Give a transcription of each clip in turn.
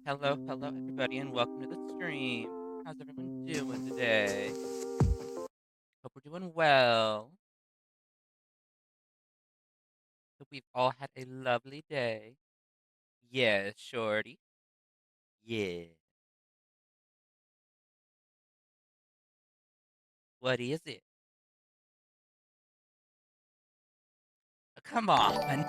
Hello, hello, everybody, and welcome to the stream. How's everyone doing today? Hope we're doing well. Hope we've all had a lovely day. Yeah, shorty. Yeah. What is it? Come on.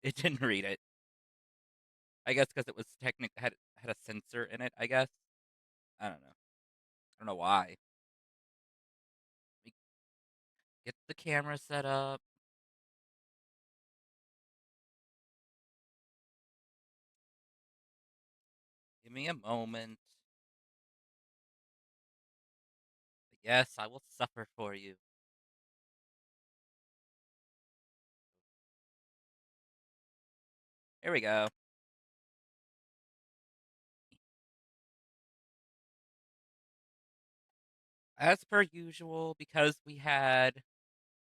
It didn't read it. I guess because it was had a sensor in it. I guess I don't know. I don't know why. Let me get the camera set up. Give me a moment. Yes, I will suffer for you. Here we go. As per usual, because we had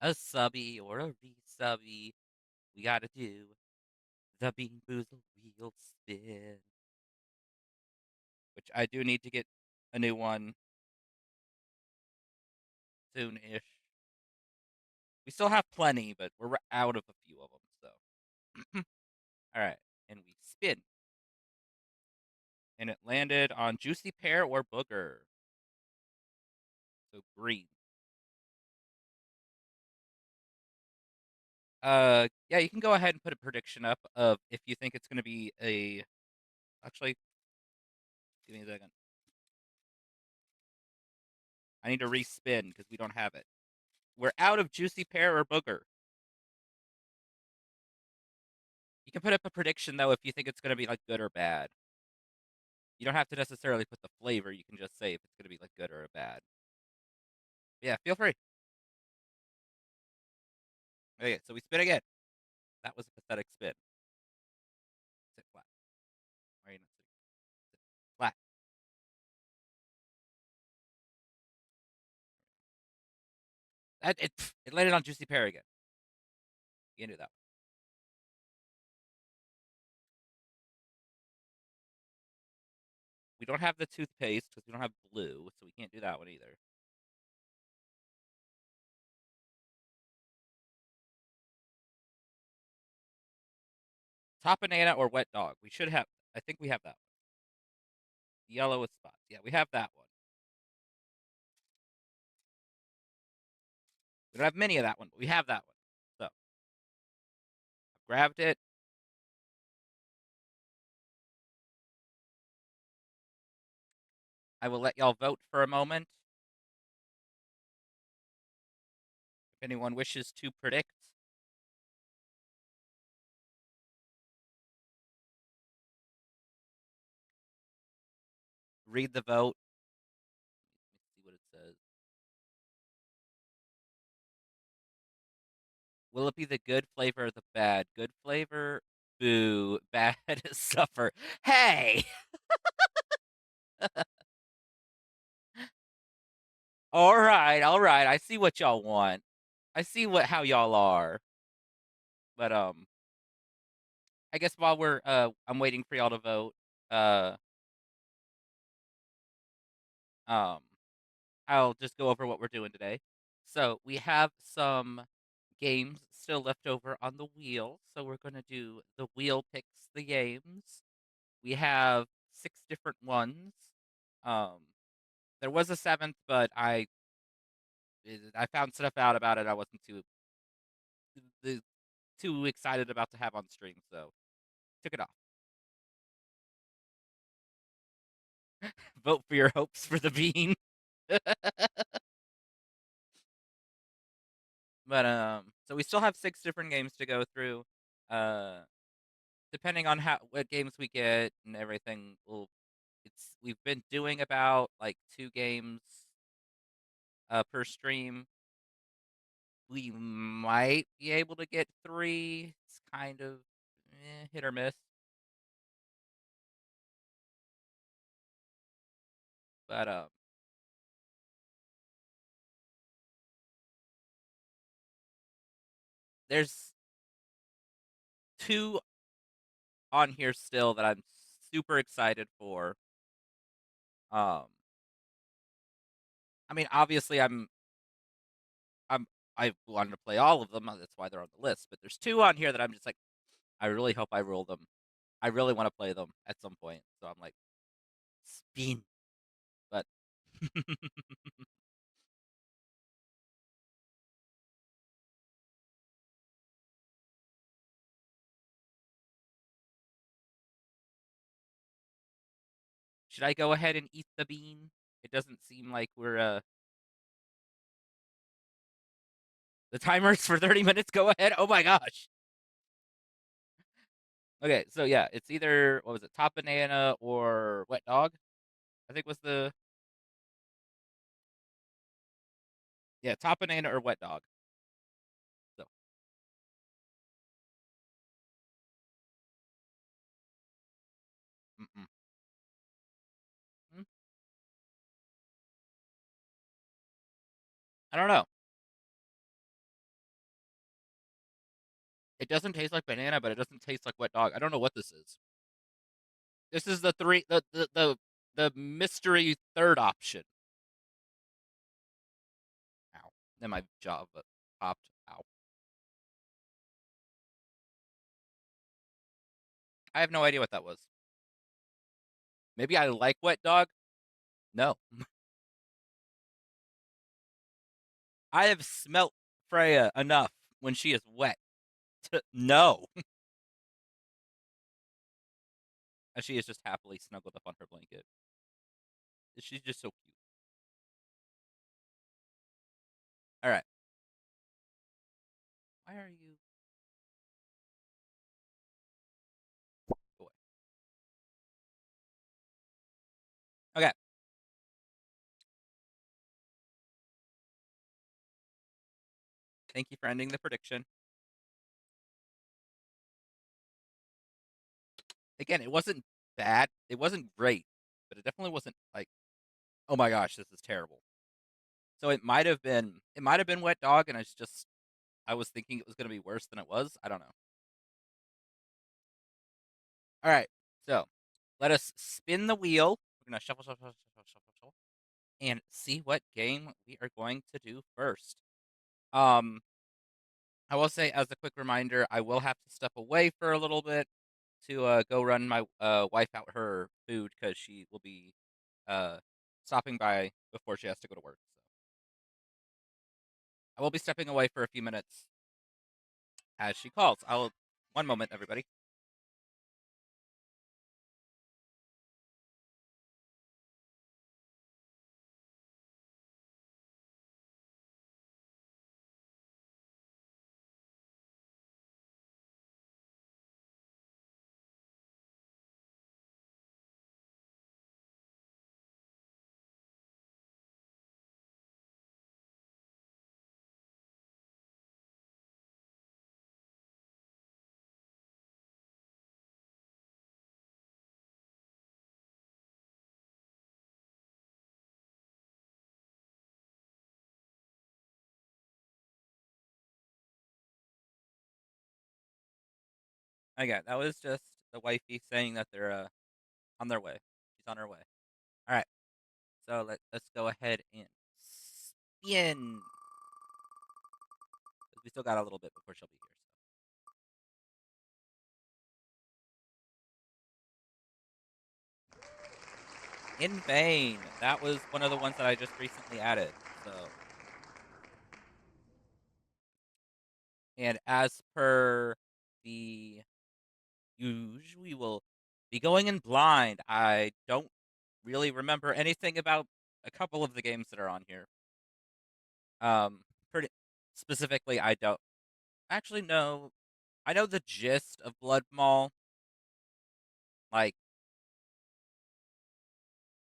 a subby or a resubby, we gotta do the Bean Boozle Wheel Spin, which I do need to get a new one soon-ish. We still have plenty, but we're out of a few of them, so. All right, and we spin, and it landed on Juicy Pear or Booger, so green. Yeah, you can go ahead and put a prediction up of if you think it's going to be a. Actually, give me a second. I need to respin because we don't have it. We're out of Juicy Pear or Booger. You can put up a prediction though if you think it's going to be like good or bad. You don't have to necessarily put the flavor. You can just say if it's going to be like good or bad. Yeah, feel free. Okay, so we spin again. That was a pathetic spin. Sit flat. Why are you not sitting? Sit flat. It landed on Juicy Pear again. You can do that one. We don't have the toothpaste because we don't have blue, so we can't do that one either. Top banana or wet dog. We should have. I think we have that one. Yellow with spots. Yeah, we have that one. We don't have many of that one, but we have that one. So I've grabbed it. I will let y'all vote for a moment. If anyone wishes to predict, read the vote. Let me see what it says. Will it be the good flavor or the bad? Good flavor, boo. Bad, suffer. Hey! All right, all right. I see what y'all want. I see what how y'all are. But I guess while I'm waiting for y'all to vote, uh um I'll just go over what we're doing today. So we have some games still left over on the wheel. So we're going to do the wheel picks the games. We have six different ones. Um, there was a seventh, but I found stuff out about it. I wasn't the, too excited about to have on stream, so took it off. Vote for your hopes for the bean. But so we still have six different games to go through. Uh, depending on how what games we get and everything, we've been doing about like two games per stream. We might be able to get three. It's kind of hit or miss, but There's two on here still that I'm super excited for. Um, I mean, obviously, I'm I wanted to play all of them. That's why they're on the list. But there's two on here that I'm just like, I really hope I roll them. I really want to play them at some point. So I'm like, spin. But should I go ahead and eat the bean? It doesn't seem like we're the timers for 30 minutes. Go ahead. Oh my gosh. Okay, so yeah, it's either what was it, top banana or wet dog? I think was the yeah, top banana or wet dog. So mm-mm. Mm, I don't know. It doesn't taste like banana, but it doesn't taste like wet dog. I don't know what this is. This is the three the mystery third option. Ow. Then my jaw but popped. Ow. I have no idea what that was. Maybe I like wet dog? No. I have smelt Freya enough when she is wet to no. And she is just happily snuggled up on her blanket. She's just so cute. All right. Why are you go away? Okay. Thank you for ending the prediction. Again, it wasn't bad. It wasn't great, but it definitely wasn't like, oh my gosh, this is terrible. So it might have been wet dog, and I was thinking it was gonna be worse than it was. I don't know. All right, so let us spin the wheel. We're gonna shuffle, shuffle, shuffle, shuffle, shuffle, shuffle, and see what game we are going to do first. Um, I will say as a quick reminder, I will have to step away for a little bit to go run my wife out her food because she will be uh, stopping by before she has to go to work. So I will be stepping away for a few minutes as she calls. I'll one moment, everybody. Okay, that was just the wifey saying that they're on their way. She's on her way. All right, so let's go ahead and spin because we still got a little bit before she'll be here. So in vain. That was one of the ones that I just recently added. So and as per the usual, we will be going in blind. I don't really remember anything about a couple of the games that are on here. Pretty specifically, I don't actually know. I know the gist of Blood Mall. Like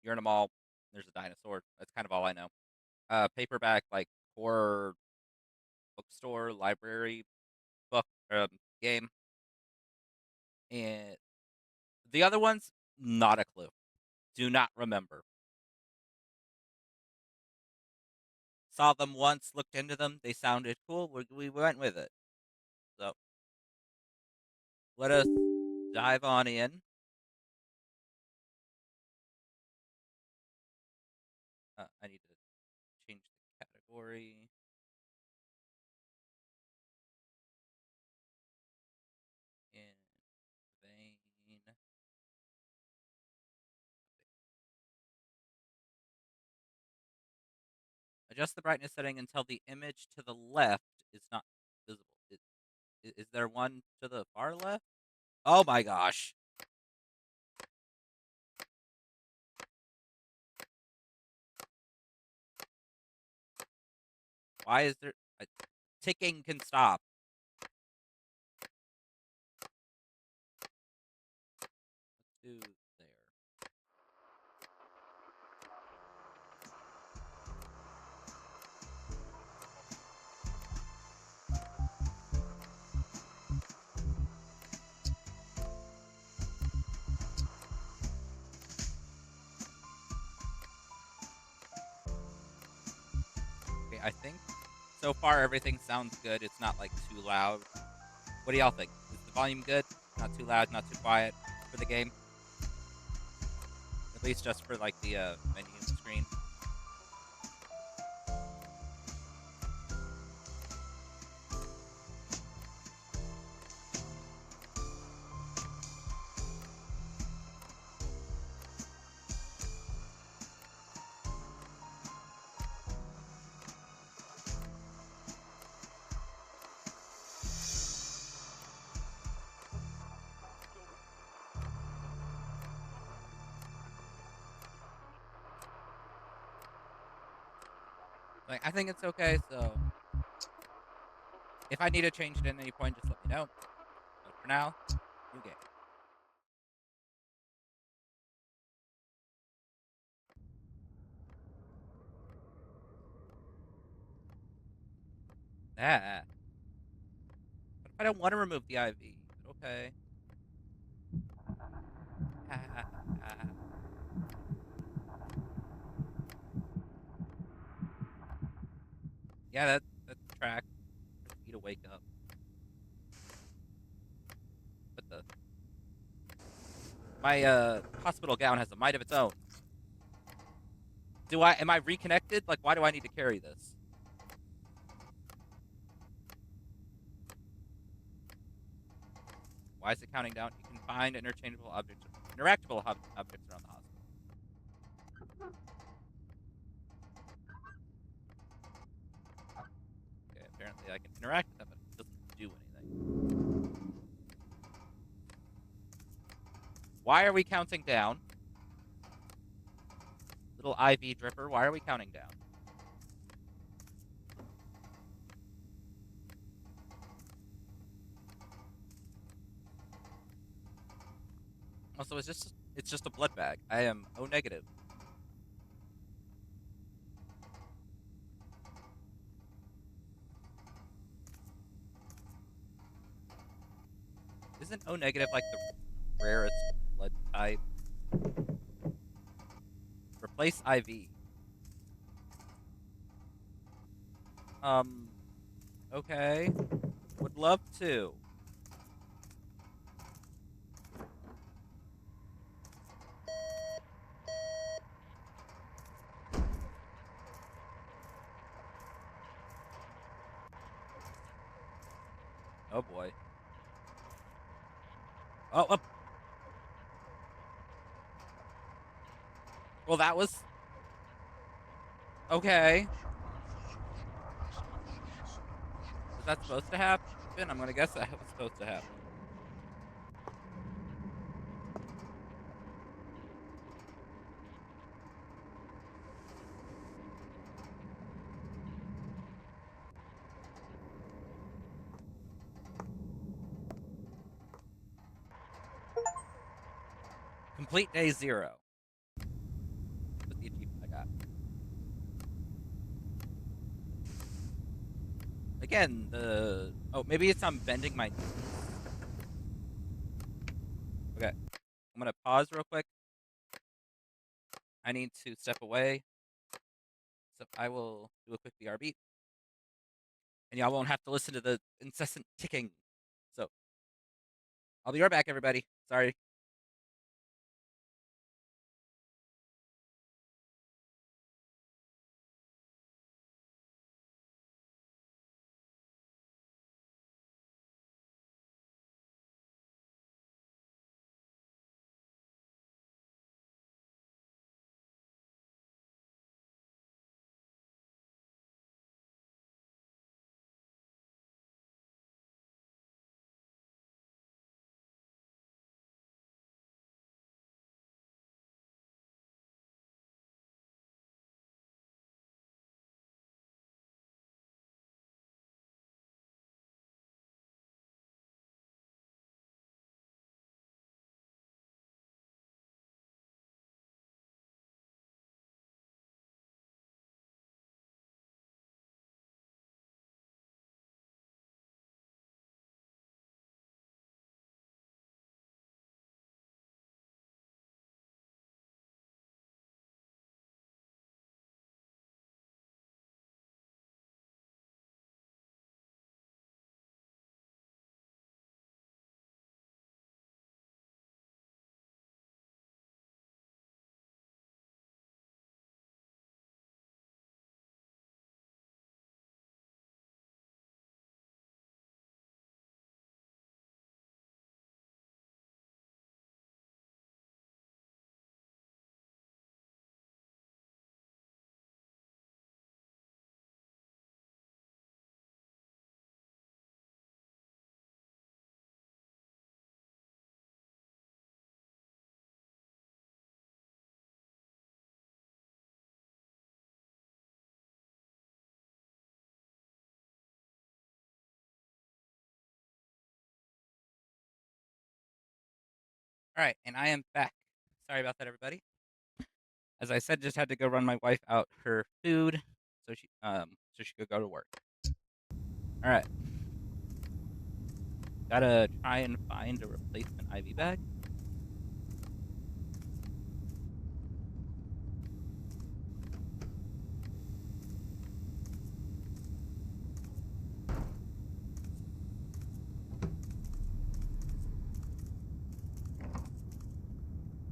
you're in a mall, there's a dinosaur. That's kind of all I know. Paperback like horror bookstore library book game, and the other ones not a clue. Do not remember. Saw them once, looked into them. They sounded cool. We went with it. So let us dive on in. I need to change the category in vein. Adjust the brightness setting until the image to the left is not visible. Is there one to the far left? Oh my gosh. Why is there... ticking can stop. Let's do there. Okay, I think so far everything sounds good. It's not like too loud. What do y'all think? Is the volume good? Not too loud, not too quiet for the game? At least just for like the menu screen. Like, I think it's okay, so if I need to change it at any point, just let me know. But for now, new game. Ah. What if I don't want to remove the IV? Okay. Yeah, that's the track. For me to wake up. But the my hospital gown has a mind of its own. Am I reconnected? Like, why do I need to carry this? Why is it counting down? You can find interchangeable objects, objects around the hospital. Okay, apparently I can interact with them, but it doesn't do anything. Why are we counting down? Little IV dripper, why are we counting down? Also, it's just a blood bag. I am O negative. Isn't O negative like the rarest blood type? Replace IV. Okay. Would love to. Oh boy. Oh, well, that was okay. Was that supposed to happen? I'm gonna guess that was supposed to happen. Complete day 0. With the achievement I got. Again, maybe it's I'm bending my knees. Okay. I'm gonna pause real quick. I need to step away. So I will do a quick BRB. And y'all won't have to listen to the incessant ticking. I'll be right back, everybody. Sorry. All right, and I am back. Sorry about that, everybody. As I said, just had to go run my wife out her food so she could go to work. All right, gotta try and find a replacement IV bag.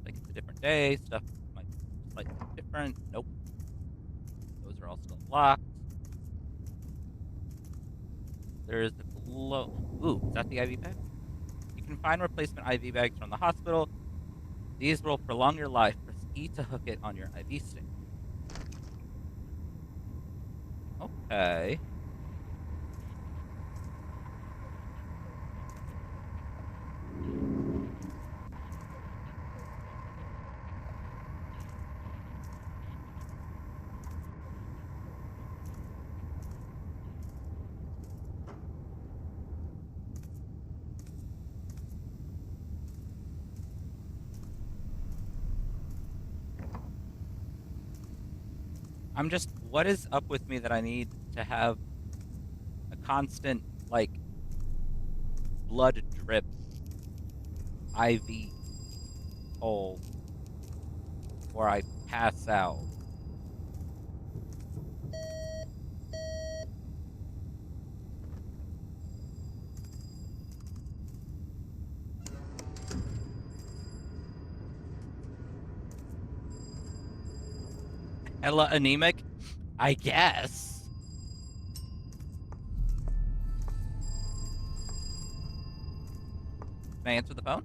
Like it's a different day, stuff might be slightly different. Nope, those are all still locked. There's the glow. Ooh, is that the IV bag? You can find replacement IV bags from the hospital. These will prolong your life. Press E to hook it on your IV stick. Okay. What is up with me that I need to have a constant, like, blood drip IV hole or I pass out? Hella anemic? I guess. Can I answer the phone?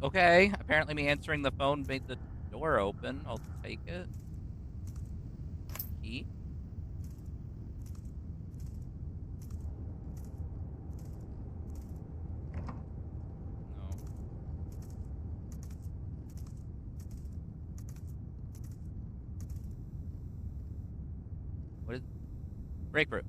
Okay. Apparently, me answering the phone made the door open. I'll take it. Key? No. What is break room?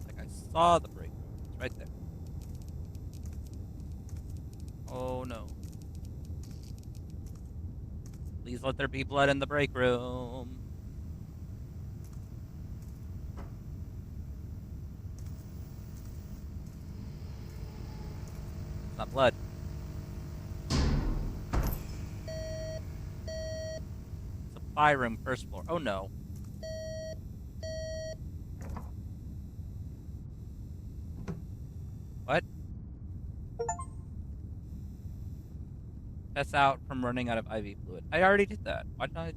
Like I saw the break room. It's right there. Please let there be blood in the break room. It's not blood. Supply room, first floor. Oh no. What? Test out from running out of IV fluid. I already did that. Why did I?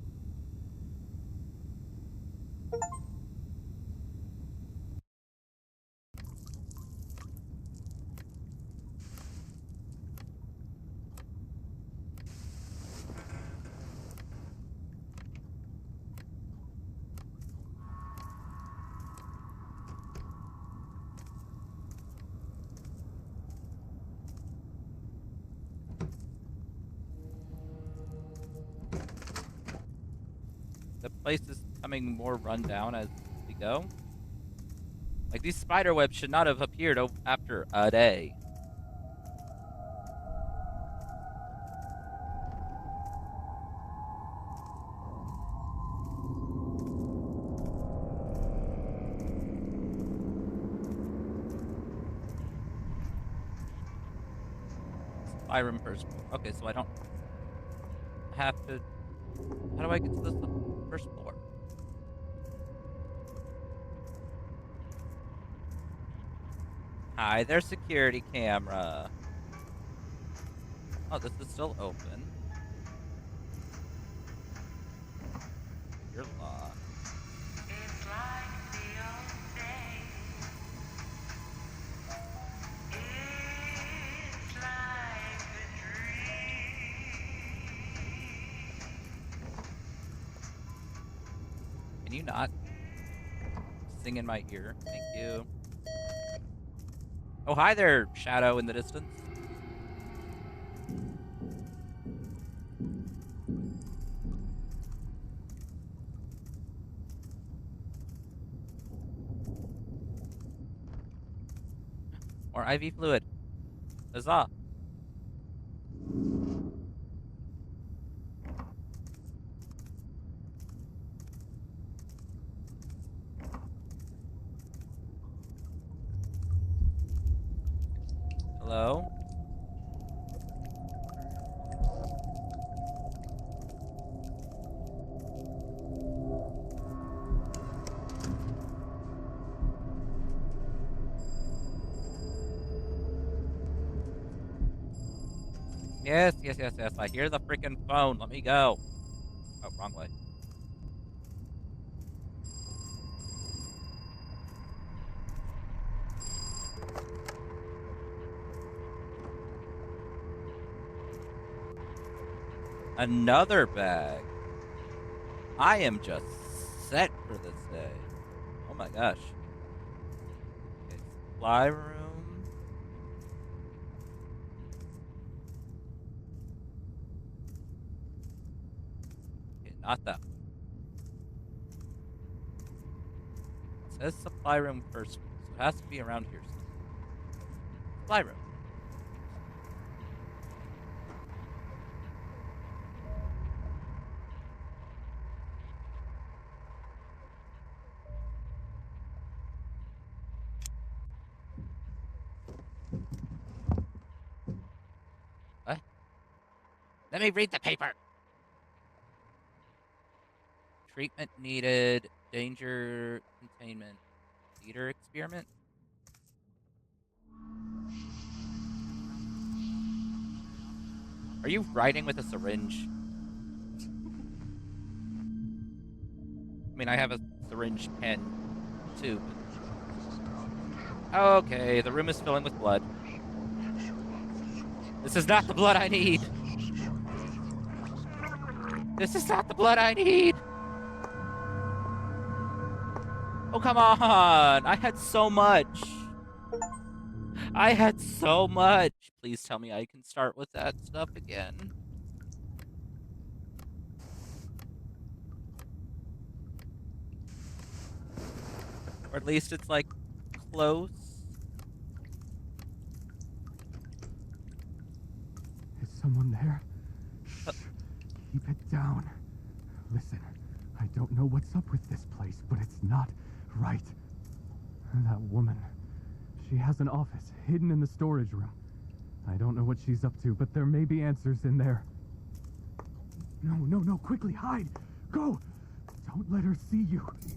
The place is becoming more run down as we go. Like, these spider webs should not have appeared after a day. Supply room, first floor. Okay, so I don't have to. How do I get to the first floor? Hi there, security camera. Oh, this is still open. You're locked. It's like the old days. It's like a dream. Can you not sing in my ear? Thank you. Oh, hi there, shadow in the distance. Or IV fluid. Huzzah. Hello? Yes, yes, yes, yes. I hear the freaking phone. Let me go. Oh, wrong way. Another bag. I am just set for this day. Oh my gosh. Okay, supply room. Okay, not that one. It says supply room first floor, so it has to be around here somewhere. Supply room. What? Let me read the paper. Treatment needed. Danger containment. Theater experiment. Are you writing with a syringe? I mean, I have a syringe pen too, but okay, the room is filling with blood. This is not the blood I need. This is not the blood I need. Oh, come on. I had so much. I had so much. Please tell me I can start with that stuff again. Or at least it's like close. Is someone there? Uh, Shh. Keep it down. Listen, I don't know what's up with this place, but it's not right. That woman, she has an office hidden in the storage room. I don't know what she's up to, but there may be answers in there. No, no, no, quickly hide! Go! Don't let her see you. You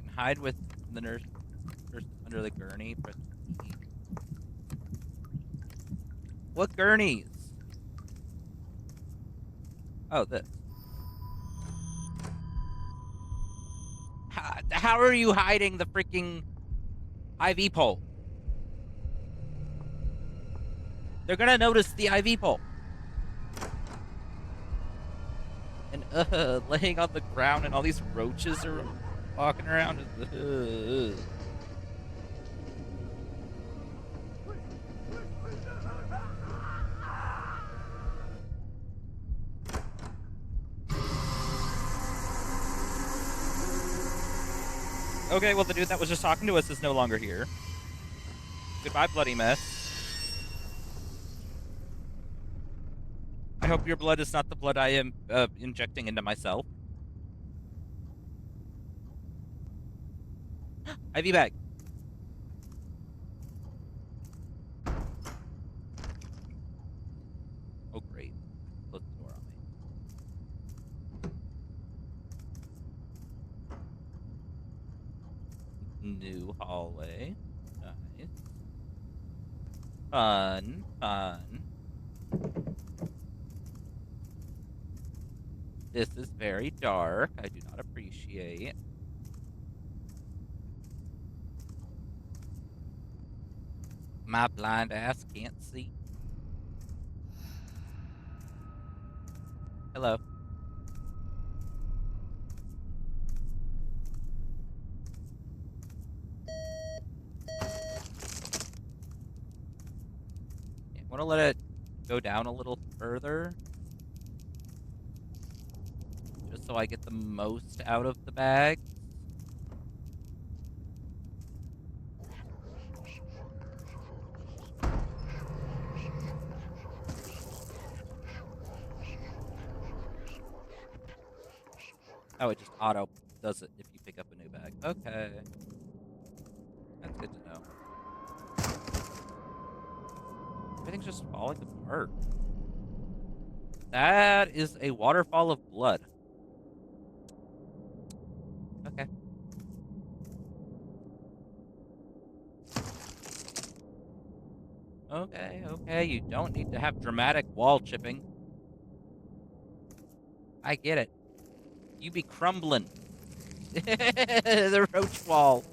can hide with the nurse person under the gurney. Press E. What gurneys? Oh, this. How are you hiding the freaking IV pole? They're gonna notice the IV pole. And laying on the ground and all these roaches are walking around. Okay, well, the dude that was just talking to us is no longer here. Goodbye, bloody mess. I hope your blood is not the blood I am injecting into myself. IV bag. Oh, great. Close the door on me. New hallway. Nice. Fun, fun. This is very dark. I do not appreciate. My blind ass can't see. Hello. Yeah, want to let it go down a little further, just so I get the most out of the bags. Oh, it just auto does it if you pick up a new bag. Okay. That's good to know. Everything's just falling apart. That is a waterfall of blood. Okay. Okay, okay. You don't need to have dramatic wall chipping. I get it. You be crumbling. The roach wall.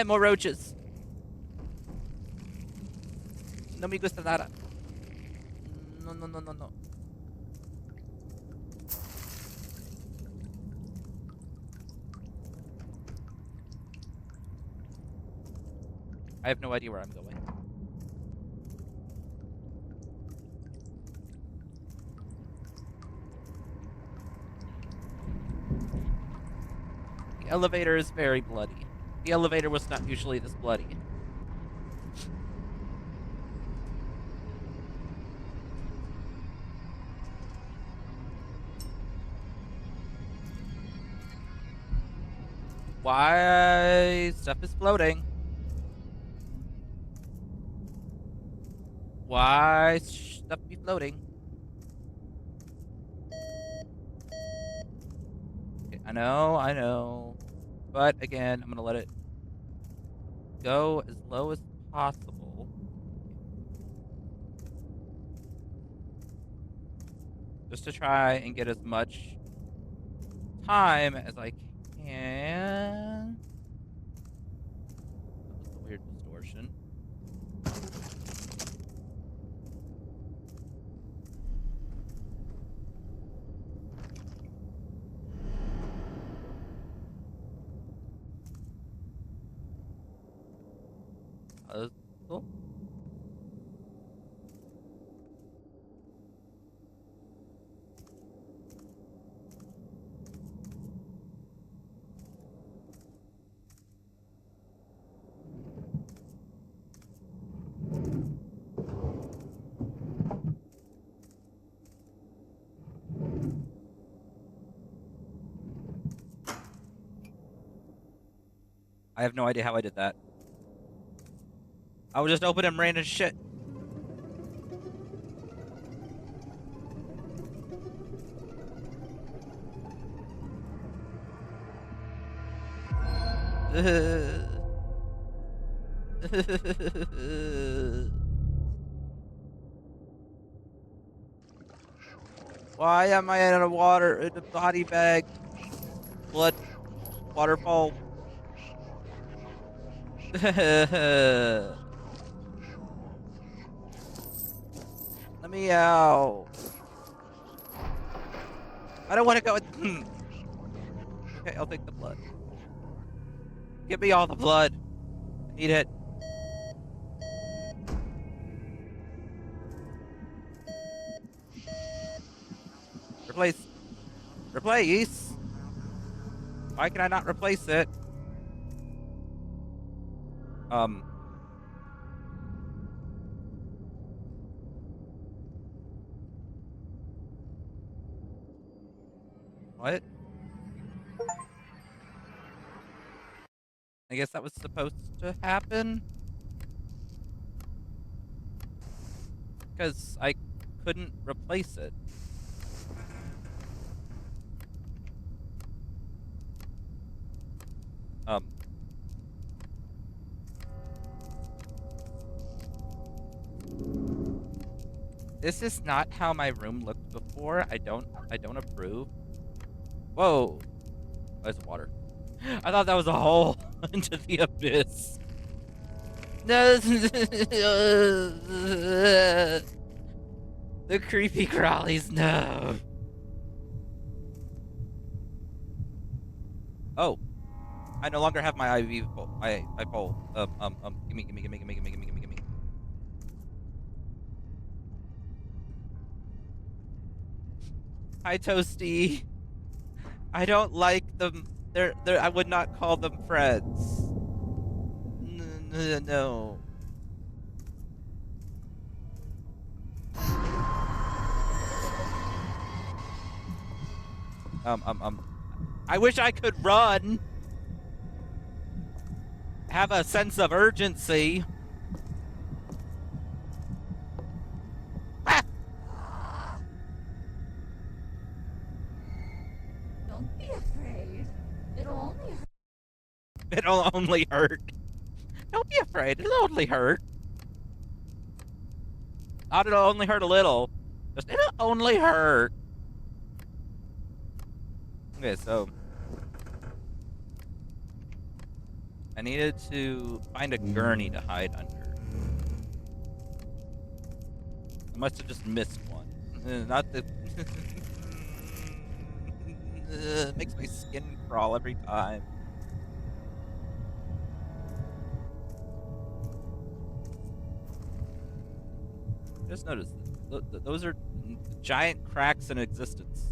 More roaches. No me gusta nada. No, no, no, no, no. I have no idea where I'm going. The elevator is very bloody. The elevator was not usually this bloody. Why stuff is floating? Why stuff be floating? Okay, I know, I know. But again, I'm gonna let it go as low as possible. Just to try and get as much time as I can. That was the weird distortion. Puzzle. I have no idea how I did that. I was just opening random shit. Why am I in a body bag? Blood waterfall. Let me out. I don't want to go. Okay, I'll take the blood. Give me all the blood. I need it. Replace. Replace. Why can I not replace it? Um. What? I guess that was supposed to happen because I couldn't replace it. Um. This is not how my room looked before. I don't approve. Whoa. There's water. I thought that was a hole into the abyss. No. The creepy crawlies, no. Oh, I no longer have my IV pole. My pole. Gimme. Hi, Toasty. I don't like them. I would not call them friends. No. I wish I could run. Have a sense of urgency. Ah! Don't be afraid. It'll only hurt. It'll only hurt. Don't be afraid. It'll only hurt. Not it'll only hurt a little. Just it'll only hurt. Okay, so I needed to find a gurney to hide under. I must have just missed one. Not the. Makes my skin crawl every time. Just noticed those are giant cracks in existence.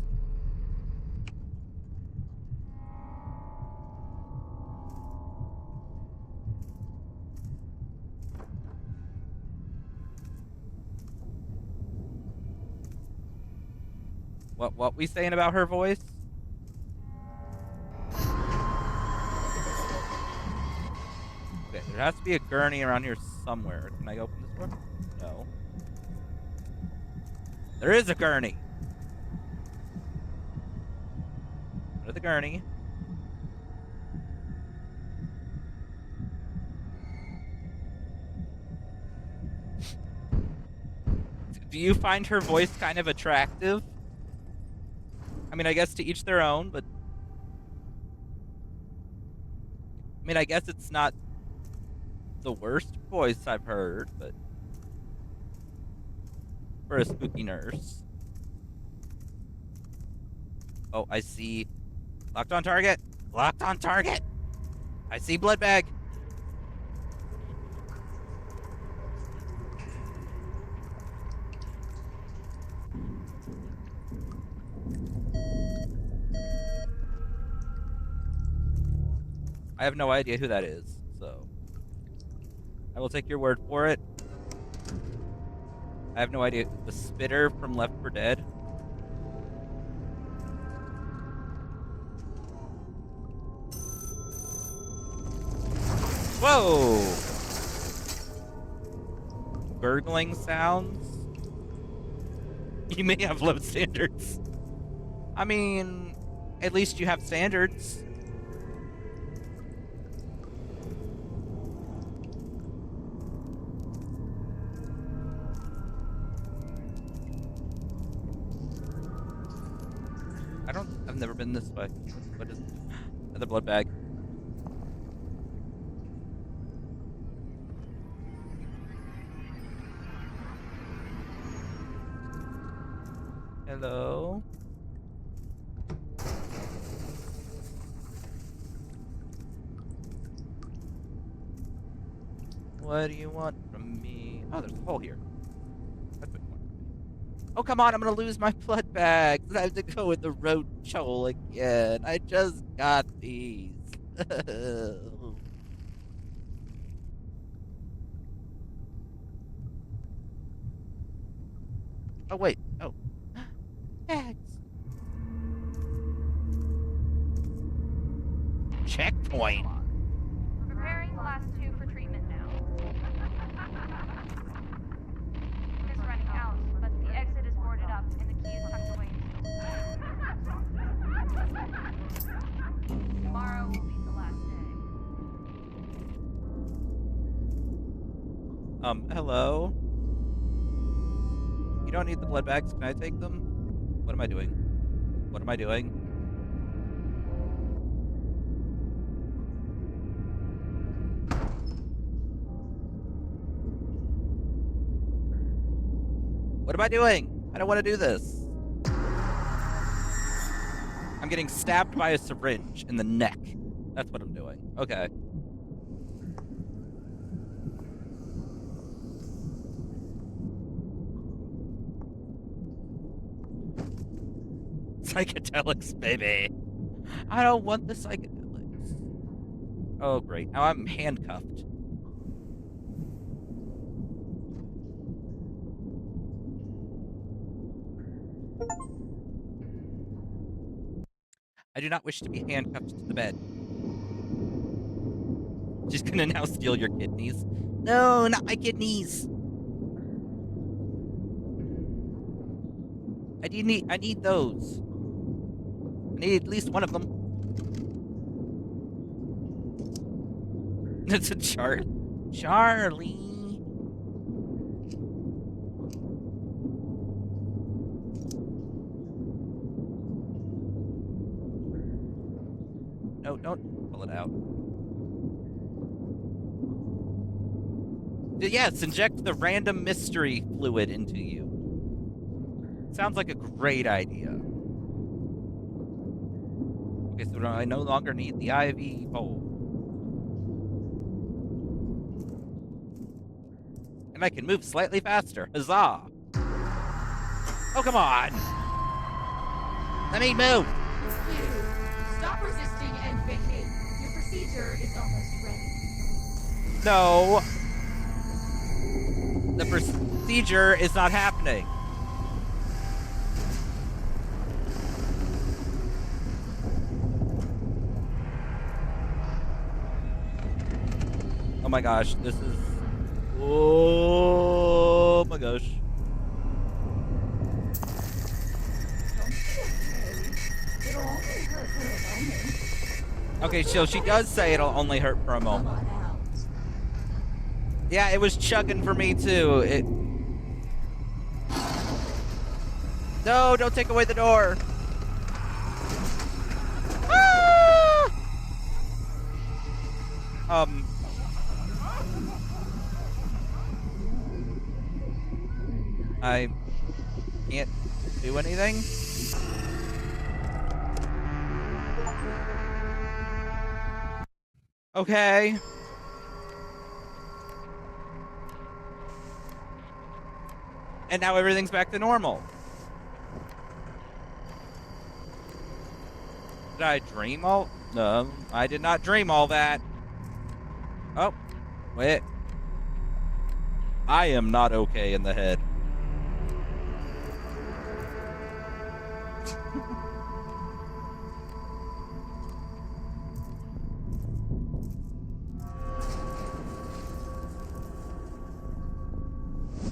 What we saying about her voice? Okay, there has to be a gurney around here somewhere. Can I open this door? No. There is a gurney. Under the gurney. Do you find her voice kind of attractive? I mean, I guess to each their own, but I mean, I guess it's not the worst voice I've heard, but for a spooky nurse. Oh, I see. Locked on target. Locked on target. I see blood bag. I have no idea who that is, so I will take your word for it. I have no idea. The spitter from Left 4 Dead. Whoa! Gurgling sounds? You may have low standards. I mean, at least you have standards. I've never been this way. What is another blood bag? Hello? What do you want from me? Oh, there's a hole here. That's what you want from me. Oh, come on, I'm gonna lose my blood bags. I have to go with the roach hole again. I just got these. Oh, wait. Oh. Bags. Checkpoint. Preparing the last two for treatment now. It's running out, but the exit is boarded up and the key is tucked away. Tomorrow will be the last day. Hello? You don't need the blood bags. Can I take them? What am I doing? What am I doing? What am I doing? I don't want to do this. I'm getting stabbed by a syringe in the neck. That's what I'm doing. Okay. Psychedelics, baby. I don't want the psychedelics. Oh, great. Now I'm handcuffed. I do not wish to be handcuffed to the bed. She's gonna now steal your kidneys. No, not my kidneys. I need those. I need at least one of them. It's a Charlie. No, don't pull it out. Yes, inject the random mystery fluid into you. Sounds like a great idea. Okay, so I no longer need the IV hole. And I can move slightly faster. Huzzah! Oh, come on! Let me move! Stop resisting and vacate. Your procedure is almost ready. No! The procedure is not happening. Oh my gosh, this is... Oh my gosh. Don't be afraid. It'll only hurt for a moment. Okay, so she does say it'll only hurt for a Come moment. on out. Yeah, it was chugging for me too. No, don't take away the door. Ah! I can't do anything. Okay. And now everything's back to normal. Did I dream all? No, I did not dream all that. Oh, wait. I am not okay in the head.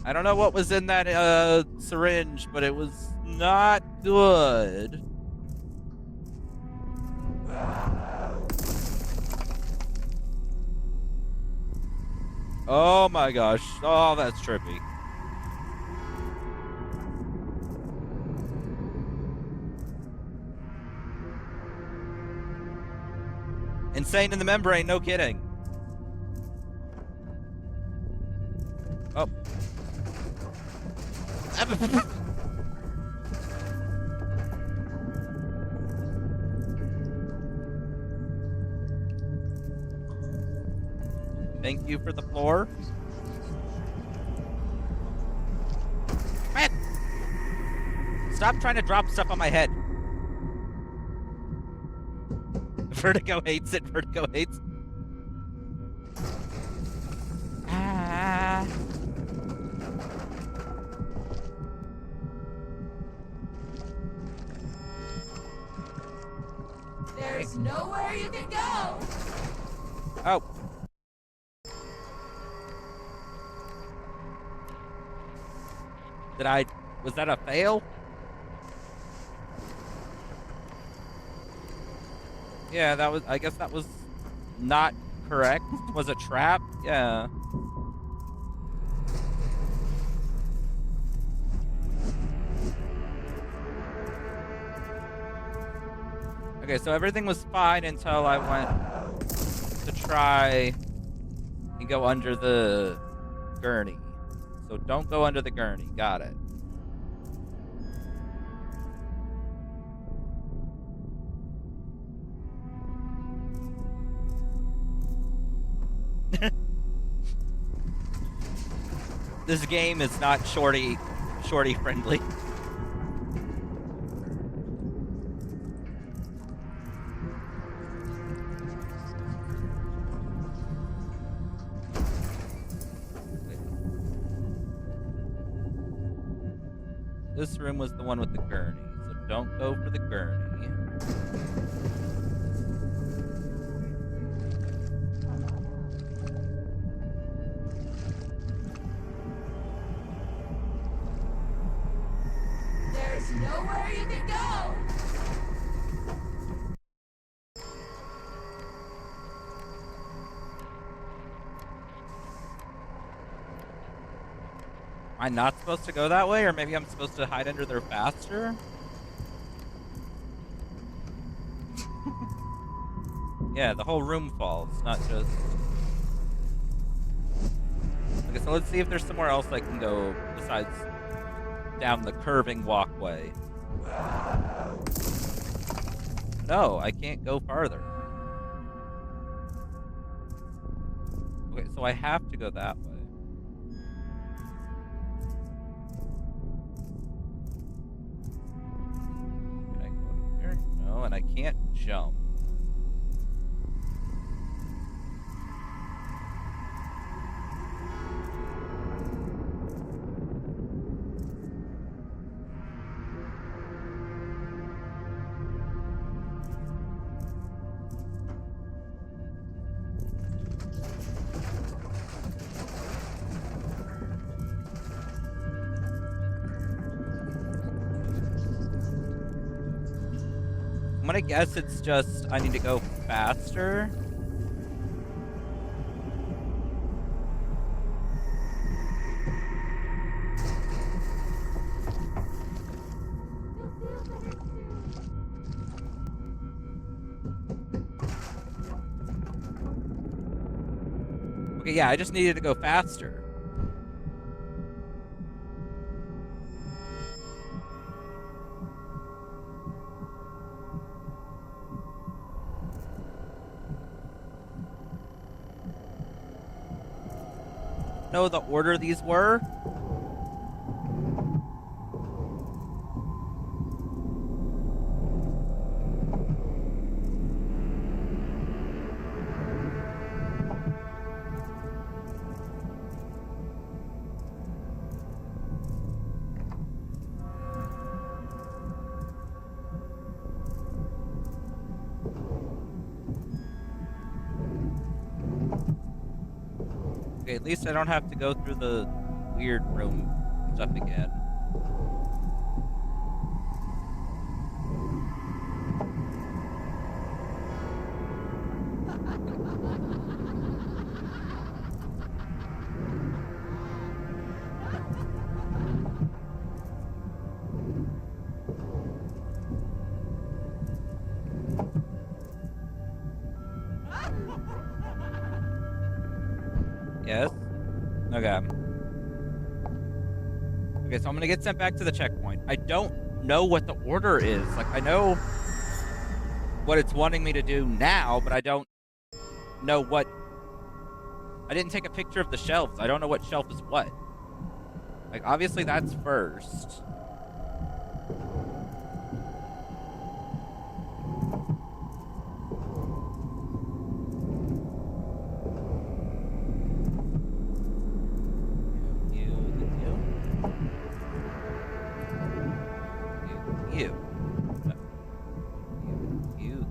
I don't know what was in that syringe, but it was not good. Oh my gosh. Oh, that's trippy. Insane in the membrane, no kidding. Oh. Thank you for the floor. Man! Stop trying to drop stuff on my head. Vertigo hates it. Vertigo hates. Ah. There's nowhere you can go. Oh. Was that a fail? Yeah, I guess that was not correct. Was a trap? Yeah. Okay, so everything was fine until I went to try and go under the gurney. So don't go under the gurney. Got it. This game is not shorty friendly. This room was the one with the gurney, so don't go for the gurney. There's nowhere you can go. Am I not supposed to go that way? Or maybe I'm supposed to hide under there faster? Yeah, the whole room falls, not just... Okay, so let's see if there's somewhere else I can go besides down the curving walkway. No, I can't go farther. Okay, so I have to go that way. Can I go up here? No, and I can't jump. I'm gonna guess it's just I need to go faster. Okay, yeah, I just needed to go faster. Know the order these were? Okay, at least I don't have to go through the weird room stuff again. Yes? Okay. Okay, so I'm gonna get sent back to the checkpoint. I don't know what the order is. Like, I know what it's wanting me to do now, but I don't know what... I didn't take a picture of the shelves. I don't know what shelf is what. Like, obviously that's first. You. No. You.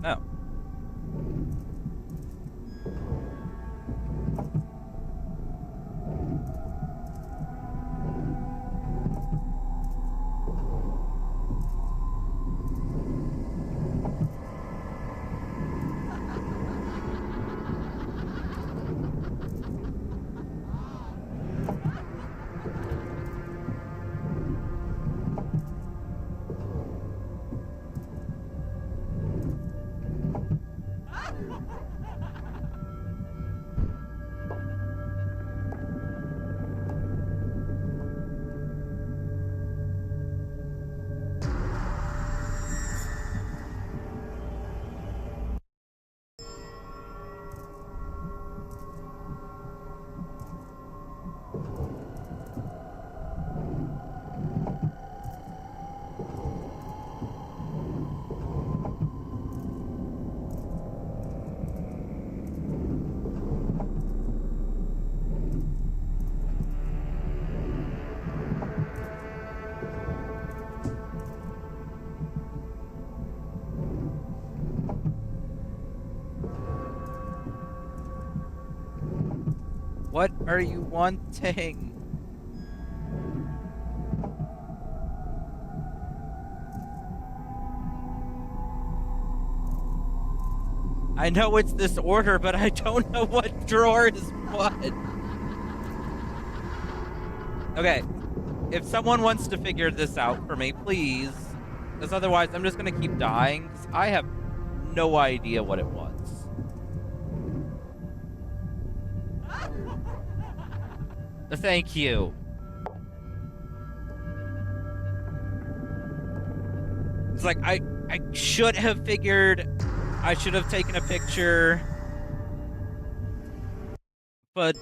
No. What are you wanting? I know it's this order, but I don't know what drawer is what. Okay, if someone wants to figure this out for me, please. Because otherwise, I'm just going to keep dying, because I have no idea what it was. Thank you. It's like, I should have figured... I should have taken a picture. But...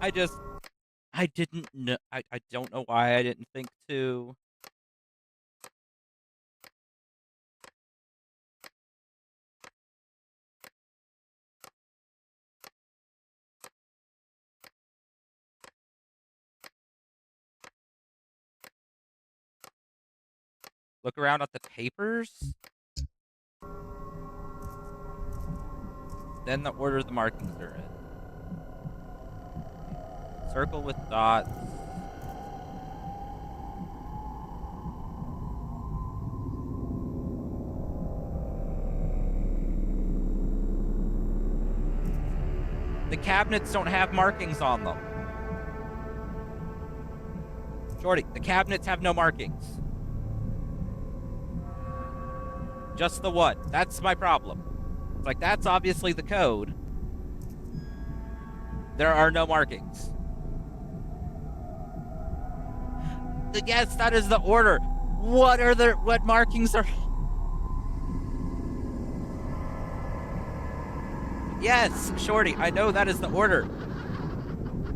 I didn't know... I don't know why I didn't think to... Look around at the papers? Then the order the markings are in. Circle with dots. The cabinets don't have markings on them. Shorty, the cabinets have no markings. Just the what? That's my problem. It's like, that's obviously the code. There are no markings. Yes, that is the order. What markings are... Yes, Shorty, I know that is the order.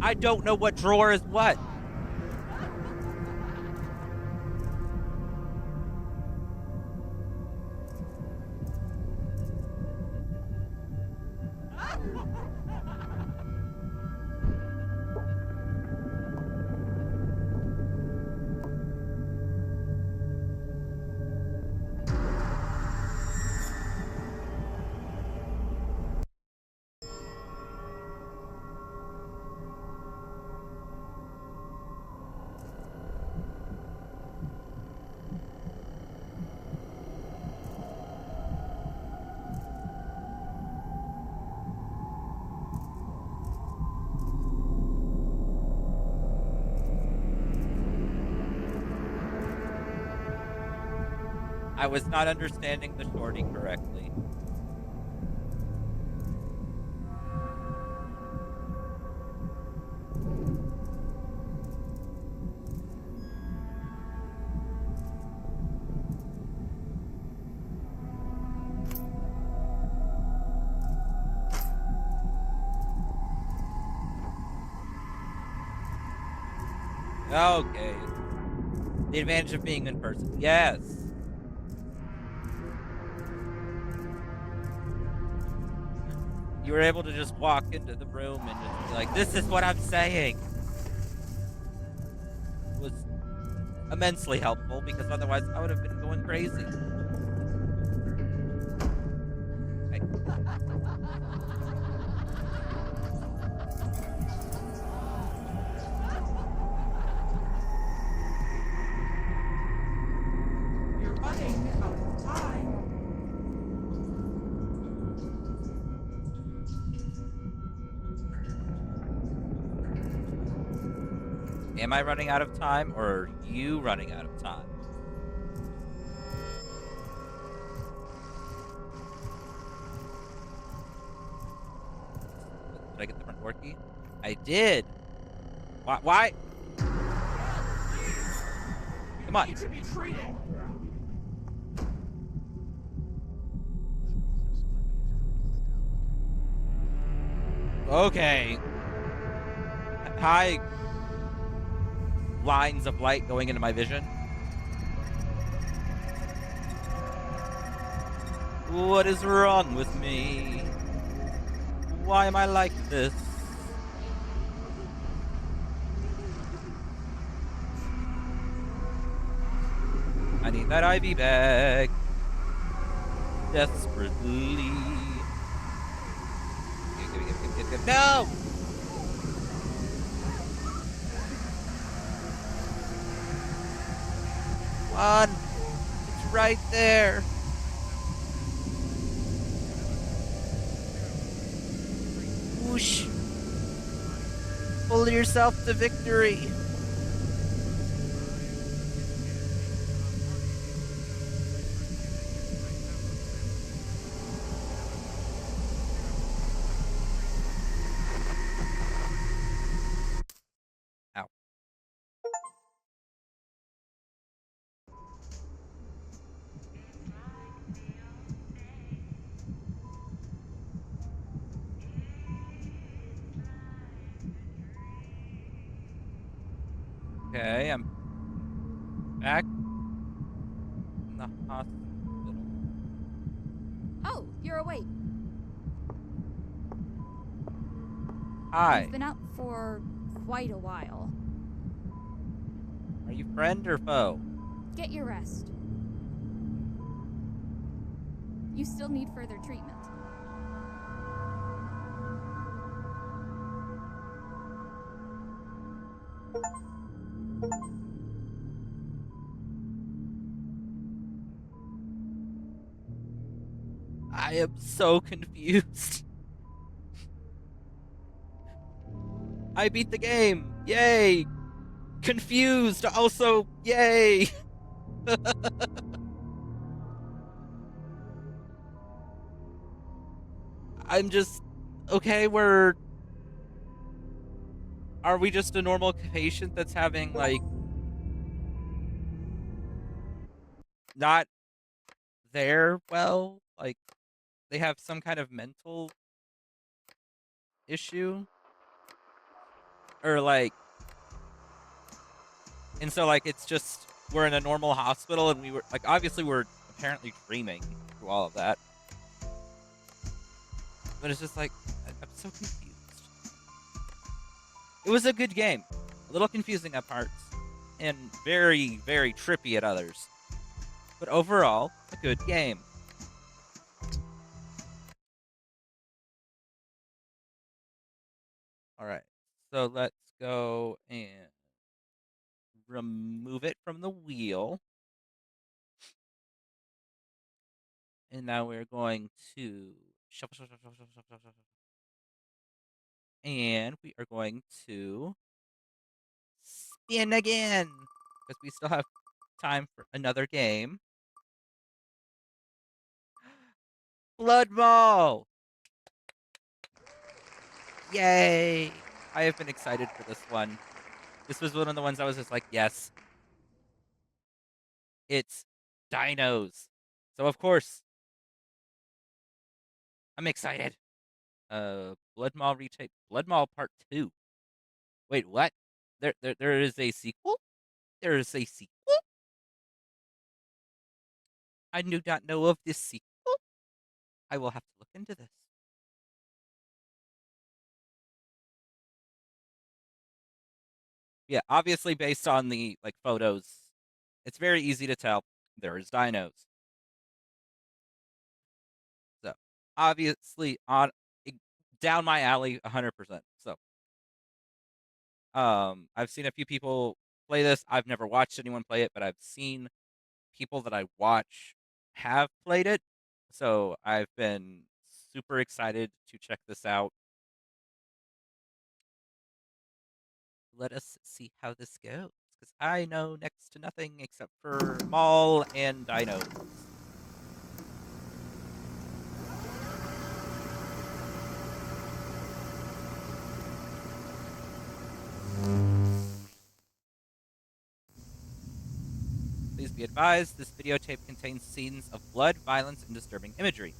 I don't know what drawer is what. I was not understanding the shorty correctly. Okay. The advantage of being in person. Yes. You were able to just walk into the room and just be like, this is what I'm saying. It was immensely helpful because otherwise I would have been going crazy. I, You're running out of time. am I running out of time or are you running out of time? Did I get the front door key? I did. Why? Why? Come on. Need to be treated. Okay. High lines of light going into my vision. What is wrong with me? Why am I like this? I need that IV bag. Desperately. Give. No! Come on. It's right there. Whoosh. Pull yourself to victory. Ow. Okay, I'm back in the hospital. Oh, you're awake. You've Hi. been out for quite a while. Are you friend or foe? Get your rest. You still need further treatment. I am so confused. I beat the game. Yay. Confused. Also, yay. I'm just okay, are we just a normal patient that's having like not there well? Like they have some kind of mental issue or like and so like it's just we're in a normal hospital and we were like obviously we're apparently dreaming through all of that. But it's just like I'm so confused. It was a good game. A little confusing at parts and very very trippy at others. But overall, a good game. All right. So let's go and remove it from the wheel. And now we're going to shuffle, shuffle, shuffle, shuffle, shuffle, shuffle. And we are going to spin again because we still have time for another game. Blood Mall! Yay! I have been excited for this one. This was one of the ones I was just like, yes, it's dinos. So of course, I'm excited. Blood Mall retake Blood Mall Part 2. Wait, what? There is a sequel? There is a sequel? I do not know of this sequel. I will have to look into this. Yeah, obviously based on the like photos, it's very easy to tell there is dinos. So obviously on down my alley 100%. So I've seen a few people play this. I've never watched anyone play it, but I've seen people that I watch have played it. So I've been super excited to check this out. Let us see how this goes. Because I know next to nothing except for mall and dinos. Please be advised, this videotape contains scenes of blood, violence, and disturbing imagery.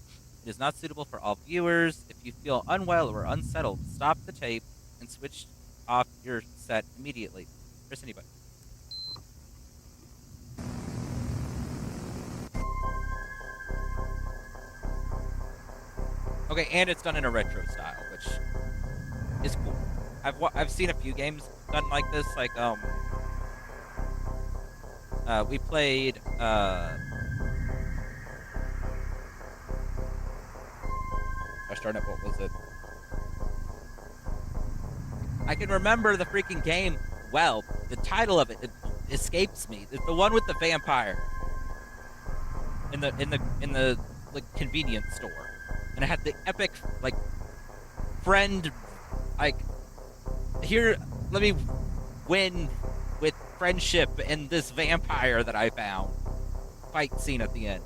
It is not suitable for all viewers. If you feel unwell or unsettled, stop the tape and switch off your set immediately. Press any button. Okay, and it's done in a retro style, which is cool. I've seen a few games done like this. Like we played gosh darn it, what was it? I can remember the freaking game well. The title of it escapes me. It's the one with the vampire in the like convenience store, and it had the epic like friend like here. Let me win with friendship and this vampire that I found. Fight scene at the end.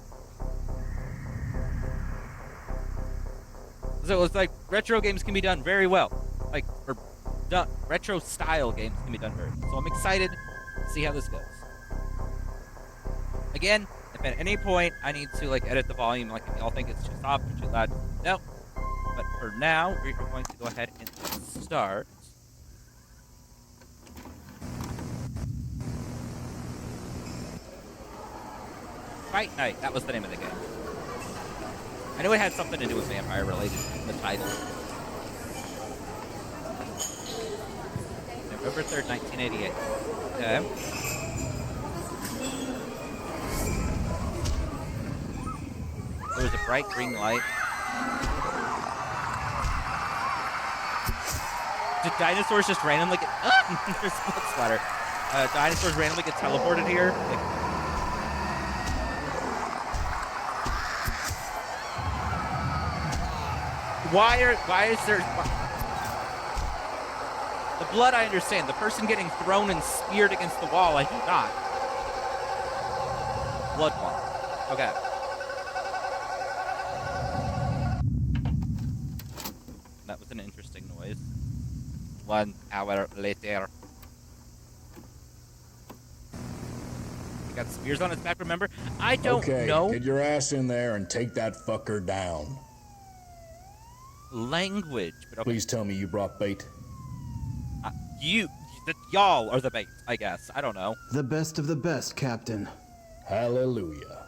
So it's like retro games can be done very well, like or retro style games can be done very well. So I'm excited to see how this goes. Again, if at any point I need to like edit the volume, like if y'all think it's too soft or too loud, no. But for now, we're going to go ahead and start. Fight Night, that was the name of the game. I knew it had something to do with vampire related in the title. November 3rd, 1988. Okay. There was a bright green light. Did dinosaurs just randomly get... There's blood splatter. Dinosaurs randomly get teleported here? Like, why is there... The blood, I understand. The person getting thrown and speared against the wall, I do not. Blood one. Okay. That was an interesting noise. 1 hour later. He got spears on his back, remember? I don't know. Get your ass in there and take that fucker down. Language, but okay. Please tell me you brought bait. Y'all are the bait, I guess. I don't know. The best of the best, Captain. Hallelujah.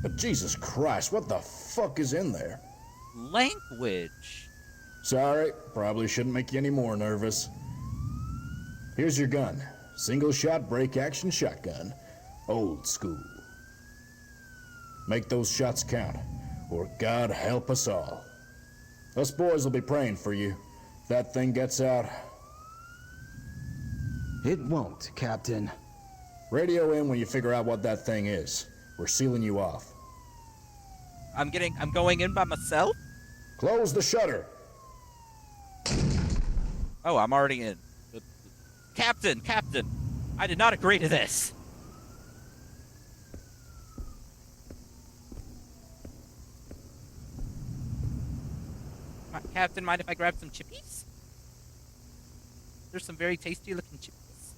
But Jesus Christ, what the fuck is in there? Language. Sorry, probably shouldn't make you any more nervous. Here's your gun. Single shot break action shotgun. Old school. Make those shots count, or God help us all. Us boys will be praying for you. If that thing gets out... It won't, Captain. Radio in when you figure out what that thing is. We're sealing you off. I'm going in by myself? Close the shutter. Oh, I'm already in. Captain! I did not agree to this. Captain, mind if I grab some chippies? There's some very tasty looking chippies.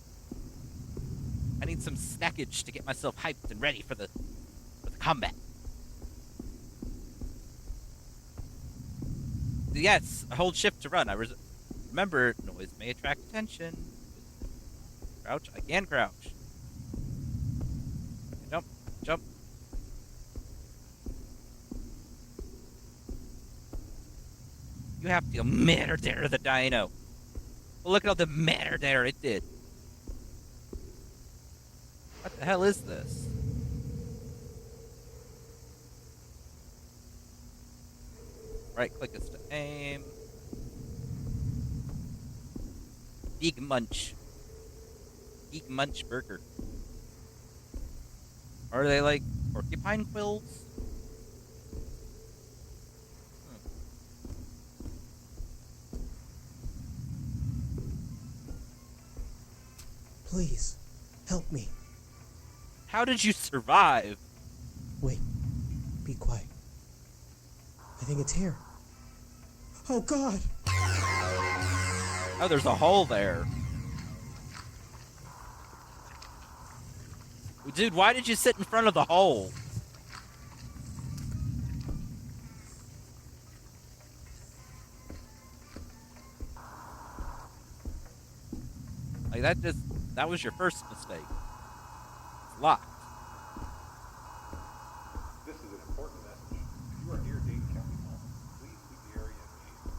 I need some snackage to get myself hyped and ready for the combat. Yes, hold shift to run. Remember, noise may attract attention. Crouch. I can crouch. Jump. Jump. You have to murder the dino. Well, look at all the murder it did. What the hell is this? Right click is to aim. Big Munch. Big Munch Burger. Are they like porcupine quills? Please, help me. How did you survive? Wait, be quiet. I think it's here. Oh God! Oh, there's a hole there. Dude, why did you sit in front of the hole? Like, that was your first mistake. It's locked. This is an important message. If you are near Dayton County Hall, please leave the area immediately.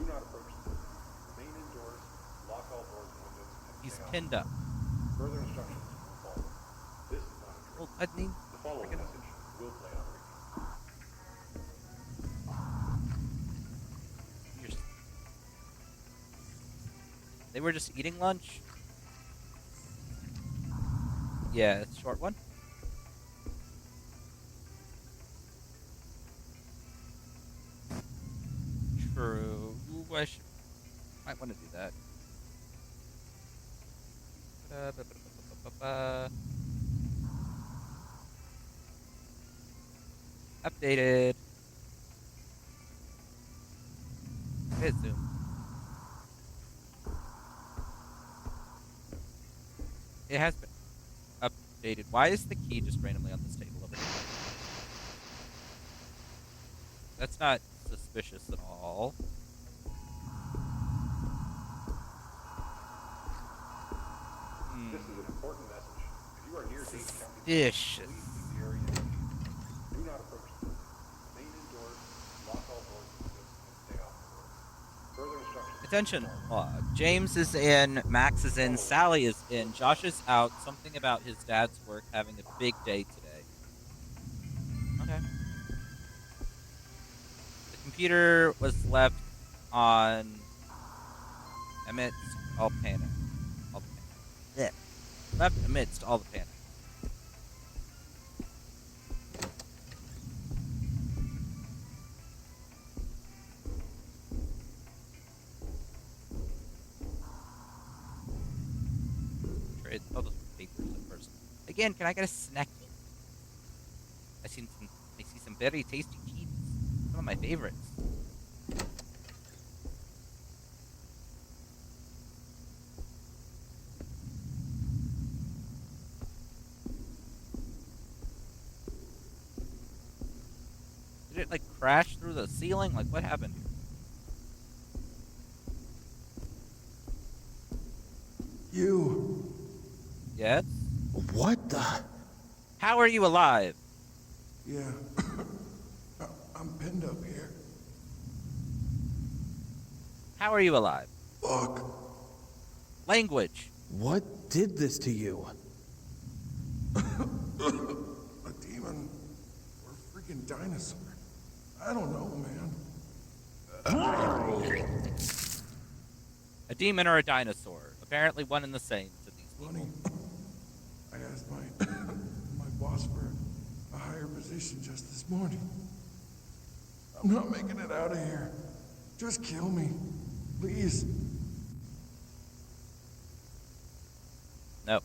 Do not approach the building. Remain indoors, lock all doors and windows, and He's stay out. pinned up. Further instructions will follow. This is not a drill. Well, I mean, The following message will play on repeat. they were just eating lunch. Yeah, it's a short one. True. Ooh, might want to do that. Updated. Hey, zoom. It has been updated. Why is the key just randomly on this table over here? That's not suspicious at all. This is an important message. If you are near Dayton County Hall, Suspicious. please leave the area immediately. Do not approach the building. Remain indoors, lock all doors and windows, and stay off the road. Further instructions. Attention log. James is in, Max is in, Sally is in, Josh is out. Something about his dad's work having a big day today. Okay. The computer was left on amidst all panic. All the panic. Yeah. Left amidst all the panic. Trade all those papers at first. Again, can I get a snacky? I see some very tasty cheese. Some of my favorites. Did it like crash through the ceiling? Like what happened here? You. Yes? What the? How are you alive? Yeah. I'm pinned up here. How are you alive? Look. Language. What did this to you? A demon. Or a freaking dinosaur. I don't know, man. A demon or a dinosaur. Apparently one and the same to these people. Funny. I asked my boss for a higher position just this morning. I'm not making it out of here. Just kill me. Please. No.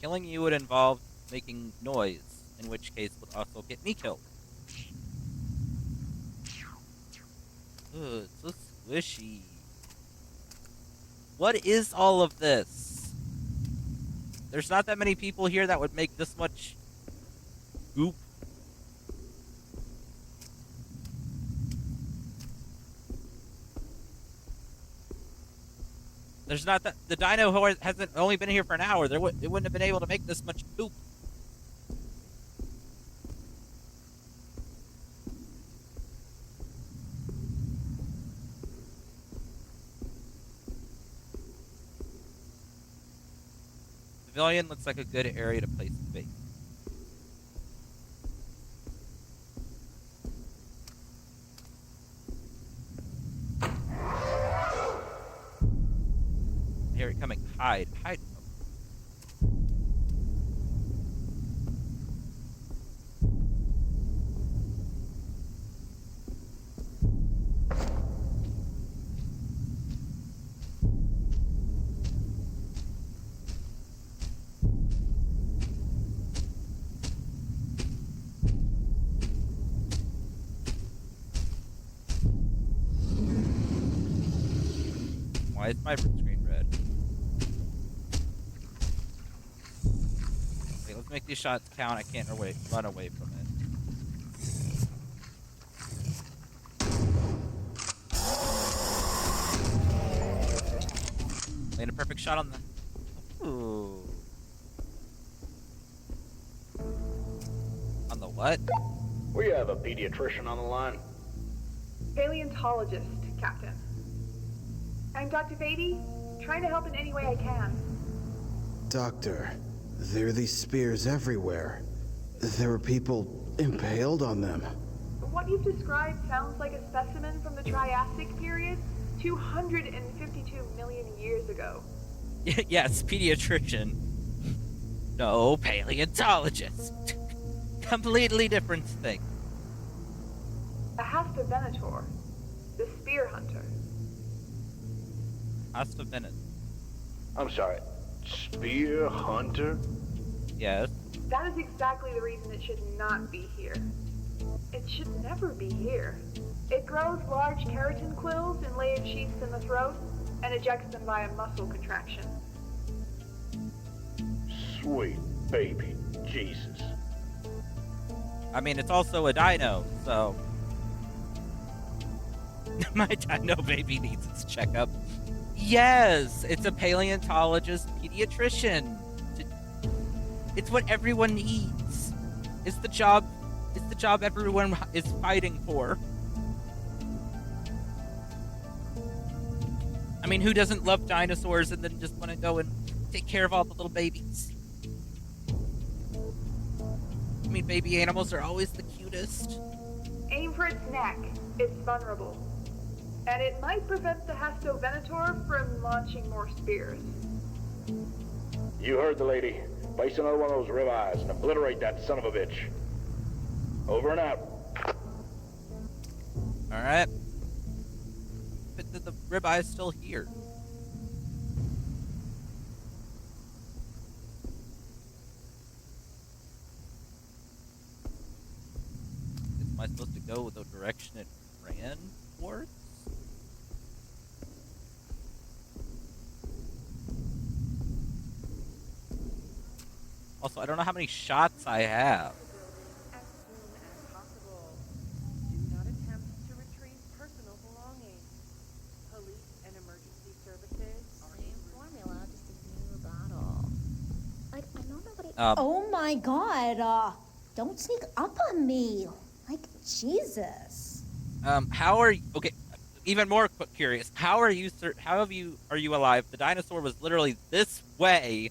Killing you would involve making noise. in which case would also get me killed. Ugh, it's so squishy. What is all of this? There's not that many people here that would make this much goop. There's not that the dino hasn't only been here for an hour. It wouldn't have been able to make this much goop. Pavilion looks like a good area to place the bait. I hear it coming. Hide. Hide. Why is my screen red? Okay, let's make these shots count. I can't run away from it. Made a perfect shot on the... Ooh. On the what? We have a pediatrician on the line. Paleontologist, Captain. I'm Dr. Beatty, trying to help in any way I can. Doctor, there are these spears everywhere. There are people impaled on them. What you've described sounds like a specimen from the Triassic period, 252 million years ago. Yes, pediatrician. No, paleontologist. Completely different thing. A Hastavenator, the spear hunter. Asta Bennett. I'm sorry, spear hunter? Yes. That is exactly the reason it should not be here. It should never be here. It grows large keratin quills in layered sheaths in the throat and ejects them via muscle contraction. Sweet baby Jesus. I mean, it's also a dino, so... My dino baby needs its checkup. Yes, it's a paleontologist pediatrician. It's what everyone needs. It's the job everyone is fighting for. I mean, who doesn't love dinosaurs and then just want to go and take care of all the little babies? I mean, baby animals are always the cutest. Aim for its neck. It's vulnerable. And it might prevent the Hastovenator from launching more spears. You heard the lady. Place another one of those ribeyes and obliterate that son of a bitch. Over and out. Alright. But the ribeye is still here. Am I supposed to go the direction it ran towards? Also, I don't know how many shots I have. As soon as possible. Do not attempt to retrieve personal belongings. Police and emergency services are Same formula, just a new bottle. Like, I know nobody. Oh my god, don't sneak up on me. Like, Jesus. How are you... Okay, even more curious. How are you... Are you alive? The dinosaur was literally this way.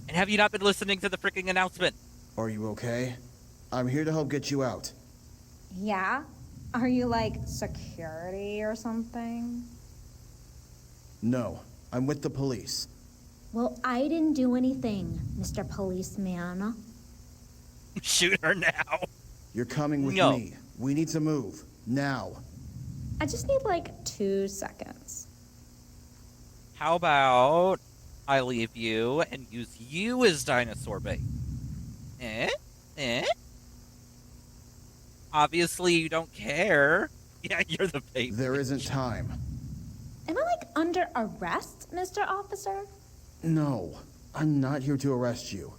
And have you not been listening to the freaking announcement? Are you okay? I'm here to help get you out. Yeah? Are you like security or something? No, I'm with the police. Well, I didn't do anything, Mr. Policeman. Shoot her now. You're coming with No. me. We need to move. Now. I just need like 2 seconds. How about I leave you and use you as dinosaur bait? Eh? Eh? Obviously, you don't care. Yeah, you're the bait There isn't witch. time. Am I like under arrest, Mr. Officer? No, I'm not here to arrest you.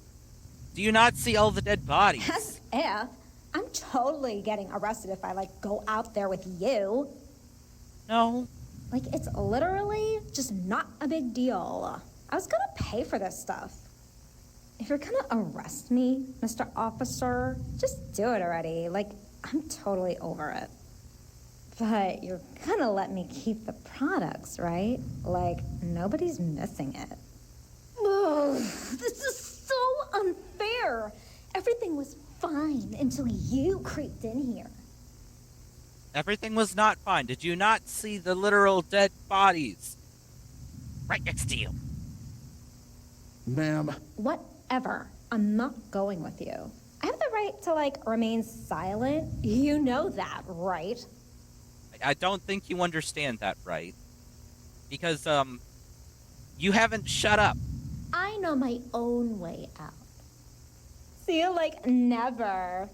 Do you not see all the dead bodies? As if. I'm totally getting arrested if I like go out there with you. No. Like, it's literally just not a big deal. I was gonna pay for this stuff. If you're gonna arrest me, Mr. Officer, just do it already. Like, I'm totally over it. But you're gonna let me keep the products, right? Like, nobody's missing it. Ugh, this is so unfair. Everything was fine until you creeped in here. Everything was not fine. Did you not see the literal dead bodies? Right next to you. Ma'am. Whatever. I'm not going with you. I have the right to, like, remain silent. You know that, right? I don't think you understand that right. Because, you haven't shut up. I know my own way out. See you, like, never.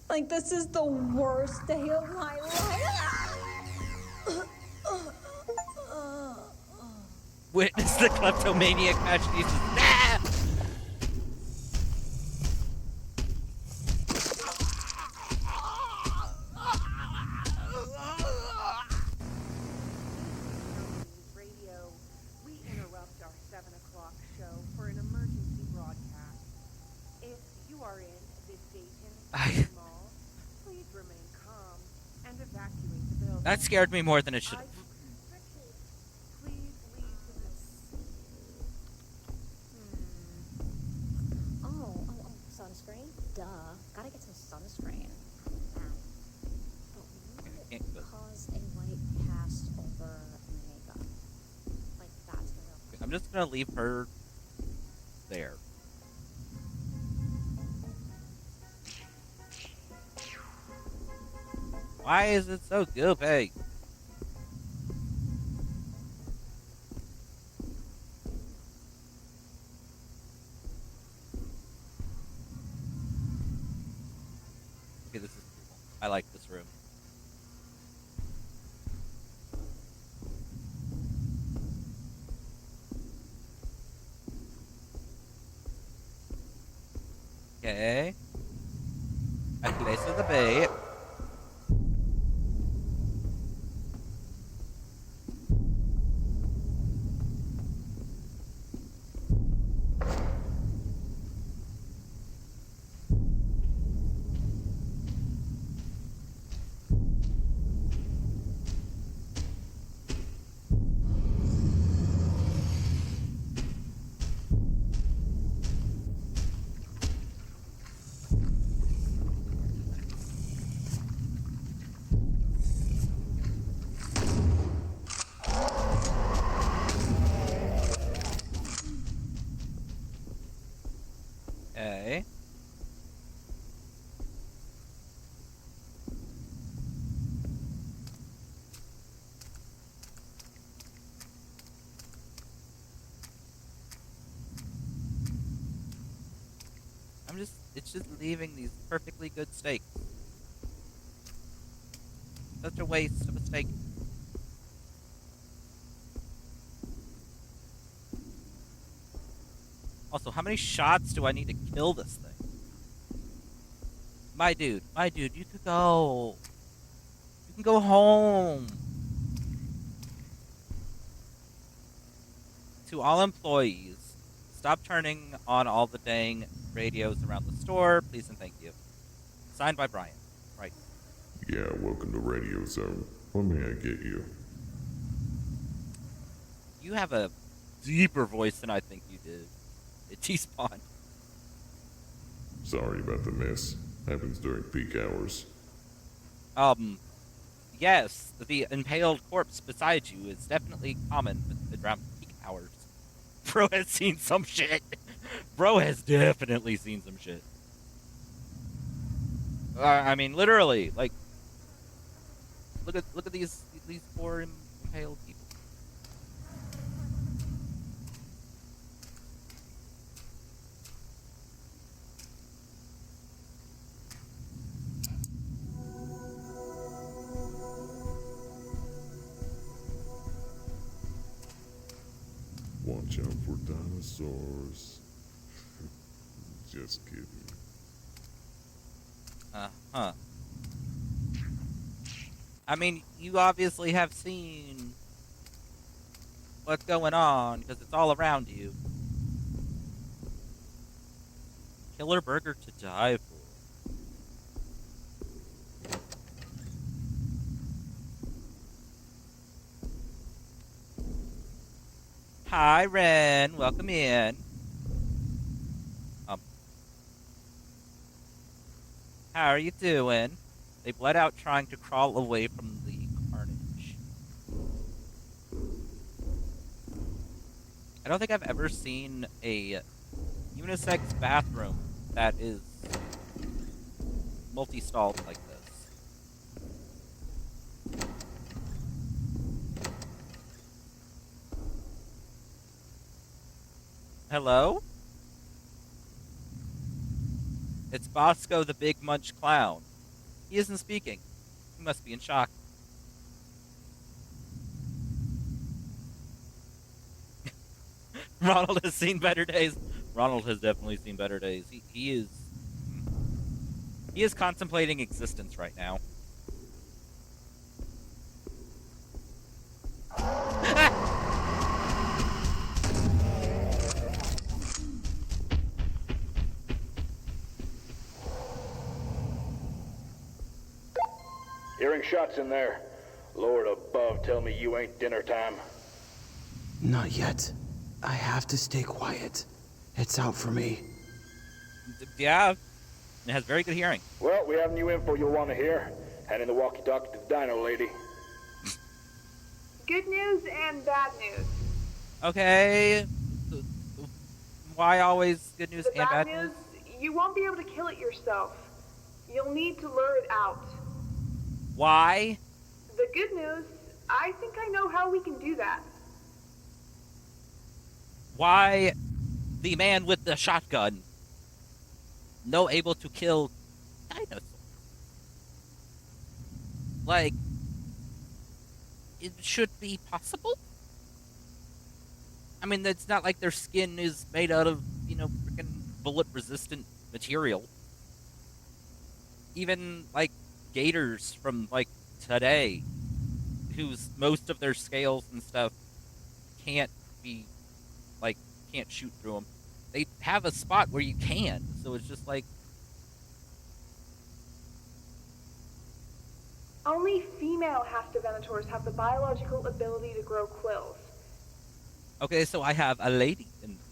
Like, this is the worst day of my life. Witness the kleptomaniac machinations. Ah! Radio, we interrupt our 7 o'clock show for an emergency broadcast. If you are in the Dayton Mall, please remain calm and evacuate the building. That scared me more than it should have. Please leave the Oh, sunscreen? Duh. Gotta get some sunscreen. But what caused a white cast over makeup? Like, that's the real. I'm just gonna leave her there. Why is it so goopy? Okay, this is cool. I like this room. Okay. I place the bait. Okay. It's just leaving these perfectly good steaks. Such a waste of a steak. Also, how many shots do I need to kill this thing? My dude, you could go. You can go home. To all employees, stop turning on all the dang radios around the store, please and thank you. Signed by Brian. Right. Yeah, welcome to Radio Zone. What may I get you? You have a deeper voice than I think you did. It T-spawned. Sorry about the mess. Happens during peak hours. Yes, the impaled corpse beside you is definitely common around peak hours. Bro has seen some shit. Bro has definitely seen some shit. I mean, literally, like, look at these poor impaled people. Watch out for dinosaurs. Just kidding. Uh-huh. I mean, you obviously have seen what's going on, because it's all around you. Killer burger to die for. Hi, Ren. Welcome in. Um, how are you doing? They bled out trying to crawl away from the carnage. I don't think I've ever seen a unisex bathroom that is multi-stalled like this. Hello? It's Bosco the Big Munch Clown. He isn't speaking. He must be in shock. Ronald has seen better days. Ronald has definitely seen better days. He is contemplating existence right now. Hearing shots in there. Lord above, tell me you ain't dinner time. Not yet. I have to stay quiet. It's out for me. Yeah, it has very good hearing. Well, we have new info you'll want to hear. Handing the walkie-talkie to the dino lady. Good news and bad news. Okay. Why always good news The and bad bad news? you won't be able to kill it yourself. You'll need to lure it out. Why? The good news, I think I know how we can do that. Why the man with the shotgun no able to kill dinosaurs? Like, it should be possible? I mean, it's not like their skin is made out of, freaking bullet-resistant material. Even, like, gators from, like, today, whose most of their scales and stuff can't be, like, can't shoot through them. They have a spot where you can, so it's just like... Only female Hastavenators have the biological ability to grow quills. Okay, so I have a lady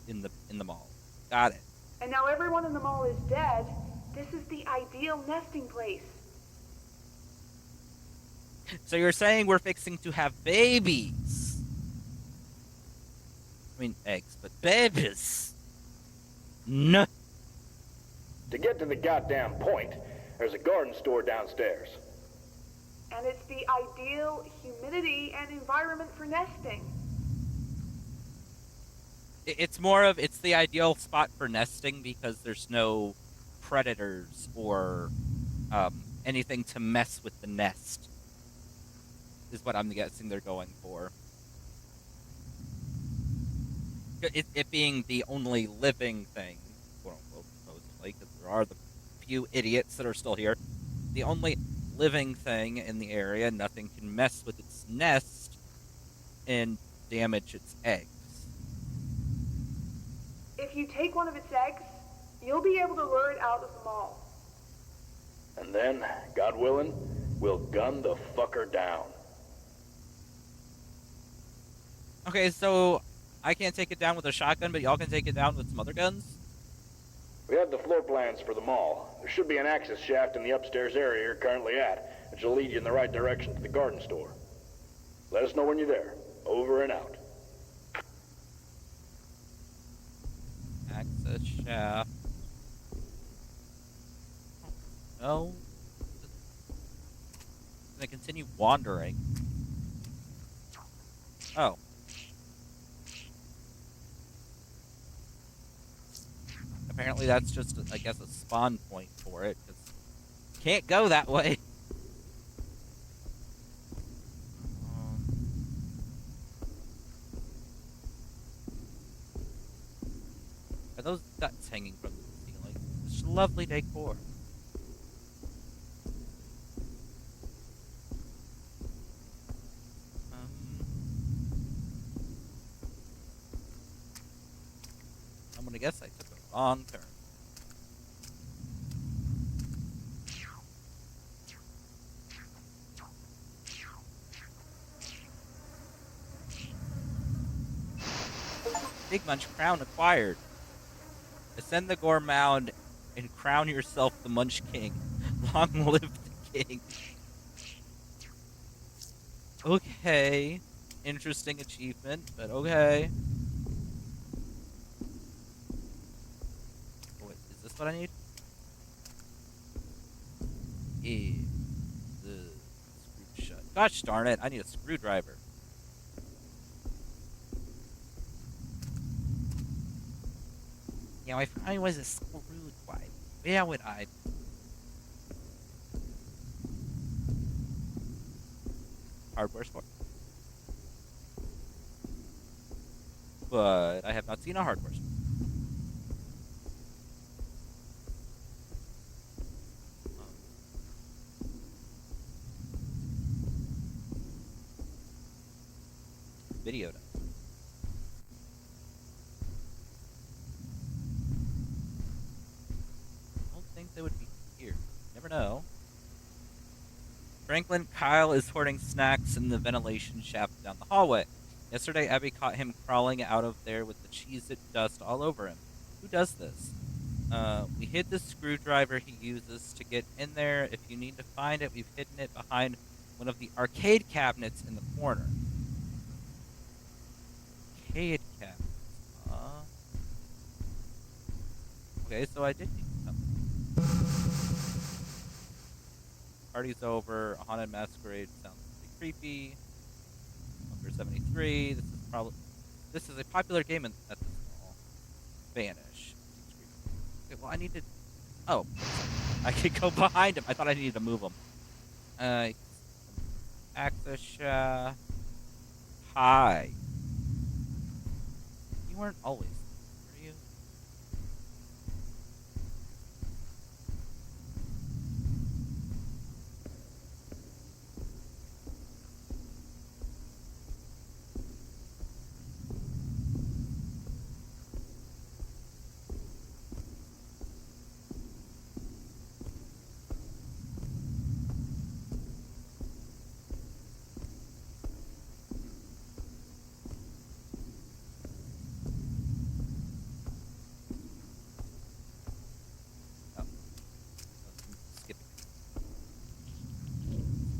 in the mall. Got it. And now everyone in the mall is dead. This is the ideal nesting place. So you're saying we're fixing to have babies? I mean, eggs, but babies. No. To get to the goddamn point, there's a garden store downstairs. And it's the ideal humidity and environment for nesting. It's more of, it's the ideal spot for nesting because there's no predators or anything to mess with the nest, is what I'm guessing they're going for. It being the only living thing, quote unquote, supposedly, because there are the few idiots that are still here. The only living thing in the area, nothing can mess with its nest and damage its eggs. If you take one of its eggs, you'll be able to lure it out of the mall. And then, God willing, we'll gun the fucker down. Okay, so I can't take it down with a shotgun, but y'all can take it down with some other guns? We have the floor plans for the mall. There should be an access shaft in the upstairs area you're currently at, which will lead you in the right direction to the garden store. Let us know when you're there. Over and out. Access shaft. No. I'm gonna continue wandering. Oh. Apparently that's just, I guess, a spawn point for it, because can't go that way. those guts hanging from the ceiling. It's lovely decor. I'm gonna guess I took a wrong turn. Big Munch crown acquired. Ascend the Gore Mound and crown yourself the Munch King. Long live the king. Okay. Interesting achievement, but okay. Oh, wait, is this what I need? Yeah. The screw shut. Gosh darn it, I need a screwdriver. Yeah, if I was a screwdriver, where would I be? Hardware store. But I have not seen a hardware store. Video done. I don't think they would be here. Never know. Franklin Kyle is hoarding snacks in the ventilation shaft down the hallway. Yesterday, Abby caught him crawling out of there with the Cheez-It dust all over him. Who does this? We hid the screwdriver he uses to get in there. If you need to find it, we've hidden it behind one of the arcade cabinets in the corner. Arcade cabinets. Okay, so I did need something. Party's over. A haunted masquerade sounds pretty creepy. Number 73. This is a popular game at this mall. Vanish. Okay, well, I need to. Oh, I could go behind him. I thought I needed to move him. Access shaft. Hi. You weren't always, were you?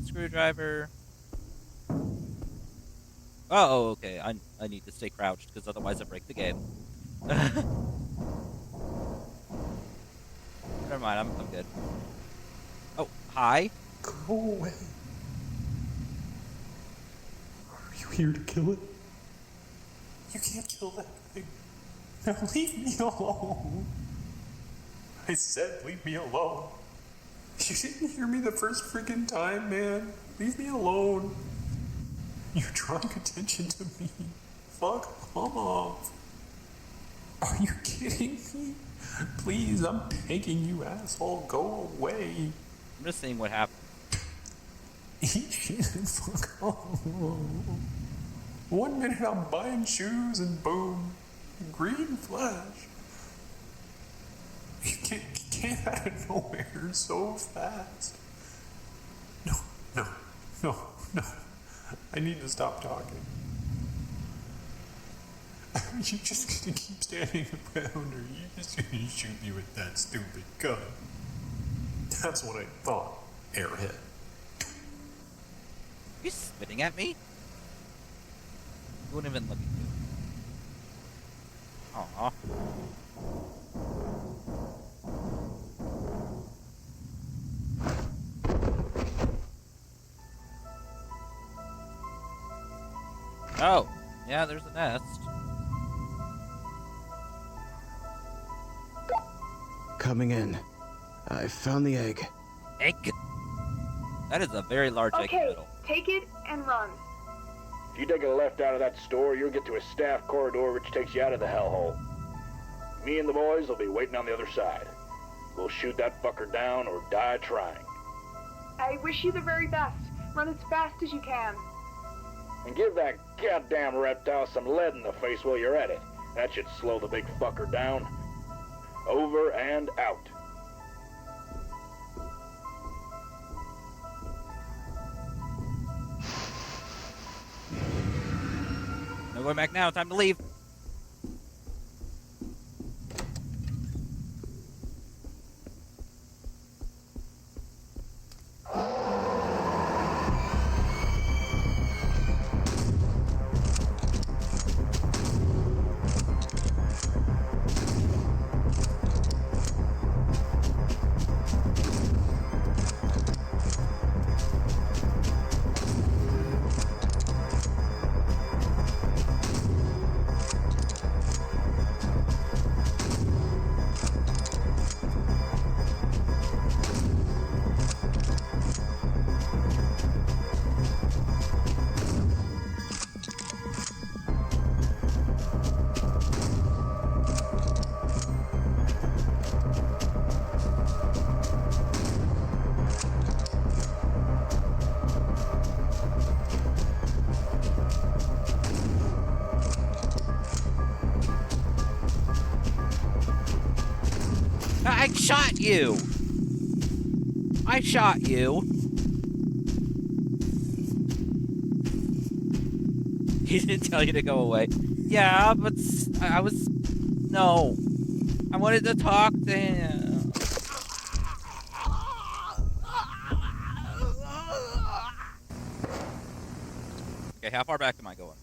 Screwdriver. Oh, okay. I need to stay crouched because otherwise I break the game. Never mind. I'm good. Oh, hi. Go away. Are you here to kill it? You can't kill that thing. Now leave me alone. I said leave me alone. You didn't hear me the first freaking time, man. Leave me alone. You're drawing attention to me. Fuck off. Are you kidding me? Please, I'm begging you, asshole. Go away. I'm just seeing what happened. Eat shit and fuck off. 1 minute I'm buying shoes and boom. Green flash. You came out of nowhere so fast. No. I need to stop talking. Are you just gonna keep standing around, or are you just gonna shoot me with that stupid gun? That's what I thought, airhead. You spitting at me? You wouldn't even look at you. Aw. Oh, yeah, there's a nest. Coming in. I found the egg. Egg? That is a very large egg in the middle. Take it and run. If you take a left out of that store, you'll get to a staff corridor which takes you out of the hellhole. Me and the boys will be waiting on the other side. We'll shoot that fucker down or die trying. I wish you the very best. Run as fast as you can. And give that goddamn reptile some lead in the face while you're at it. That should slow the big fucker down. Over and out. No going back now. Time to leave. I shot you! I shot you! He didn't tell you to go away. Yeah, but I was... No. I wanted to talk to him. Okay, how far back am I going?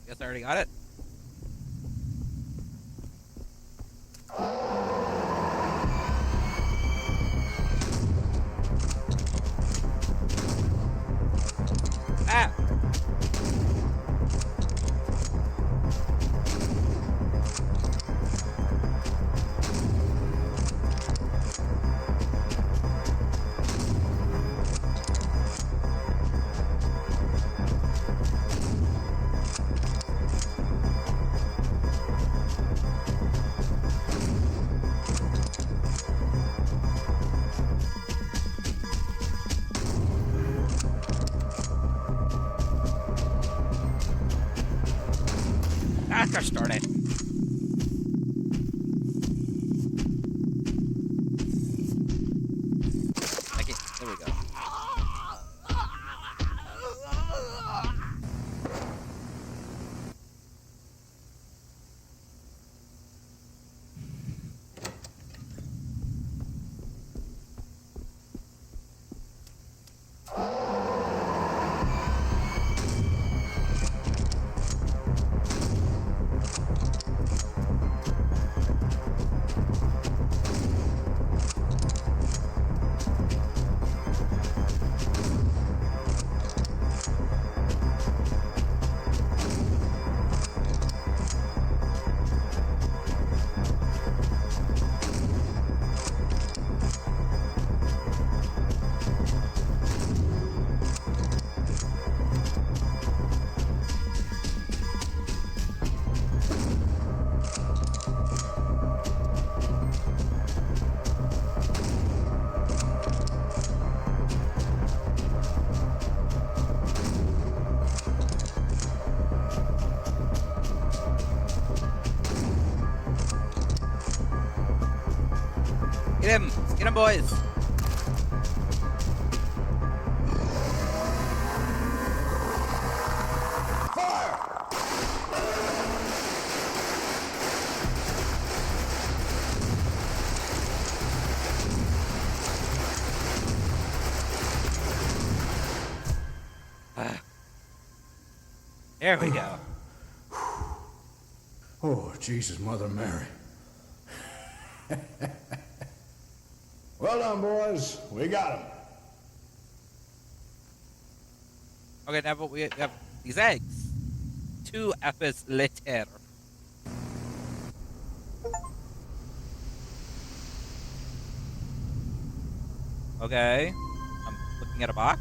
Guess I already got it. Ah! Ah, gosh darn it. Okay, there we go. Get him! Get him, boys! There we go. Oh, Jesus, Mother Mary. Well done, boys. We got him. Okay, now but we have these eggs. 2 hours later. Okay. I'm looking at a box.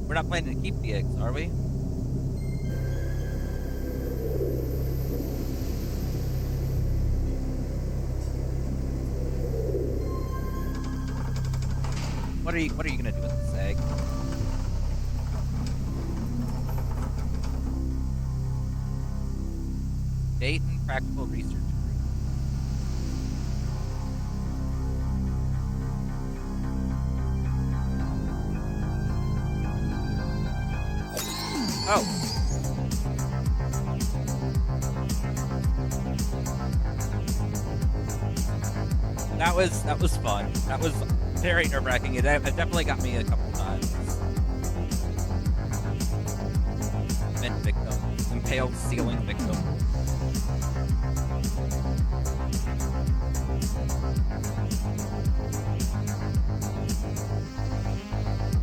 We're not planning to keep the eggs, are we? What are you gonna do with this egg? Dayton Practical Research Group. Oh. That was fun. That was very nerve-wracking. It definitely got me a couple times. Vent victim. Impaled ceiling victim.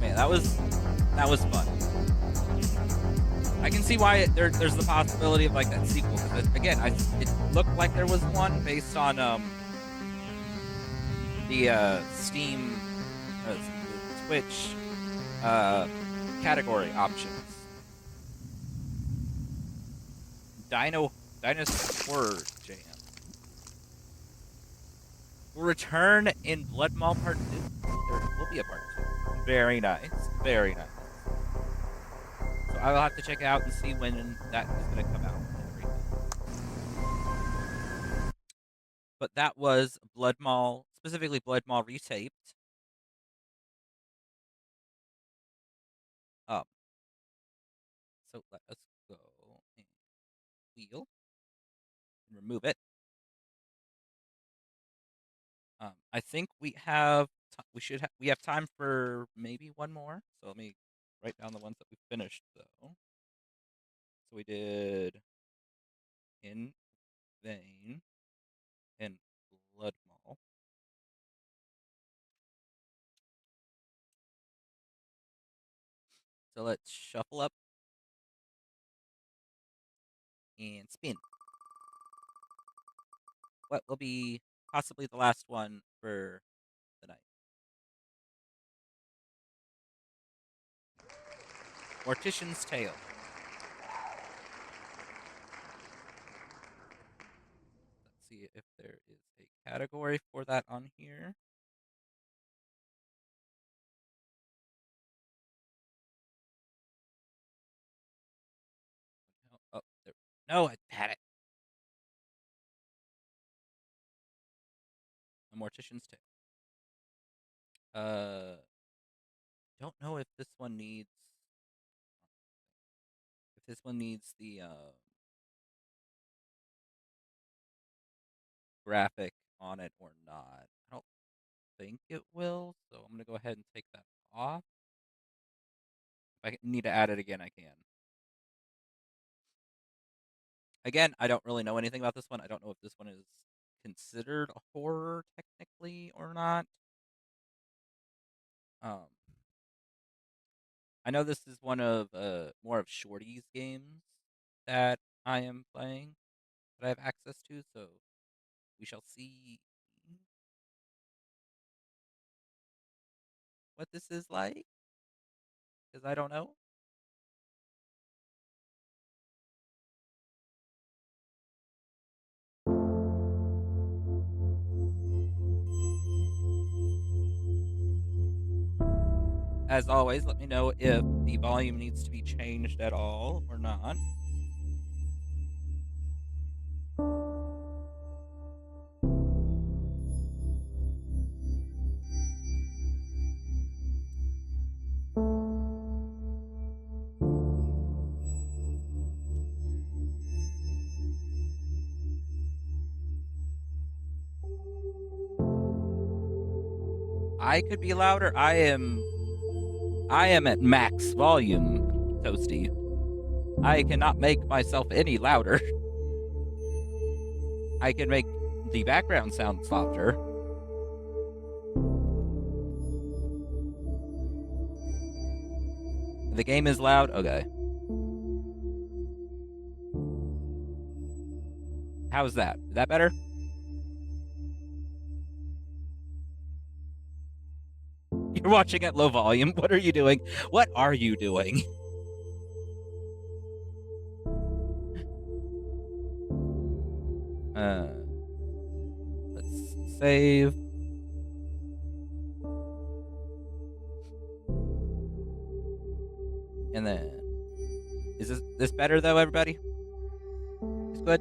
Man, that was fun. I can see why there's the possibility of like that sequel, because again, it looked like there was one based on the Steam, Twitch category options. Dinosaur Jam will return in Blood Mall Part 2. There will be a Part 2. Very nice. Very nice. So I will have to check it out and see when that is going to come out. But that was Blood Mall, specifically Blood Mall Retaped. So let us go and wheel and remove it. I think we have we have time for maybe one more. So let me write down the ones that we finished though. So we did In Vain and Blood Mall. So let's shuffle up and spin. What will be possibly the last one for the night? Mortician's Tale. Let's see if there is a category for that on here. Oh, there. No, I had it. A Mortician's Tale. Don't know if this one needs the graphic on it or not. I don't think it will, so I'm gonna go ahead and take that off. If I need to add it again, I can. Again, I don't really know anything about this one. I don't know if this one is considered a horror technically or not. Um, I know this is one of more of Shorty's games that I am playing, that I have access to, so we shall see what this is like, because I don't know. As always, let me know if the volume needs to be changed at all or not. I could be louder. I am at max volume, Toasty. I cannot make myself any louder. I can make the background sound softer. The game is loud. Okay. How's that? Is that better? You're watching at low volume. What are you doing? What are you doing? Let's save. And then, is this better though, everybody? It's good.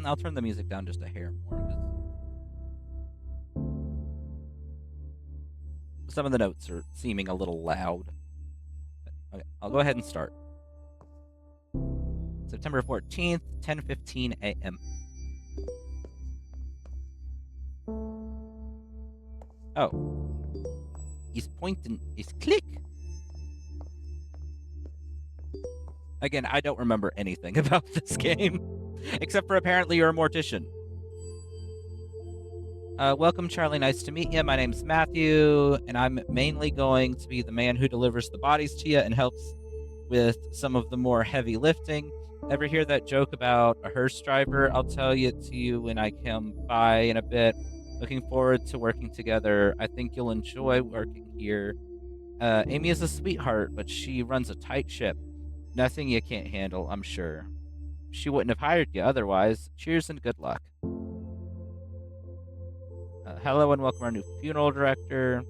I'll turn the music down just a hair more. Some of the notes are seeming a little loud. Okay, I'll go ahead and start. September 14th, 10:15 a.m. Oh. He's pointing. He's click. Again, I don't remember anything about this game. Except for apparently you're a mortician. Welcome, Charlie. Nice to meet you. My name's Matthew, and I'm mainly going to be the man who delivers the bodies to you and helps with some of the more heavy lifting. Ever hear that joke about a hearse driver? I'll tell it to you when I come by in a bit. Looking forward to working together. I think you'll enjoy working here. Amy is a sweetheart, but she runs a tight ship. Nothing you can't handle, I'm sure. She wouldn't have hired you otherwise. Cheers and good luck. Hello and welcome our new funeral director.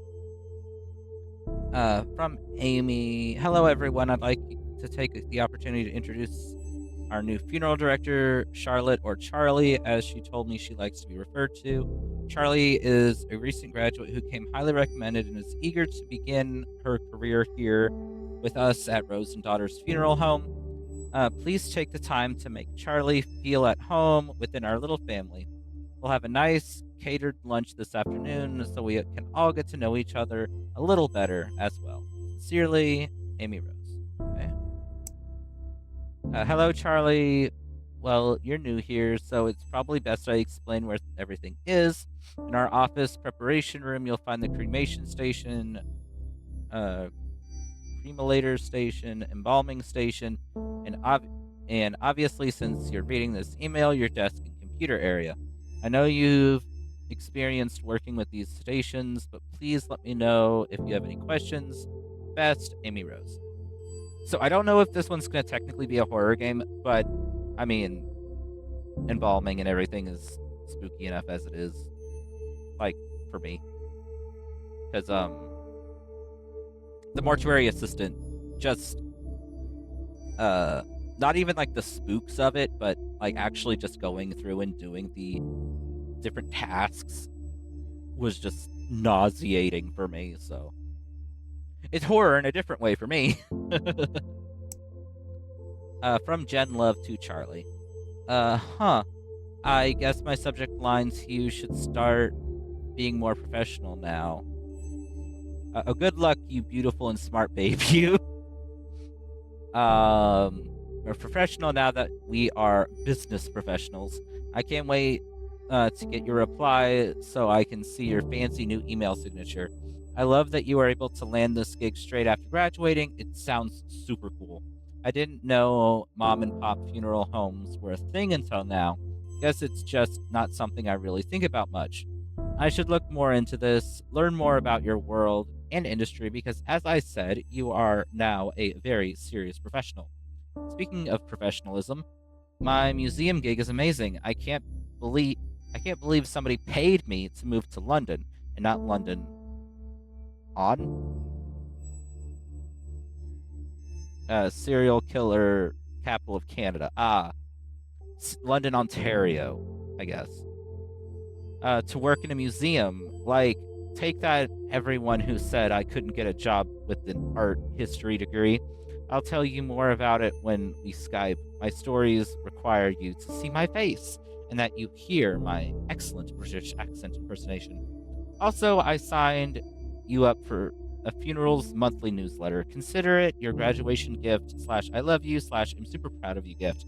From Amy. Hello everyone. I'd like to take the opportunity to introduce our new funeral director, Charlotte, or Charlie, as she told me she likes to be referred to. Charlie is a recent graduate who came highly recommended and is eager to begin her career here with us at Rose and Daughters Funeral Home. Please take the time to make Charlie feel at home within our little family. We'll have a nice catered lunch this afternoon so we can all get to know each other a little better as well. Sincerely, Amy Rose. Okay. Hello, Charlie. Well, you're new here, so it's probably best I explain where everything is. In our office preparation room, you'll find the cremation station, cremalator station, embalming station, and obviously, since you're reading this email, your desk and computer area. I know you've experienced working with these stations, but please let me know if you have any questions. Best, Amy Rose. So I don't know if this one's going to technically be a horror game, but I mean, embalming and everything is spooky enough as it is, like, for me. Because, the mortuary assistant just, not even like the spooks of it, but like actually just going through and doing the different tasks was just nauseating for me, so it's horror in a different way for me. From Jen Love to Charlie. I guess my subject line to you should start being more professional now. Good luck, you beautiful and smart babe, you. We're professional now that we are business professionals. I can't wait to get your reply so I can see your fancy new email signature. I love that you were able to land this gig straight after graduating. It sounds super cool. I didn't know mom and pop funeral homes were a thing until now. Guess it's just not something I really think about much. I should look more into this, learn more about your world and industry because, as I said, you are now a very serious professional. Speaking of professionalism, my museum gig is amazing. I can't believe somebody paid me to move to London and not London on serial killer capital of Canada. London, Ontario, I guess. To work in a museum. Like, take that, everyone who said I couldn't get a job with an art history degree. I'll tell you more about it when we Skype. My stories require you to see my face and that you hear my excellent British accent impersonation. Also, I signed you up for a funeral's monthly newsletter. Consider it your graduation gift / I love you / I'm super proud of you gift.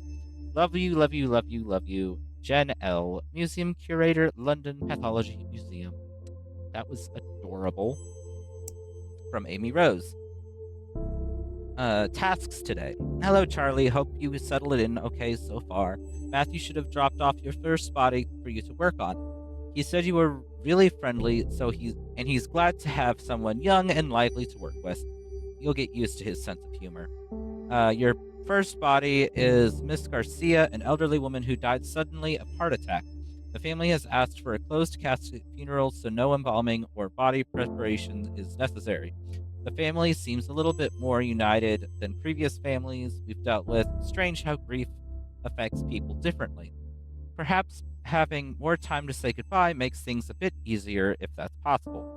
Love you, love you, love you, love you. Jen L., Museum Curator, London Pathology Museum. That was adorable. From Amy Rose. tasks today. Hello, Charlie. Hope you settled it in okay so far. Matthew should have dropped off your first body for you to work on. He said you were really friendly, he's glad to have someone young and lively to work with. You'll get used to his sense of humor. Your first body is Miss Garcia, an elderly woman who died suddenly of heart attack. The family has asked for a closed casket funeral, so no embalming or body preparation is necessary. The family seems a little bit more united than previous families we've dealt with. Strange how grief affects people differently. Perhaps having more time to say goodbye makes things a bit easier if that's possible.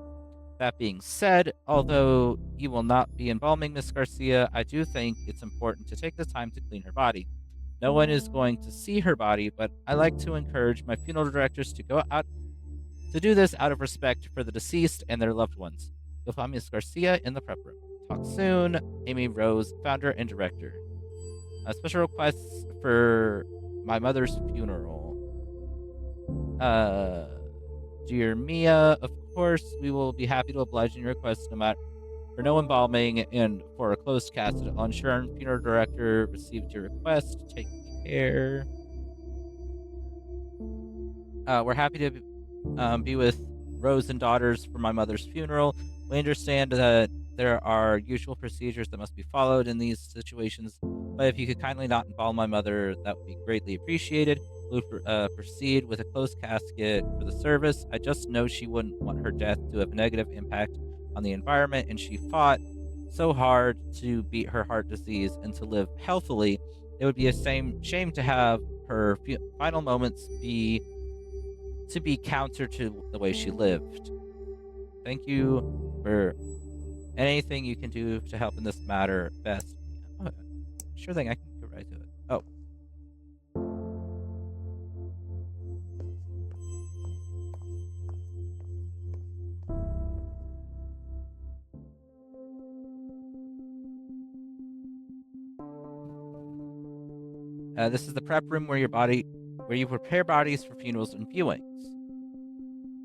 That being said, although you will not be embalming Miss Garcia, I do think it's important to take the time to clean her body. No one is going to see her body, but I like to encourage my funeral directors to go out to do this out of respect for the deceased and their loved ones. You'll find Miss Garcia in the prep room. Talk soon. Amy Rose, founder and director. Special requests for my mother's funeral. Dear Mia, of course, we will be happy to oblige in your request no matter for no embalming and for a closed casket. I'll ensure our funeral director received your request. Take care. We're happy to be with Rose and daughters for my mother's funeral. We understand that there are usual procedures that must be followed in these situations, but if you could kindly not embalm my mother, that would be greatly appreciated. We'll proceed with a closed casket for the service. I just know she wouldn't want her death to have a negative impact on the environment, and she fought so hard to beat her heart disease and to live healthily. It would be a shame to have her final moments be counter to the way she lived. Thank you for anything you can do to help in this matter. Best. Oh, sure thing, I can go right to it. Oh. This is the prep room where you prepare bodies for funerals and viewings.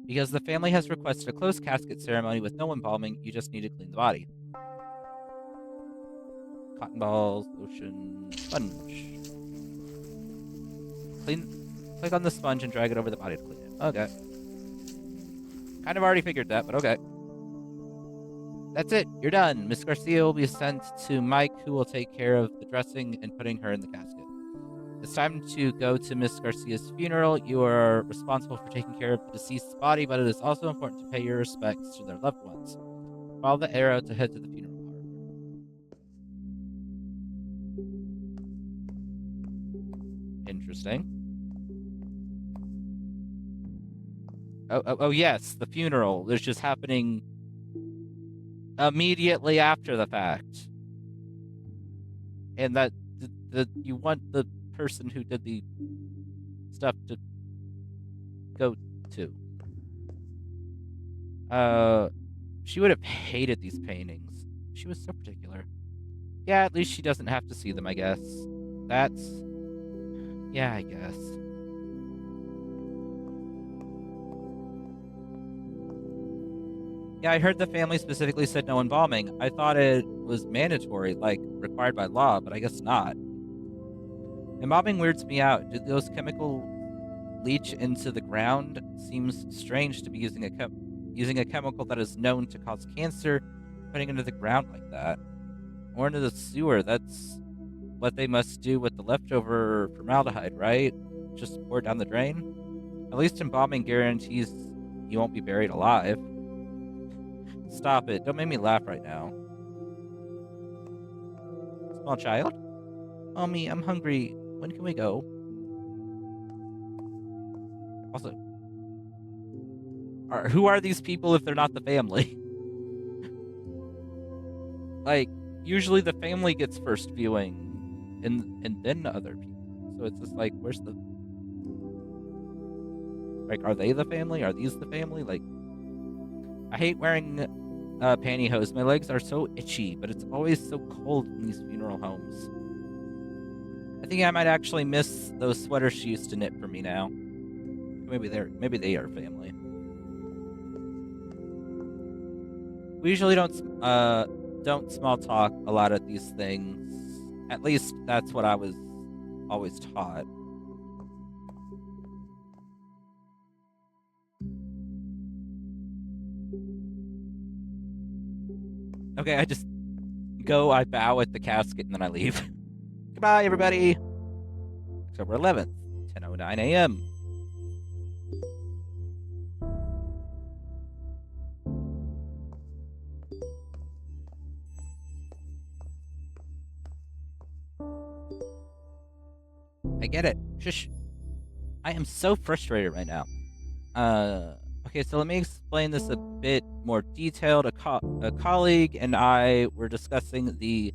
Because the family has requested a closed casket ceremony with no embalming, you just need to clean the body. Cotton balls, lotion, sponge. Click on the sponge and drag it over the body to clean it. Okay. Kind of already figured that, but okay. That's it. You're done. Miss Garcia will be sent to Mike, who will take care of the dressing and putting her in the casket. It's time to go to Miss Garcia's funeral. You are responsible for taking care of the deceased's body, but it is also important to pay your respects to their loved ones. Follow the arrow to head to the funeral parlor. Interesting. Oh, yes, the funeral. It's just happening immediately after the fact. And that you want the person who did the stuff to go to. She would have hated these paintings. She was so particular. Yeah, at least she doesn't have to see them, I guess. Yeah, I guess. Yeah, I heard the family specifically said no embalming. I thought it was mandatory, like required by law, but I guess not. Embalming weirds me out. Do those chemicals leach into the ground? Seems strange to be using a chemical that is known to cause cancer, putting it into the ground like that. Or into the sewer. That's what they must do with the leftover formaldehyde, right? Just pour it down the drain? At least embalming guarantees you won't be buried alive. Stop it. Don't make me laugh right now. Small child? Mommy, I'm hungry. When can we go? Also, who are these people if they're not the family? Like, usually the family gets first viewing and then other people. So it's just like, where's the... Like, are they the family? Are these the family? Like, I hate wearing pantyhose. My legs are so itchy, but it's always so cold in these funeral homes. I think I might actually miss those sweaters she used to knit for me now. Maybe they are family. We usually don't don't small talk a lot of these things. At least that's what I was always taught. Okay, I just go, I bow at the casket, and then I leave. Goodbye, everybody. October 11th, 10:09 a.m. I get it. Shush. I am so frustrated right now. Okay, so let me explain this a bit more detailed. A colleague and I were discussing the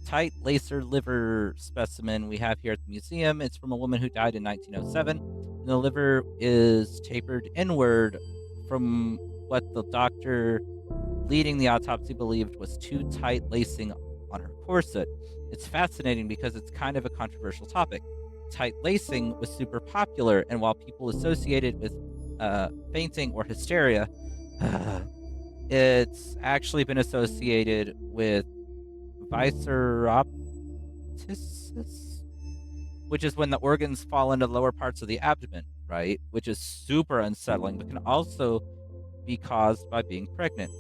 tight lacer liver specimen we have here at the museum. It's from a woman who died in 1907. And the liver is tapered inward from what the doctor leading the autopsy believed was too tight lacing on her corset. It's fascinating because it's kind of a controversial topic. Tight lacing was super popular, and while people associated with fainting or hysteria, it's actually been associated with visceroptosis, which is when the organs fall into the lower parts of the abdomen, right? Which is super unsettling, but can also be caused by being pregnant.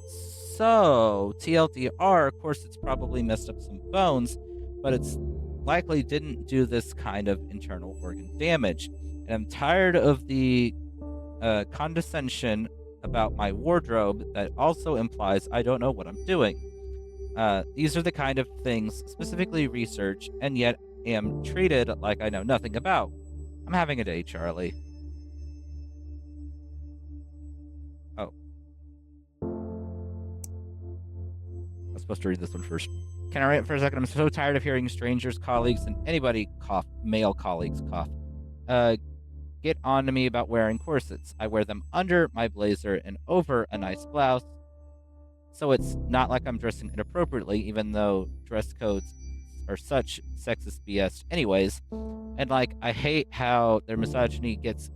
So, TLDR, of course, it's probably messed up some bones, but it's likely didn't do this kind of internal organ damage. And I'm tired of the condescension about my wardrobe that also implies I don't know what I'm doing. These are the kind of things specifically researched and yet am treated like I know nothing about. I'm having a day, Charlie. Oh. I was supposed to read this one first. Can I write for a second? I'm so tired of hearing strangers, colleagues, and anybody cough, male colleagues cough, get on to me about wearing corsets. I wear them under my blazer and over a nice blouse, so it's not like I'm dressing inappropriately, even though dress codes are such sexist BS anyways. And like, I hate how their misogyny gets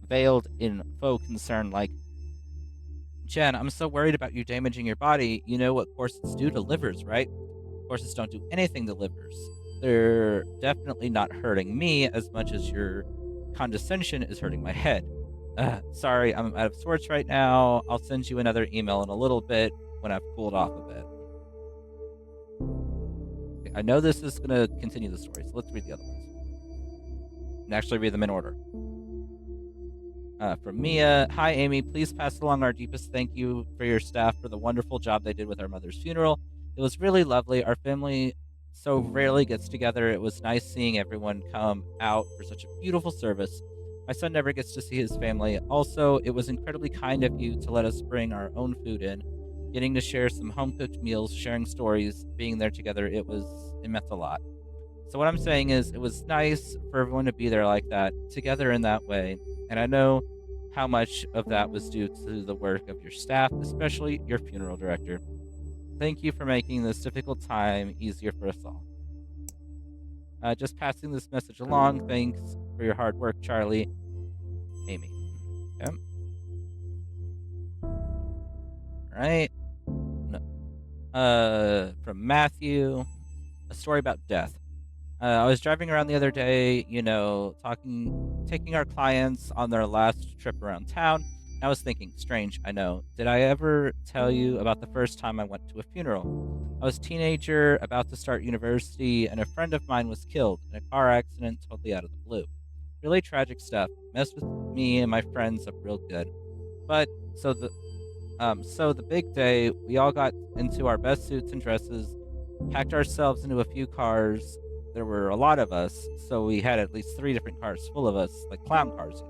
veiled in faux concern like, Jen, I'm so worried about you damaging your body. You know what corsets do to livers, right? Corsets don't do anything to livers. They're definitely not hurting me as much as your condescension is hurting my head. Sorry, I'm out of sorts right now. I'll send you another email in a little bit when I've cooled off a bit. Okay, I know this is going to continue the story, so let's read the other ones. And actually read them in order. From Mia, hi Amy, please pass along our deepest thank you for your staff for the wonderful job they did with our mother's funeral. It was really lovely. Our family so rarely gets together. It was nice seeing everyone come out for such a beautiful service. My son never gets to see his family. Also, it was incredibly kind of you to let us bring our own food in. Getting to share some home-cooked meals, sharing stories, being there together, it meant a lot. So what I'm saying is it was nice for everyone to be there like that, together in that way. And I know how much of that was due to the work of your staff, especially your funeral director. Thank you for making this difficult time easier for us all. Just passing this message along. Thanks for your hard work, Charlie. Amy. Okay. All right. From Matthew, a story about death. I was driving around the other day, taking our clients on their last trip around town. I was thinking, strange, I know. Did I ever tell you about the first time I went to a funeral? I was a teenager, about to start university, and a friend of mine was killed in a car accident totally out of the blue. Really tragic stuff. Messed with me and my friends up real good. But so the big day, we all got into our best suits and dresses, packed ourselves into a few cars. There were a lot of us, so we had at least 3 different cars full of us, like clown cars,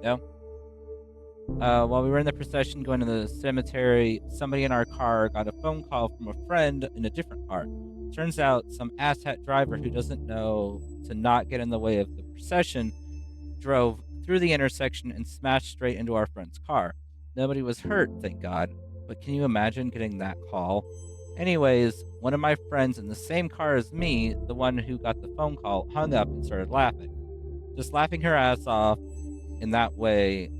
While we were in the procession going to the cemetery, somebody in our car got a phone call from a friend in a different car. Turns out some asshat driver who doesn't know to not get in the way of the procession drove through the intersection and smashed straight into our friend's car. Nobody was hurt, thank God, but can you imagine getting that call? Anyways, one of my friends in the same car as me, the one who got the phone call, hung up and started laughing. Just laughing her ass off in that way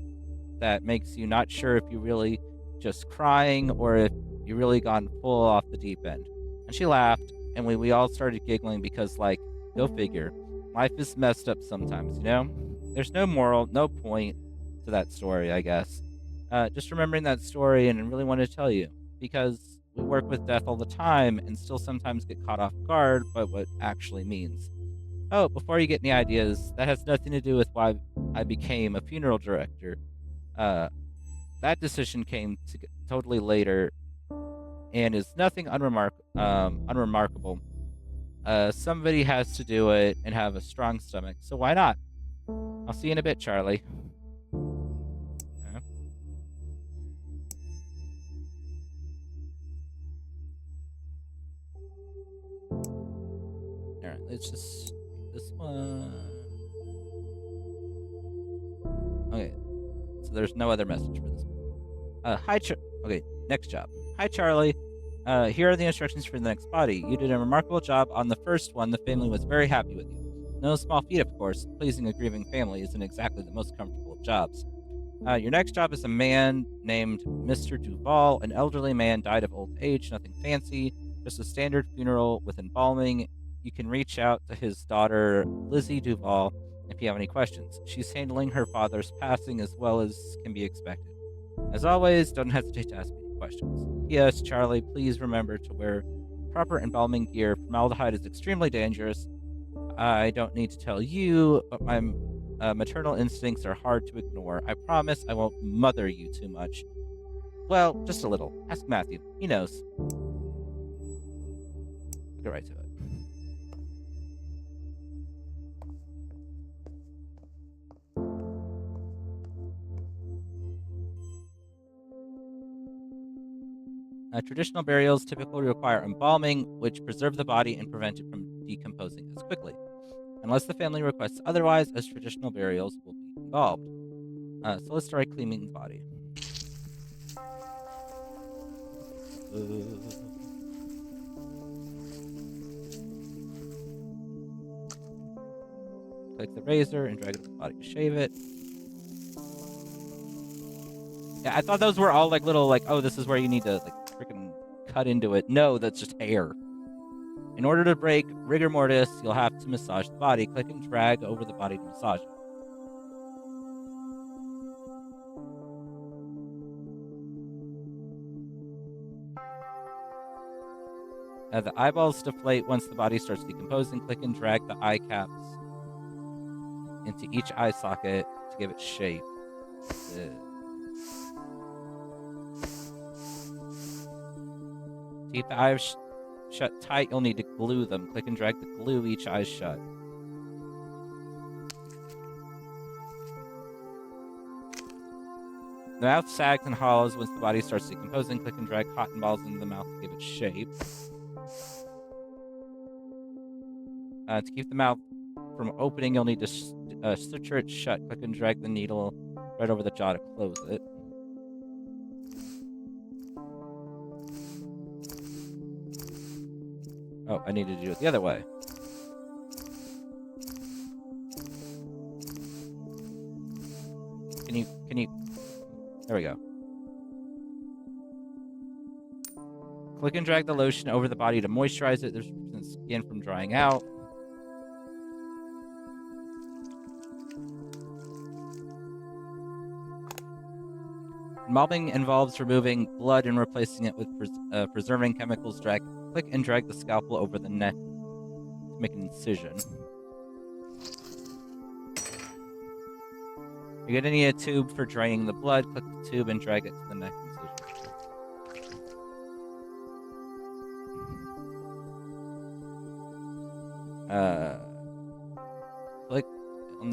that makes you not sure if you really just crying or if you really gone full off the deep end. And she laughed, and we all started giggling because, like, go figure. Life is messed up sometimes, you know? There's no moral, no point to that story, I guess. Just remembering that story and I really wanted to tell you because we work with death all the time and still sometimes get caught off guard by what actually means. Oh, before you get any ideas, that has nothing to do with why I became a funeral director. That decision came totally later and is nothing unremarkable. Somebody has to do it and have a strong stomach, so why not? I'll see you in a bit, Charlie. Alright, let's just read this one. Okay, so there's no other message for this one. Okay, next job. Hi, Charlie. Here are the instructions for the next body. You did a remarkable job on the first one. The family was very happy with you. No small feat, of course. Pleasing a grieving family isn't exactly the most comfortable of jobs. Your next job is a man named Mr. Duval. An elderly man died of old age, nothing fancy, just a standard funeral with embalming. You can reach out to his daughter, Lizzie Duval, if you have any questions. She's handling her father's passing as well as can be expected. As always, don't hesitate to ask me any questions. P.S. Charlie, please remember to wear proper embalming gear. Formaldehyde is extremely dangerous. I don't need to tell you, but my maternal instincts are hard to ignore. I promise I won't mother you too much. Well, just a little. Ask Matthew. He knows. I'll get right to it. Traditional burials typically require embalming, which preserve the body and prevent it from decomposing as quickly. Unless the family requests otherwise, as traditional burials will be involved. So let's start cleaning the body. Click the razor and drag it over the body to shave it. Yeah, I thought those were all like little like, oh, this is where you need to like freaking cut into it. No, that's just hair. In order to break rigor mortis, you'll have to massage the body. Click and drag over the body to massage it. The eyeballs deflate once the body starts decomposing. Click and drag the eye caps into each eye socket to give it shape. To keep the eyes shut tight, you'll need to glue them. Click and drag to glue each eye shut. The mouth sags and hollows once the body starts decomposing. Click and drag cotton balls into the mouth to give it shape. To keep the mouth from opening, you'll need to suture it shut. Click and drag the needle right over the jaw to close it. Oh, I need to do it the other way. Can you... There we go. Click and drag the lotion over the body to moisturize it. There's the skin from drying out. Embalming involves removing blood and replacing it with preserving chemicals. Click and drag the scalpel over the neck to make an incision. You're gonna need a tube for draining the blood. Click the tube and drag it to the neck incision. Click on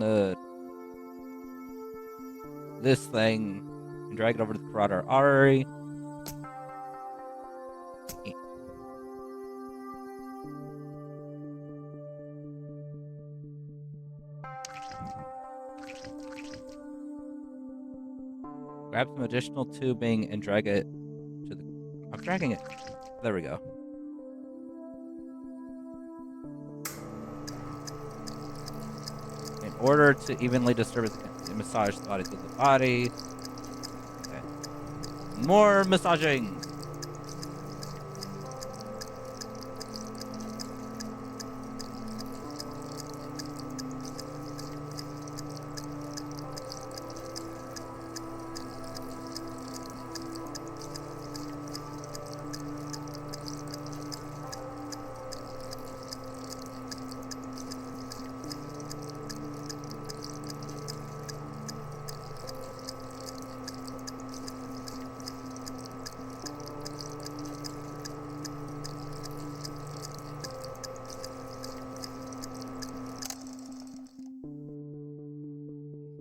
this thing and drag it over to the carotid artery. Grab some additional tubing and drag it to the... I'm dragging it. There we go. In order to evenly distribute the massage the body through the body. Okay. More massaging!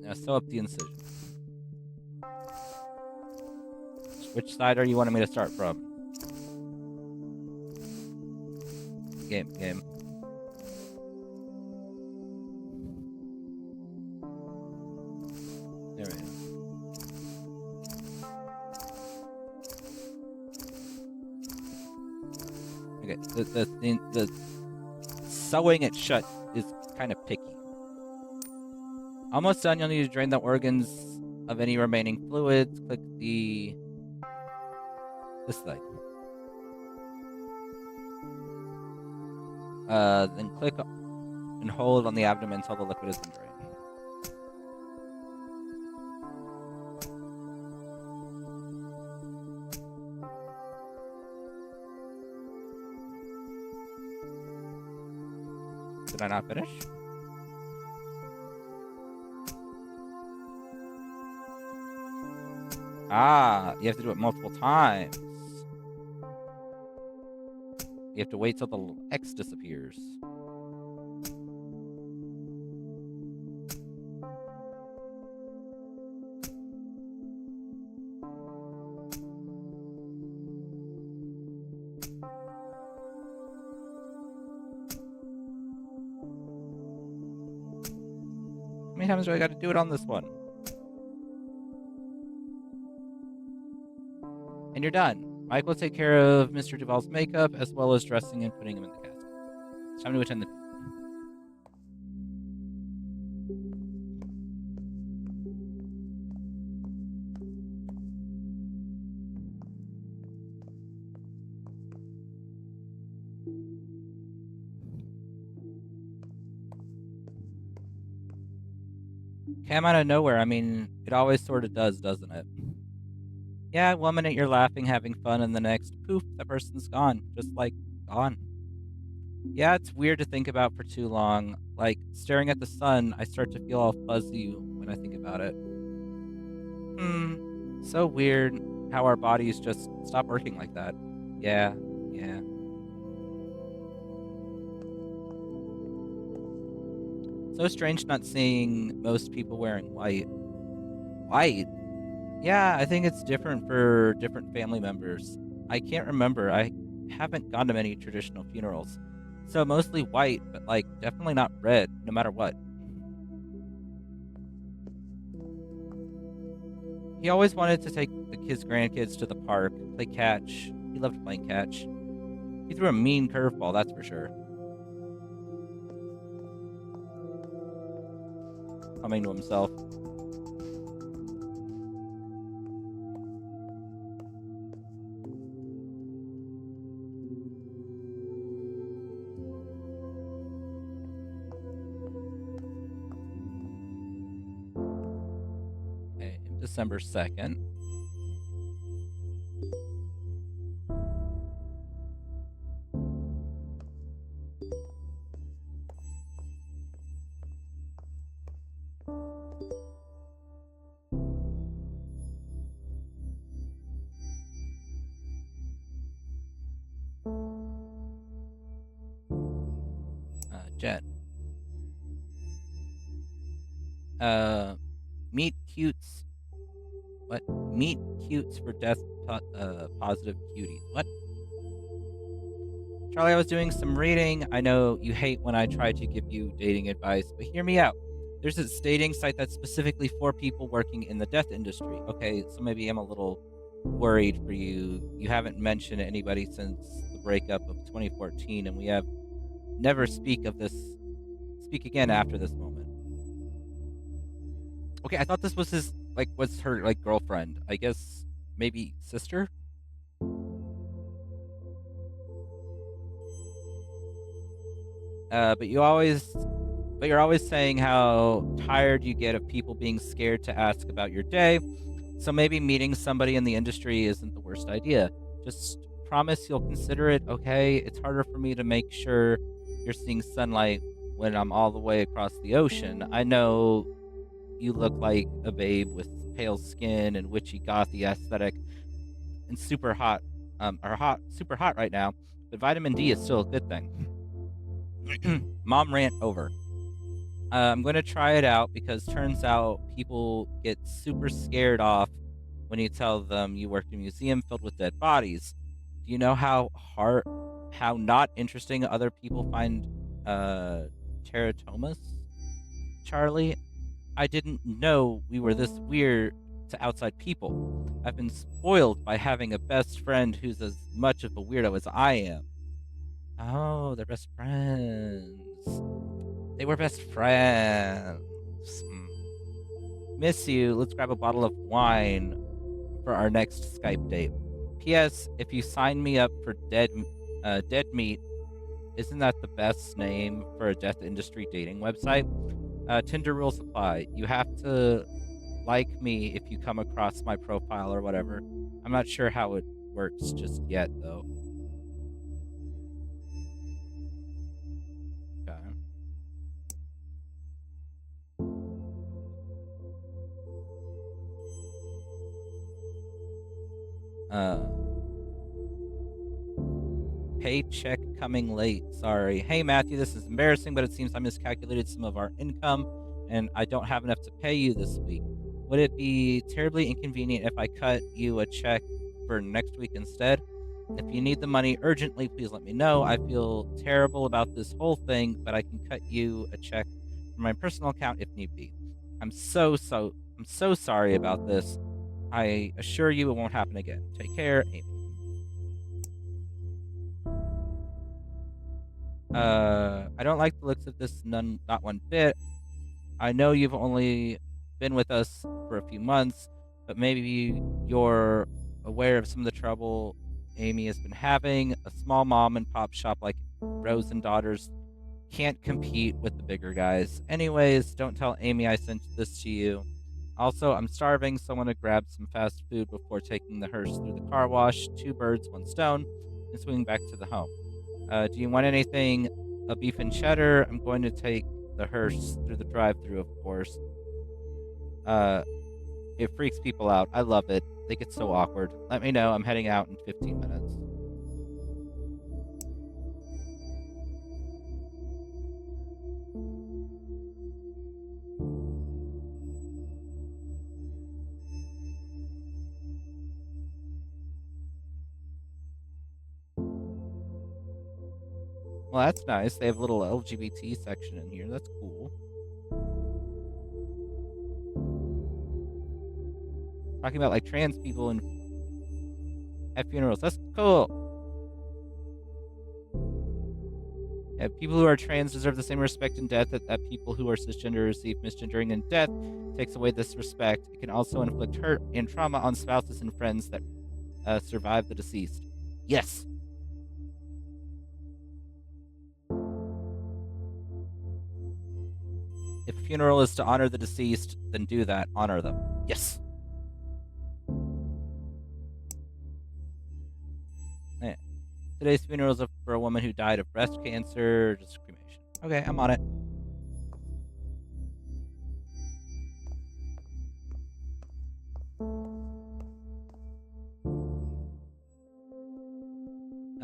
Now sew up the incision. Which side are you wanting me to start from? Game. There we go. Okay, the sewing it shut is kind of picky. Almost done. You'll need to drain the organs of any remaining fluids. Click this thing. Then click and hold on the abdomen until the liquid is drained. Did I not finish? Ah, you have to do it multiple times. You have to wait till the X disappears. How many times do I got to do it on this one? And you're done. Mike will take care of Mr. Duval's makeup as well as dressing and putting him in the casket. It's time to attend the. Came out of nowhere. I mean, it always sort of does, doesn't it? Yeah, 1 minute you're laughing, having fun, and the next, poof, that person's gone. Just like, gone. Yeah, it's weird to think about for too long. Like, staring at the sun, I start to feel all fuzzy when I think about it. So weird how our bodies just stop working like that. Yeah. So strange not seeing most people wearing white. White? Yeah, I think it's different for different family members. I can't remember. I haven't gone to many traditional funerals. So mostly white, but like definitely not red, no matter what. He always wanted to take his grandkids to the park, play catch. He loved playing catch. He threw a mean curveball, that's for sure. Coming to himself. Okay, December 2nd. Jet. Meet cutes. What? Meet cutes for death positive cuties. What? Charlie, I was doing some reading. I know you hate when I try to give you dating advice, but hear me out. There's this dating site that's specifically for people working in the death industry. Okay, so maybe I'm a little worried for you. You haven't mentioned anybody since the breakup of 2014, and we have never speak again after this moment. Okay, I thought this was was her girlfriend. I guess maybe sister? But you're always saying how tired you get of people being scared to ask about your day. So maybe meeting somebody in the industry isn't the worst idea. Just promise you'll consider it, okay? It's harder for me to make sure you're seeing sunlight when I'm all the way across the ocean. I know you look like a babe with pale skin and witchy gothy aesthetic and super hot, super hot right now, but vitamin D is still a good thing. Mom rant over. I'm going to try it out because turns out people get super scared off when you tell them you work in a museum filled with dead bodies. Do you know how not interesting other people find teratomas, Charlie? I didn't know we were this weird to outside people. I've been spoiled by having a best friend who's as much of a weirdo as I am. Oh, they're best friends. They were best friends. Miss you. Let's grab a bottle of wine for our next Skype date. P.S. If you sign me up for Dead Meat, isn't that the best name for a death industry dating website? Tinder rules apply. You have to like me if you come across my profile or whatever. I'm not sure how it works just yet, though. Okay. Paycheck coming late. Sorry. Hey, Matthew, this is embarrassing, but it seems I miscalculated some of our income and I don't have enough to pay you this week. Would it be terribly inconvenient if I cut you a check for next week instead? If you need the money urgently, please let me know. I feel terrible about this whole thing, but I can cut you a check from my personal account if need be. I'm so sorry about this. I assure you it won't happen again. Take care, Amy. I don't like the looks of this not one bit. I know you've only been with us for a few months, but maybe you're aware of some of the trouble Amy has been having. A small mom and pop shop like Rose and Daughters can't compete with the bigger guys. Anyways, don't tell Amy I sent this to you. Also, I'm starving, so I want to grab some fast food before taking the hearse through the car wash. Two birds, one stone, and swing back to the home. Do you want anything? A beef and cheddar. I'm going to take the hearse through the drive-through, of course. Uh, it freaks people out. I love it. They get so awkward. Let me know. I'm heading out in 15 minutes. Well, that's nice. They have a little LGBT section in here. That's cool. Talking about like trans people and at funerals. That's cool. Yeah, people who are trans deserve the same respect in death that people who are cisgender receive. Misgendering in death takes away this respect. It can also inflict hurt and trauma on spouses and friends that survive the deceased. Yes. If a funeral is to honor the deceased, then do that. Honor them. Yes. Yeah. Today's funeral is for a woman who died of breast cancer, just cremation. Okay, I'm on it.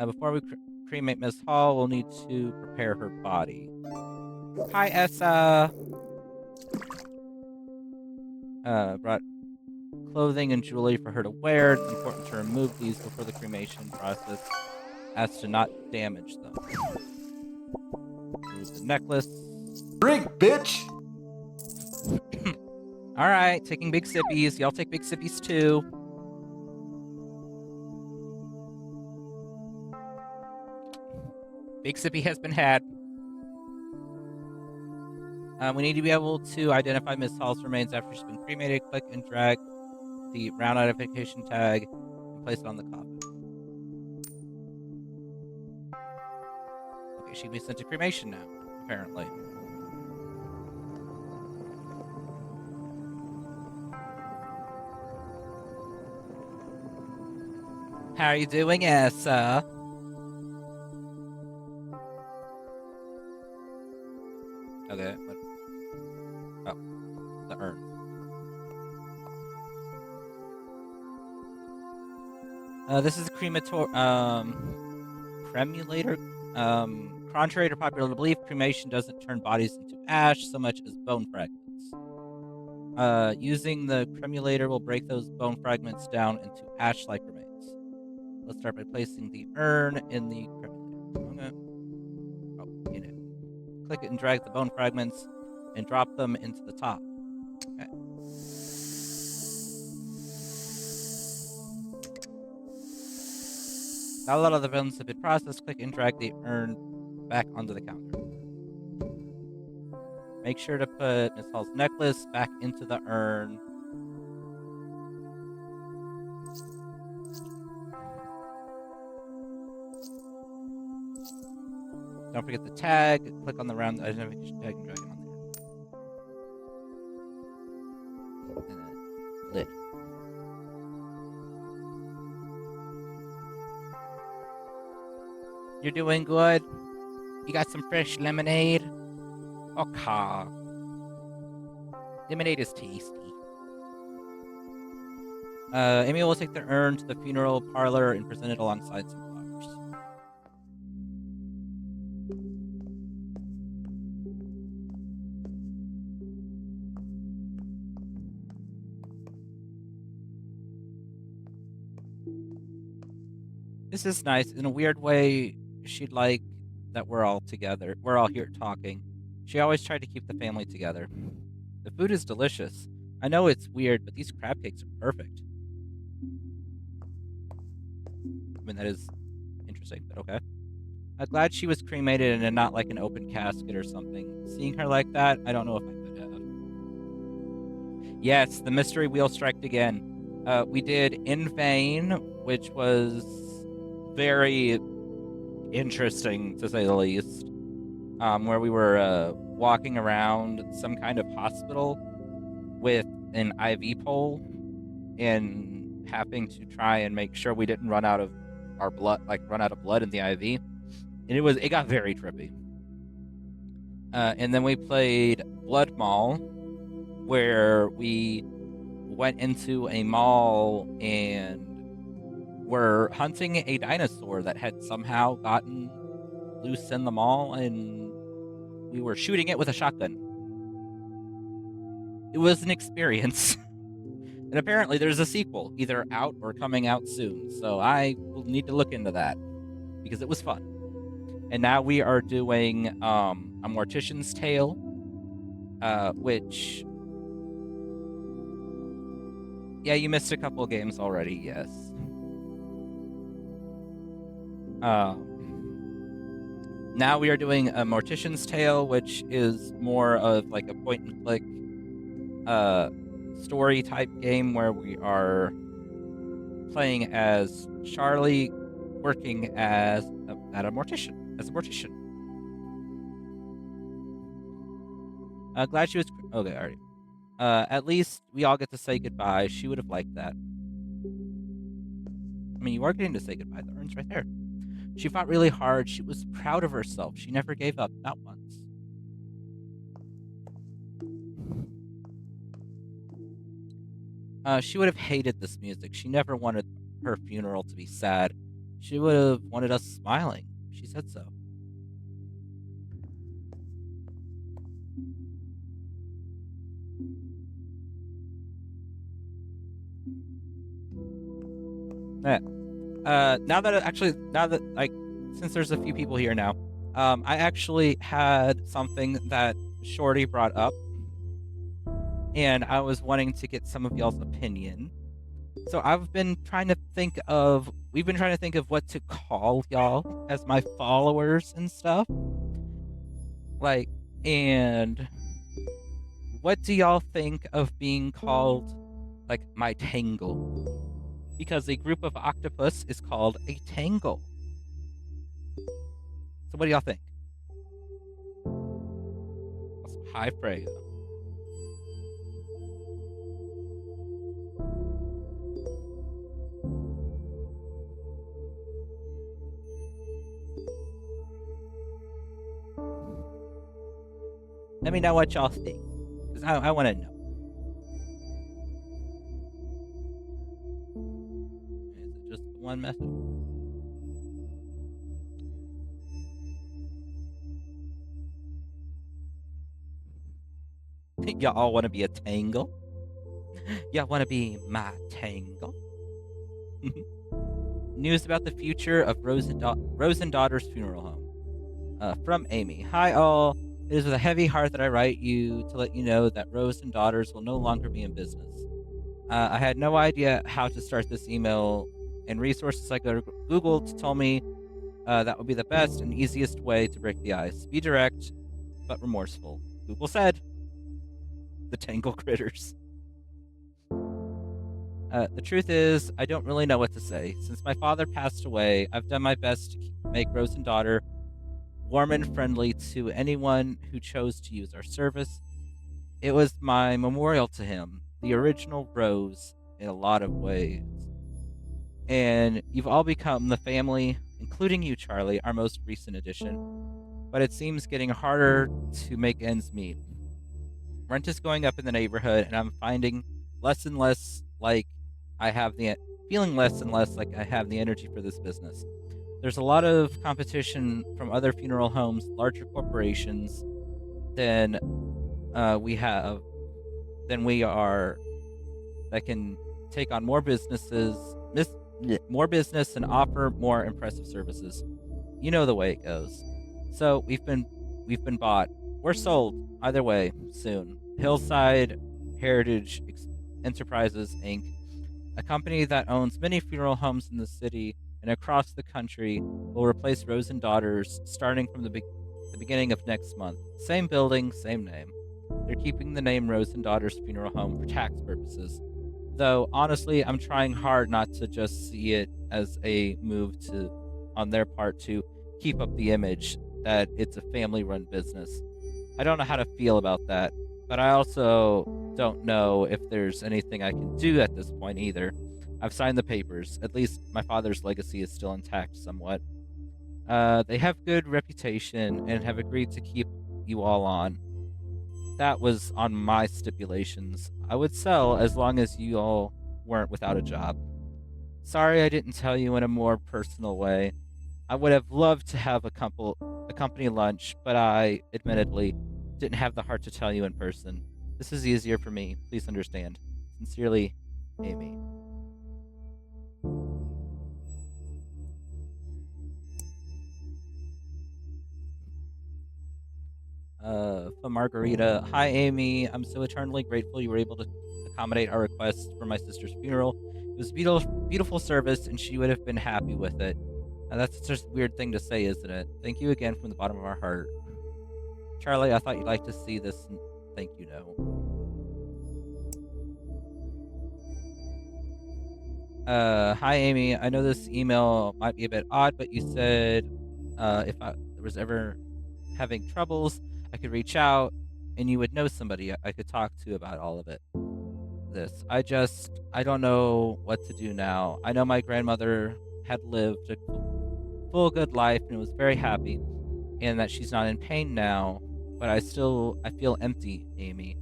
Before we cremate Miss Hall, we'll need to prepare her body. Hi, Essa. Brought clothing and jewelry for her to wear. It's important to remove these before the cremation process as to not damage them. Remove the necklace. Drink, bitch! Alright, taking big sippies. Y'all take big sippies too. Big sippy has been had. We need to be able to identify Miss Hall's remains after she's been cremated. Click and drag the round identification tag and place it on the coffin. Okay, she can be sent to cremation now, apparently. How are you doing, Essa? Okay, what? Oh, the urn. This is a cremulator, Contrary to popular belief, cremation doesn't turn bodies into ash so much as bone fragments. Using the cremulator will break those bone fragments down into ash-like remains. Let's start by placing the urn in the cremulator. Okay. Oh, in it. Click it and drag the bone fragments and drop them into the top. Okay. Now a lot of the bones have been processed. Click and drag the urn back onto the counter. Make sure to put Miss Hall's necklace back into the urn. Don't forget the tag. Click on the round identification tag and drag it on there. And then lid. You're doing good. You got some fresh lemonade? Okay. Lemonade is tasty. Amy will take the urn to the funeral parlor and present it alongside some flowers. This is nice. In a weird way, she'd like that we're all together. We're all here talking. She always tried to keep the family together. The food is delicious. I know it's weird, but these crab cakes are perfect. I mean, that is interesting, but okay. I'm glad she was cremated and not like an open casket or something. Seeing her like that, I don't know if I could have. Yes, the mystery wheel striked again. We did In Vain, which was very interesting, to say the least, where we were walking around some kind of hospital with an IV pole and having to try and make sure we didn't run out of our blood, run out of blood in the IV. And it got very trippy. And then we played Blood Mall, where we went into a mall and were hunting a dinosaur that had somehow gotten loose in the mall, and we were shooting it with a shotgun. It was an experience. And apparently there's a sequel, either out or coming out soon. So I will need to look into that because it was fun. And now we are doing a Mortician's Tale, which... Yeah, you missed a couple games already, yes. Now we are doing a Mortician's Tale, which is more of like a point-and-click story-type game where we are playing as Charlie, working as a mortician. Glad she was... Okay, alright. At least we all get to say goodbye. She would have liked that. I mean, you are getting to say goodbye. The urn's right there. She fought really hard. She was proud of herself. She never gave up, not once. She would have hated this music. She never wanted her funeral to be sad. She would have wanted us smiling. She said so. Yeah. Since there's a few people here now, I actually had something that Shorty brought up, and I was wanting to get some of y'all's opinion. So we've been trying to think of what to call y'all as my followers and stuff. And what do y'all think of being called, my tangle? Because a group of octopus is called a tangle. So what do y'all think? Hi, Freya. Let me know what y'all think, because I want to know. Is it just one message? Y'all want to be a tangle? Y'all want to be my tangle? News about the future of Rose and Daughter's funeral home. From Amy. Hi, all. It is with a heavy heart that I write you to let you know that Rose and Daughters will no longer be in business. I had no idea how to start this email, and resources I Googled told me that would be the best and easiest way to break the ice. Be direct, but remorseful. Google said. The Tangle Critters. The truth is, I don't really know what to say. Since my father passed away, I've done my best to make Rose and Daughter warm and friendly to anyone who chose to use our service. It was my memorial to him, the original Rose, in a lot of ways. And you've all become the family, including you, Charlie, our most recent addition. But it seems getting harder to make ends meet. Rent is going up in the neighborhood, and I'm finding less and less like I have the feeling less and less like I have the energy for this business. There's a lot of competition from other funeral homes, larger corporations than we have, than we are, that can take on more businesses, more business, and offer more impressive services. You know the way it goes. So we've been bought. We're sold either way soon. Hillside Heritage Enterprises Inc., a company that owns many funeral homes in the city and across the country, will replace Rose and Daughters starting from the beginning of next month. Same building, same name. They're keeping the name Rose and Daughters Funeral Home for tax purposes. Though honestly, I'm trying hard not to just see it as a move on their part to keep up the image that it's a family-run business. I don't know how to feel about that, but I also don't know if there's anything I can do at this point either. I've signed the papers. At least my father's legacy is still intact somewhat. They have good reputation and have agreed to keep you all on. That was on my stipulations. I would sell as long as you all weren't without a job. Sorry I didn't tell you in a more personal way. I would have loved to have a company lunch, but I, admittedly, didn't have the heart to tell you in person. This is easier for me. Please understand. Sincerely, Amy. From Margarita. Hi, Amy. I'm so eternally grateful you were able to accommodate our request for my sister's funeral. It was a beautiful service, and she would have been happy with it. That's just a weird thing to say, isn't it? Thank you again from the bottom of our heart. Charlie, I thought you'd like to see this, and thank you, no. Hi, Amy. I know this email might be a bit odd, but you said if I was ever having troubles, I could reach out and you would know somebody I could talk to about all of it. I don't know what to do now. I know my grandmother had lived a full good life and was very happy, and that she's not in pain now, but I feel empty, Amy.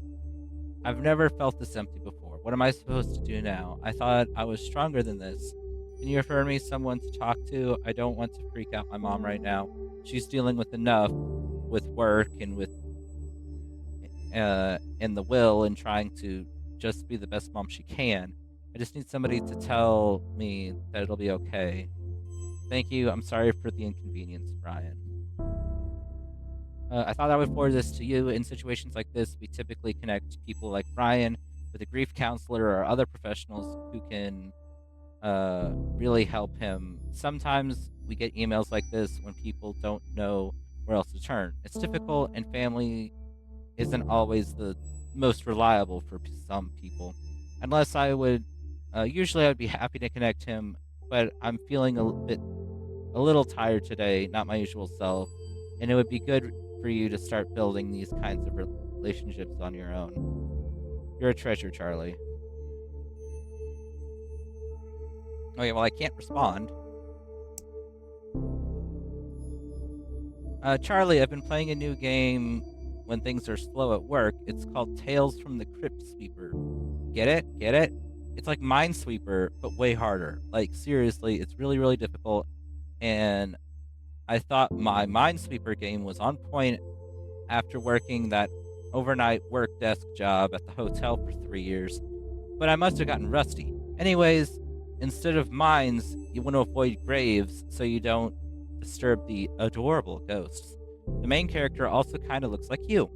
I've never felt this empty before. What am I supposed to do now? I thought I was stronger than this. Can you refer me someone to talk to? I don't want to freak out my mom right now. She's dealing with enough with work and with in the will and trying to just be the best mom she can. I just need somebody to tell me that it'll be okay. Thank you. I'm sorry for the inconvenience, Brian. I thought I would forward this to you. In situations like this, we typically connect people like Brian with a grief counselor or other professionals who can really help him. Sometimes we get emails like this when people don't know where else to turn. It's difficult, and family isn't always the most reliable for some people. Unless I would, usually I would be happy to connect him, but I'm feeling a little tired today, not my usual self, and it would be good for you to start building these kinds of relationships on your own. You're a treasure, Charlie. Okay, well, I can't respond. Charlie, I've been playing a new game when things are slow at work. It's called Tales from the Crypt Sweeper. Get it? Get it? It's like Minesweeper, but way harder. Like, seriously, it's really, really difficult. And I thought my Minesweeper game was on point after working that overnight work desk job at the hotel for 3 years, but I must have gotten rusty. Anyways, instead of mines, you want to avoid graves so you don't disturb the adorable ghosts. The main character also kind of looks like you.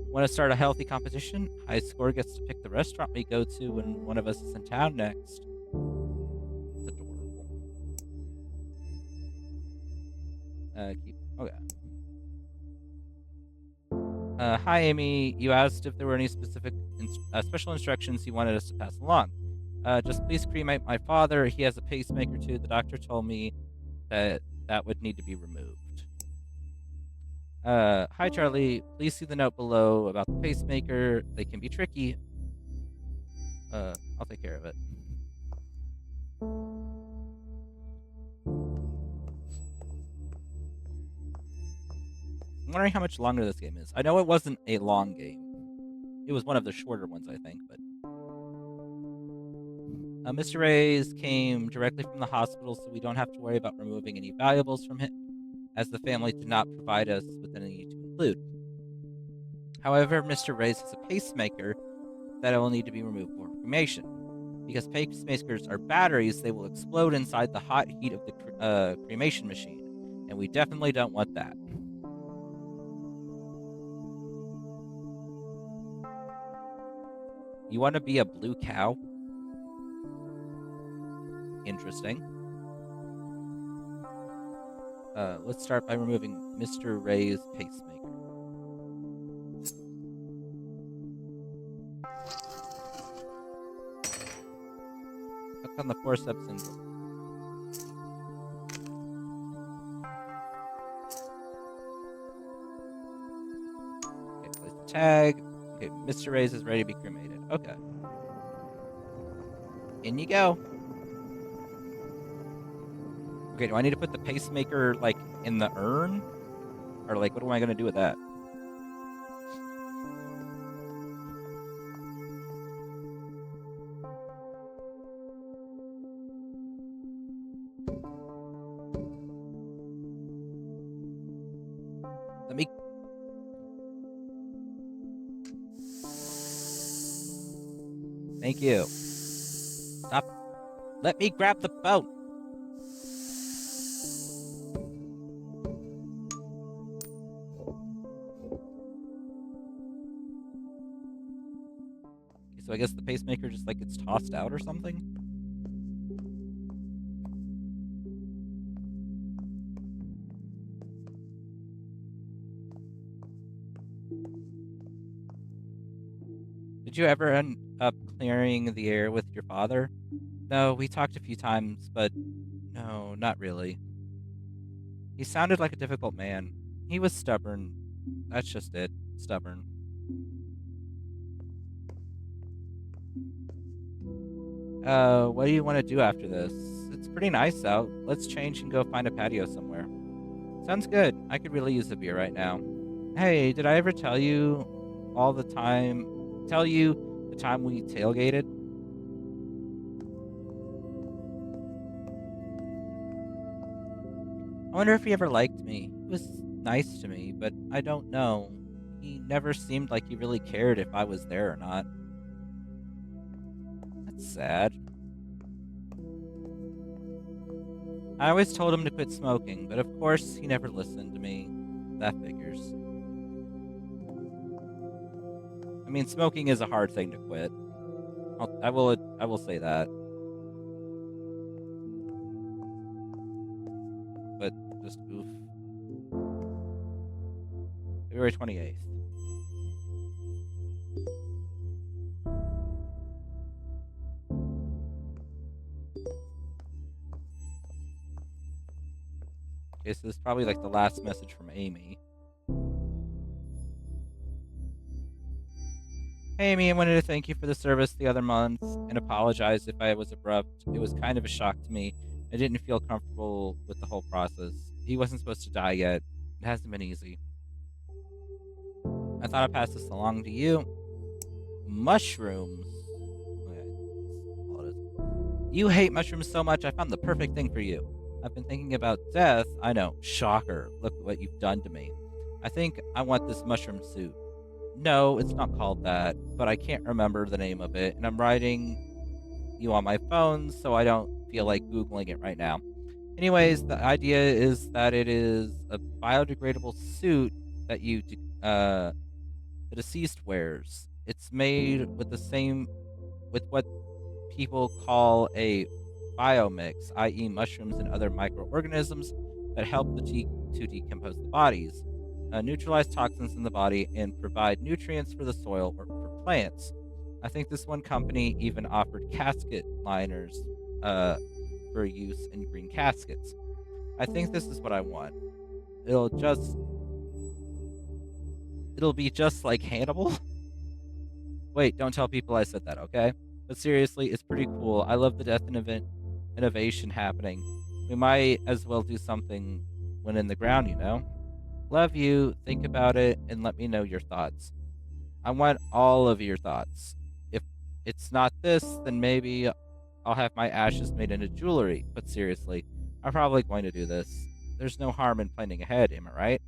Want to start a healthy competition? High score gets to pick the restaurant we go to when one of us is in town next. It's adorable. Okay. Hi, Amy. You asked if there were any specific special instructions you wanted us to pass along. Just please cremate my father. He has a pacemaker too. The doctor told me that would need to be removed. Hi, Charlie. Please see the note below about the pacemaker. They can be tricky. I'll take care of it. I'm wondering how much longer this game is. I know it wasn't a long game. It was one of the shorter ones, I think, but... Mr. Reyes came directly from the hospital, so we don't have to worry about removing any valuables from him, as the family did not provide us with any to include. However, Mr. Reyes has a pacemaker that will need to be removed for cremation. Because pacemakers are batteries, they will explode inside the hot heat of the cremation machine, and we definitely don't want that. You want to be a blue cow? Interesting. Let's start by removing Mr. Ray's pacemaker. Click on the forceps and okay, place the tag. Okay, Mr. Ray's is ready to be cremated. Okay. In you go. Okay, do I need to put the pacemaker, like, in the urn? Or, like, what am I going to do with that? Let me... Thank you. Stop. Let me grab the boat. So I guess the pacemaker just, like, gets tossed out or something? Did you ever end up clearing the air with your father? No, we talked a few times, but no, not really. He sounded like a difficult man. He was stubborn. That's just it. Stubborn. What do you want to do after this? It's pretty nice out. Let's change and go find a patio somewhere. Sounds good. I could really use a beer right now. Hey, did I ever tell you the time we tailgated? I wonder if he ever liked me. He was nice to me, but I don't know. He never seemed like he really cared if I was there or not. That's sad. I always told him to quit smoking, but of course he never listened to me. That figures. I mean, smoking is a hard thing to quit. I will say that. But just oof. February 28th. Okay, so this is probably like the last message from Amy. Hey, Amy, I wanted to thank you for the service the other month and apologize if I was abrupt. It was kind of a shock to me. I didn't feel comfortable with the whole process. He wasn't supposed to die yet. It hasn't been easy. I thought I'd pass this along to you. Mushrooms. Okay. You hate mushrooms so much, I found the perfect thing for you. I've been thinking about death. I know. Shocker. Look what you've done to me. I think I want this mushroom suit. No, it's not called that, but I can't remember the name of it, and I'm writing you on my phone, so I don't feel like Googling it right now. Anyways, the idea is that it is a biodegradable suit that the deceased wears. It's made with what people call a biomix, i.e., mushrooms and other microorganisms that help to decompose the bodies, neutralize toxins in the body, and provide nutrients for the soil or for plants. I think this one company even offered casket liners uh, for use in green caskets. I think this is what I want. It'll just it'll be just like Hannibal. Wait, don't tell people I said that, okay? But seriously, it's pretty cool. I love the death and innovation happening. We might as well do something when in the ground, you know? Love you, think about it, and let me know your thoughts. I want all of your thoughts. If it's not this, then maybe I'll have my ashes made into jewelry. But seriously, I'm probably going to do this. There's no harm in planning ahead, am I right?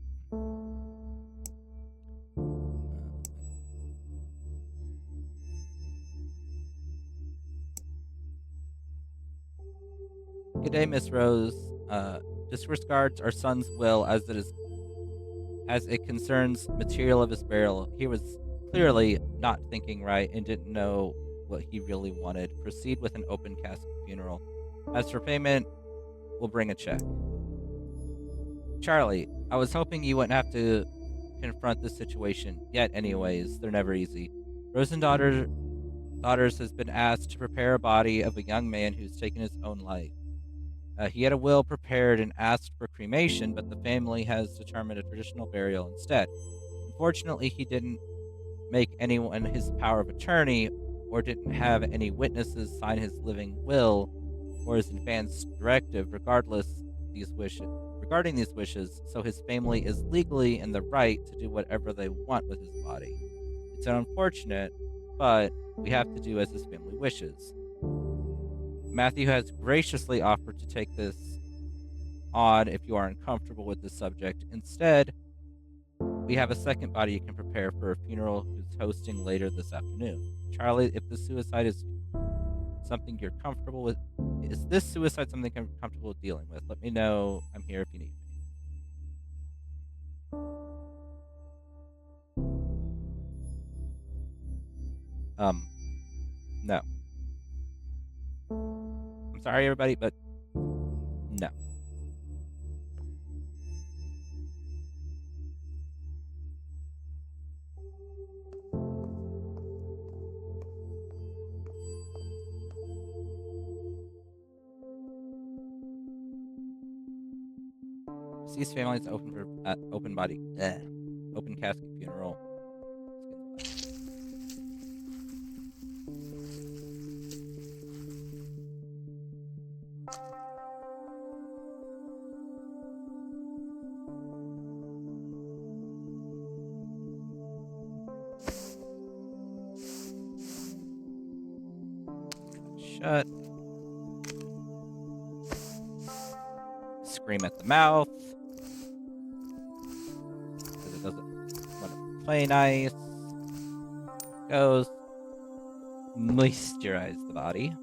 Good day, Miss Rose. Disregards our son's will as it concerns material of his burial. He was clearly not thinking right and didn't know what he really wanted. Proceed with an open casket funeral. As for payment, we'll bring a check. Charlie, I was hoping you wouldn't have to confront this situation yet. Anyways, they're never easy. Rose and daughters has been asked to prepare a body of a young man who's taken his own life. He had a will prepared and asked for cremation, but the family has determined a traditional burial instead. Unfortunately, he didn't make anyone his power of attorney or didn't have any witnesses sign his living will or his advance directive regarding these wishes, so his family is legally in the right to do whatever they want with his body. It's unfortunate, but we have to do as his family wishes. Matthew has graciously offered to take this on if you are uncomfortable with this subject. Instead, we have a second body you can prepare for a funeral who's hosting later this afternoon. Charlie, if the suicide is something you're comfortable with, is this suicide something I'm comfortable with dealing with? Let me know. I'm here if you need me. No. I'm sorry, everybody, but no. Deceased family is open for open casket funeral. Shut. Scream at the mouth. Because it doesn't want to play nice. Goes. Moisturize the body.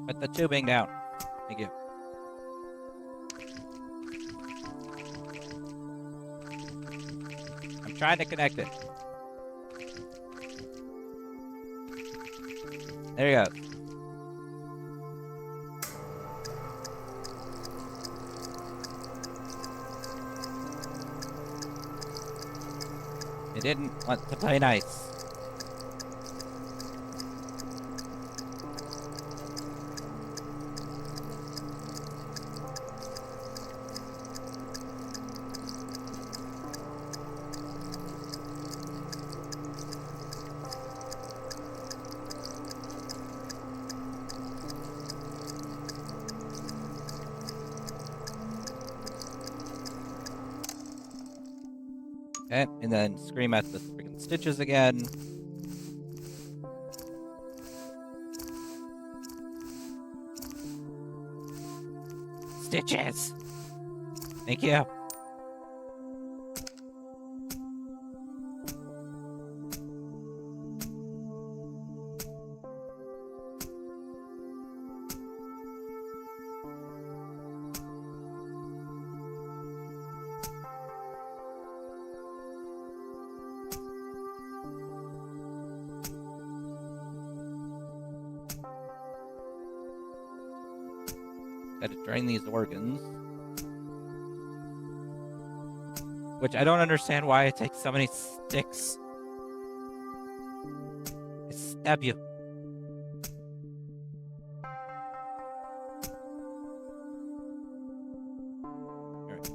Put the tubing down. Thank you. I'm trying to connect it. There you go. It didn't want to play nice. Okay, and then scream at the freaking stitches again. Stitches. Thank you. Gotta drain these organs. Which I don't understand why it takes so many sticks. I stab you. Alright.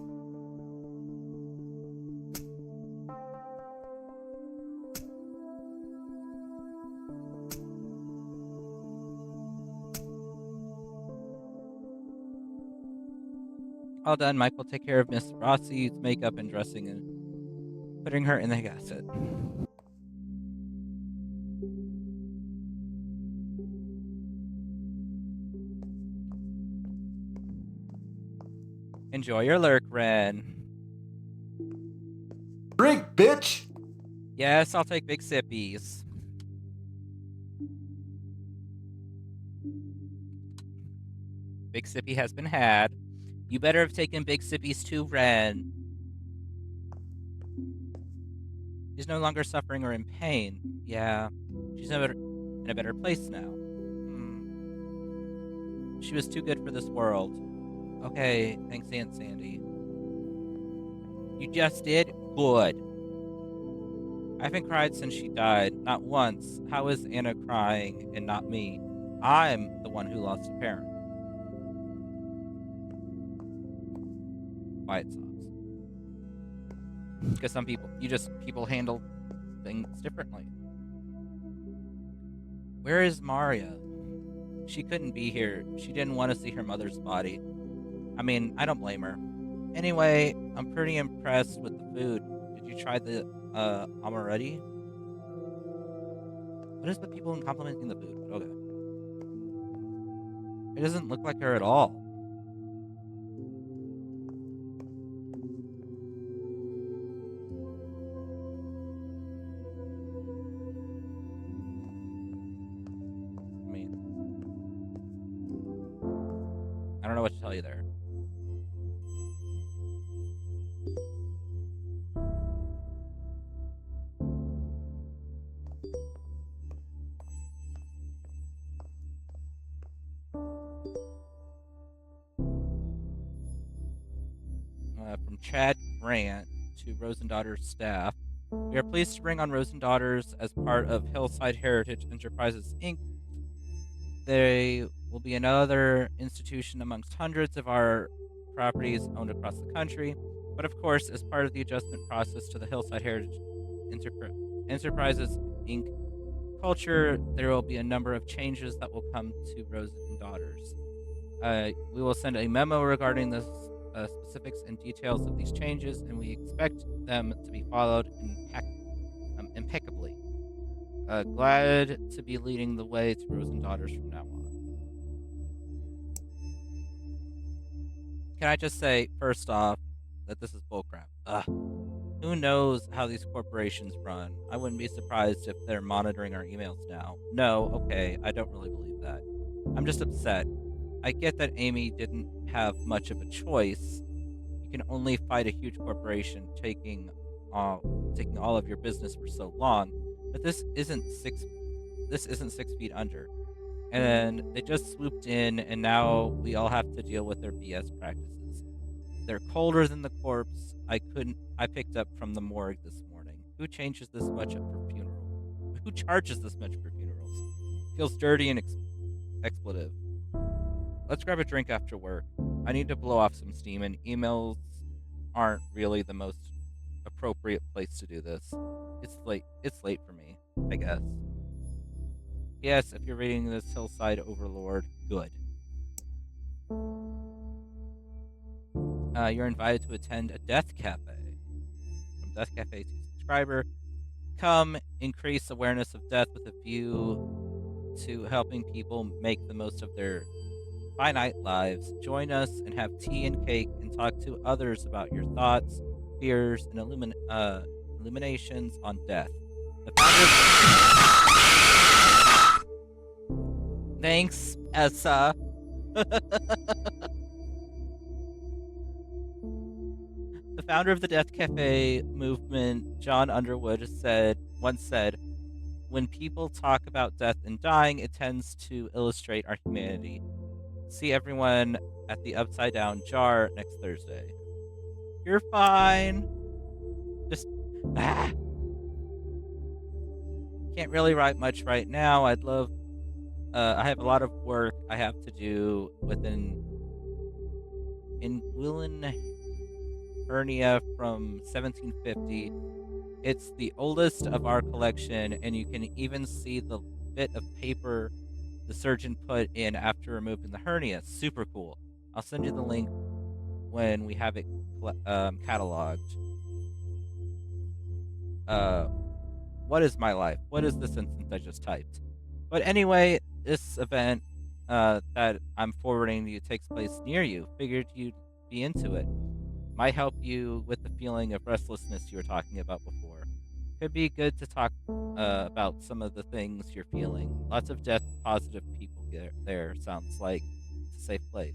All done. Mike will take care of Miss Rossi's makeup and dressing and putting her in the cassette. Enjoy your lurk, Ren. Drink, bitch! Yes, I'll take big sippies. Big sippy has been had. You better have taken big sippies too, Ren. She's no longer suffering or in pain. Yeah, she's in a better place now. She was too good for this world. Okay, thanks, Aunt Sandy. You just did? Good. I haven't cried since she died. Not once. How is Anna crying and not me? I'm the one who lost a parent. Quiet sobs. Because some people, people handle things differently. Where is Maria? She couldn't be here. She didn't want to see her mother's body. I mean, I don't blame her. Anyway, I'm pretty impressed with the food. Did you try the amaretti? What is with people complimenting the food? Okay. It doesn't look like her at all. I mean, I don't know what to tell you there. From Chad Grant to Rosendotter's staff. We are pleased to bring on Rosendaughters as part of Hillside Heritage Enterprises, Inc. They will be another institution amongst hundreds of our properties owned across the country, but of course, as part of the adjustment process to the Hillside Heritage Enterprises, Inc. culture, there will be a number of changes that will come to Rosendaughters. We will send a memo regarding the specifics and details of these changes, and we expect them to be followed impeccably. Glad to be leading the way to Rosendaughters from now on. Can I just say, first off, that this is bullcrap? Who knows how these corporations run? I wouldn't be surprised if they're monitoring our emails now. No, okay, I don't really believe that. I'm just upset. I get that Amy didn't have much of a choice. You can only fight a huge corporation taking all of your business for so long, but this isn't 6 feet under. And they just swooped in, and now we all have to deal with their BS practices. They're colder than the corpse I picked up from the morgue this morning. Who changes this much for funeral? Who charges this much for funerals? Feels dirty and expletive. Let's grab a drink after work. I need to blow off some steam, and emails aren't really the most appropriate place to do this. It's late for me, I guess. Yes, if you're reading this, Hillside Overlord, good. You're invited to attend a Death Cafe. From Death Cafe to subscriber. Come increase awareness of death with a view to helping people make the most of their finite lives. Join us and have tea and cake and talk to others about your thoughts, fears, and illuminations on death. The Thanks, Essa. The founder of the Death Cafe movement, John Underwood, once said, "When people talk about death and dying, it tends to illustrate our humanity. See everyone at the Upside Down Jar next Thursday." You're fine. Just can't really write much right now. I'd love. I have a lot of work I have to do with an inguinal hernia from 1750. It's the oldest of our collection, and you can even see the bit of paper the surgeon put in after removing the hernia. Super cool. I'll send you the link when we have it cataloged. Uh, what is my life? What is the sentence I just typed? But anyway, this event that I'm forwarding to you takes place near you. Figured you'd be into it. Might help you with the feeling of restlessness you were talking about before. Could be good to talk about some of the things you're feeling. Lots of death positive people there. Sounds like it's a safe place.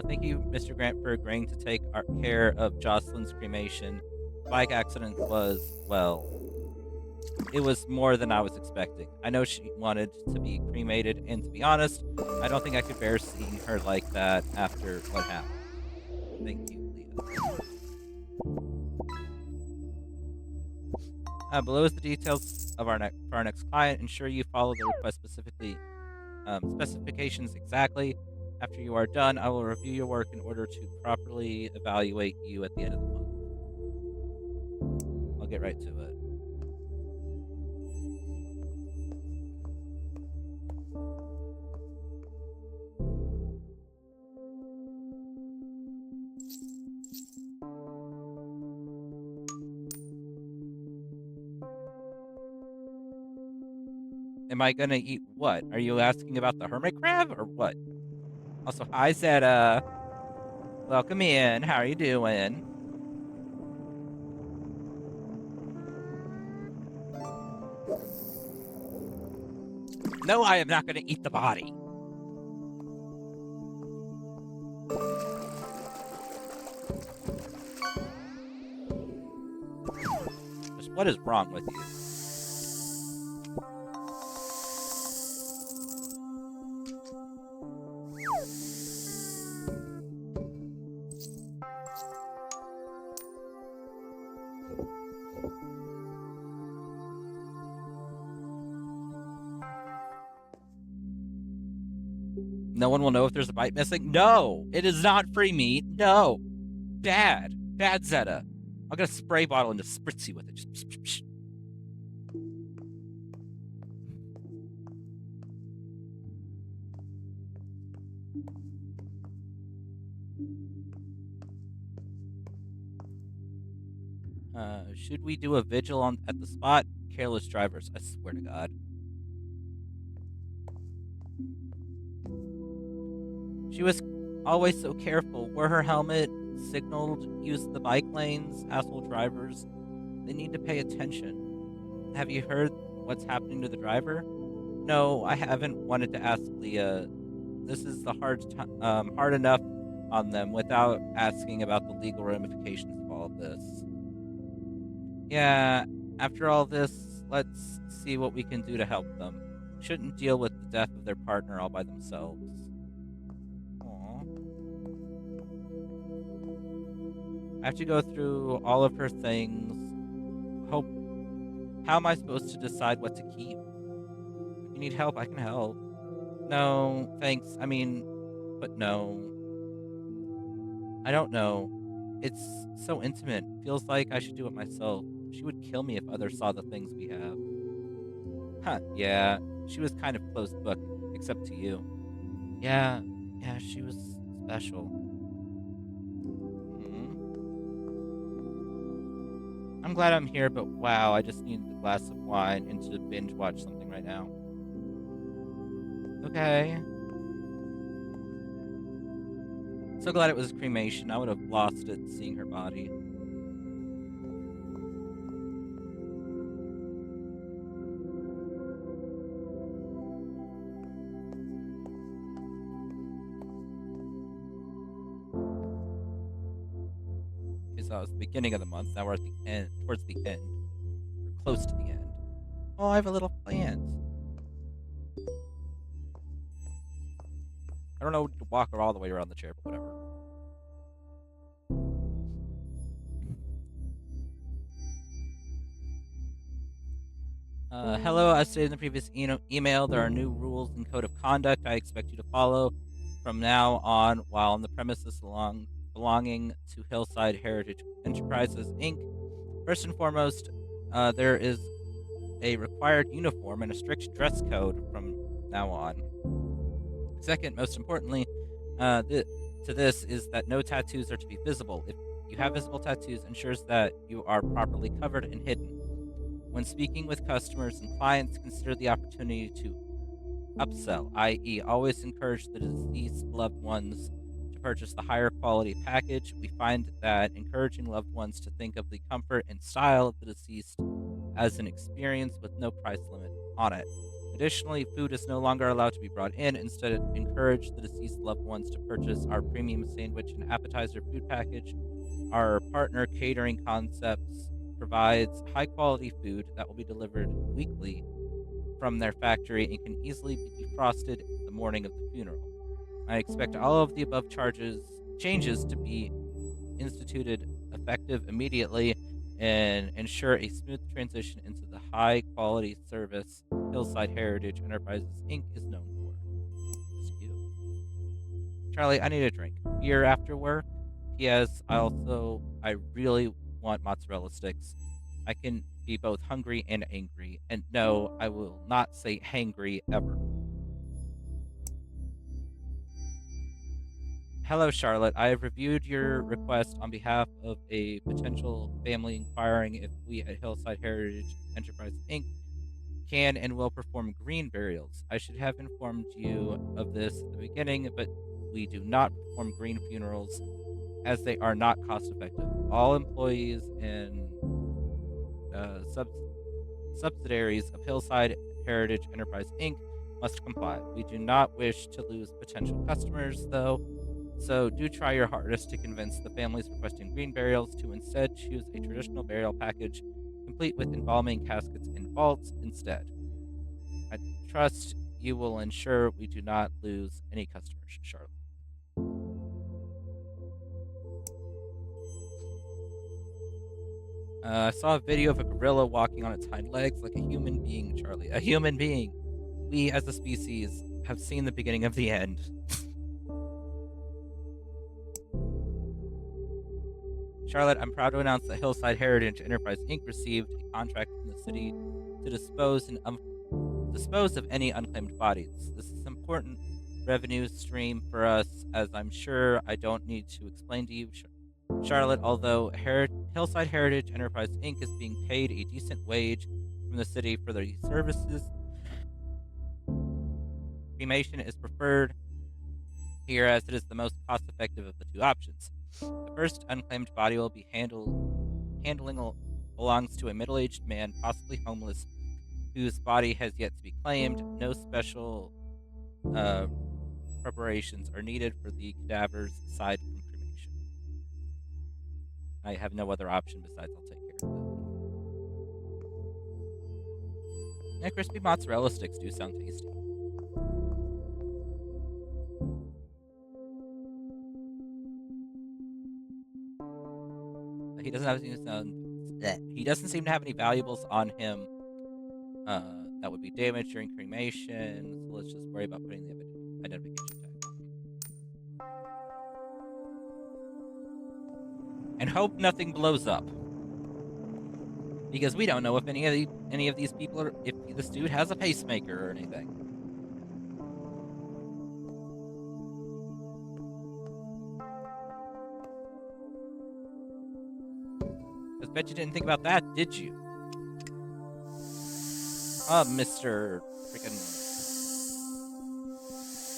Thank you, Mr. Grant, for agreeing to take care of Jocelyn's cremation. The bike accident was, well, it was more than I was expecting. I know she wanted to be cremated, and to be honest, I don't think I could bear seeing her like that after what happened. Thank you, Leah. Below is the details of for our next client. Ensure you follow the request specifications exactly. After you are done, I will review your work in order to properly evaluate you at the end of the month. I'll get right to it. Am I gonna eat what? Are you asking about the hermit crab or what? Also, hi Zeta. Welcome in. How are you doing? No, I am not gonna eat the body. Just what is wrong with you? No one will know if there's a bite missing? No! It is not free meat. No! Bad. Bad Zeta. I'll get a spray bottle and just spritz you with it. Just psh, psh, psh. Should we do a vigil at the spot? Careless drivers, I swear to God. She was always so careful. Wore her helmet, signaled, used the bike lanes. Asshole drivers. They need to pay attention. Have you heard what's happening to the driver? No, I haven't wanted to ask Leah. This is the hard enough on them without asking about the legal ramifications of all of this. Yeah, after all this, let's see what we can do to help them. Shouldn't deal with the death of their partner all by themselves. Aww. I have to go through all of her things. How am I supposed to decide what to keep? If you need help, I can help. No, thanks. But no. I don't know. It's so intimate. Feels like I should do it myself. She would kill me if others saw the things we have. Huh, yeah. She was kind of closed book, except to you. Yeah, she was special. Hmm? I'm glad I'm here, but wow, I just need a glass of wine and to binge watch something right now. Okay. So glad it was cremation. I would have lost it seeing her body. Because that was the beginning of the month. Now we're at the end, towards the end, or close to the end. Oh, I have a little plant. I don't know to walk her all the way around the chair, but whatever. Hello, as stated in the previous email, there are new rules and code of conduct I expect you to follow from now on while on the premises belonging to Hillside Heritage Enterprises, Inc. First and foremost, there is a required uniform and a strict dress code from now on. Second, most importantly, to this is that no tattoos are to be visible. If you have visible tattoos, ensures that you are properly covered and hidden. When speaking with customers and clients, consider the opportunity to upsell, i.e., always encourage the deceased loved ones to purchase the higher quality package. We find that encouraging loved ones to think of the comfort and style of the deceased as an experience with no price limit on it. Additionally, food is no longer allowed to be brought in. Instead, encourage the deceased loved ones to purchase our premium sandwich and appetizer food package. Our partner catering concepts provides high quality food that will be delivered weekly from their factory and can easily be defrosted the morning of the funeral. I expect all of the above changes to be instituted effective immediately and ensure a smooth transition into the high quality service Hillside Heritage Enterprises Inc. is known for. Just you. Charlie, I need a drink. Beer after work? P.S. I really want mozzarella sticks. I can be both hungry and angry. And no, I will not say hangry ever. Hello, Charlotte. I have reviewed your request on behalf of a potential family inquiring if we at Hillside Heritage Enterprise Inc. can and will perform green burials. I should have informed you of this at the beginning, but we do not perform green funerals as they are not cost effective. All employees and subsidiaries of Hillside Heritage Enterprise Inc. must comply. We do not wish to lose potential customers, though, so do try your hardest to convince the families requesting green burials to instead choose a traditional burial package complete with embalming caskets and vaults instead. I trust you will ensure we do not lose any customers, Charlotte. I saw a video of a gorilla walking on its hind legs like a human being, Charlie. A human being. We, as a species, have seen the beginning of the end. Charlotte, I'm proud to announce that Hillside Heritage Enterprise Inc. received a contract from the city to dispose of any unclaimed bodies. This is an important revenue stream for us, as I'm sure I don't need to explain to you, Charlotte, although Hillside Heritage Enterprise Inc. is being paid a decent wage from the city for their services, cremation is preferred here as it is the most cost effective of the two options. The first unclaimed body will be handling belongs to a middle aged man, possibly homeless, whose body has yet to be claimed. No special preparations are needed for the cadavers aside from cremation. I have no other option besides I'll take care of it. Yeah, crispy mozzarella sticks do sound tasty. He doesn't seem to have any valuables on him that would be damaged during cremation. So let's just worry about putting the identification tag. And hope nothing blows up. Because we don't know if any of these people are if this dude has a pacemaker or anything. Because Bet you didn't think about that, did you? Mr. Freaking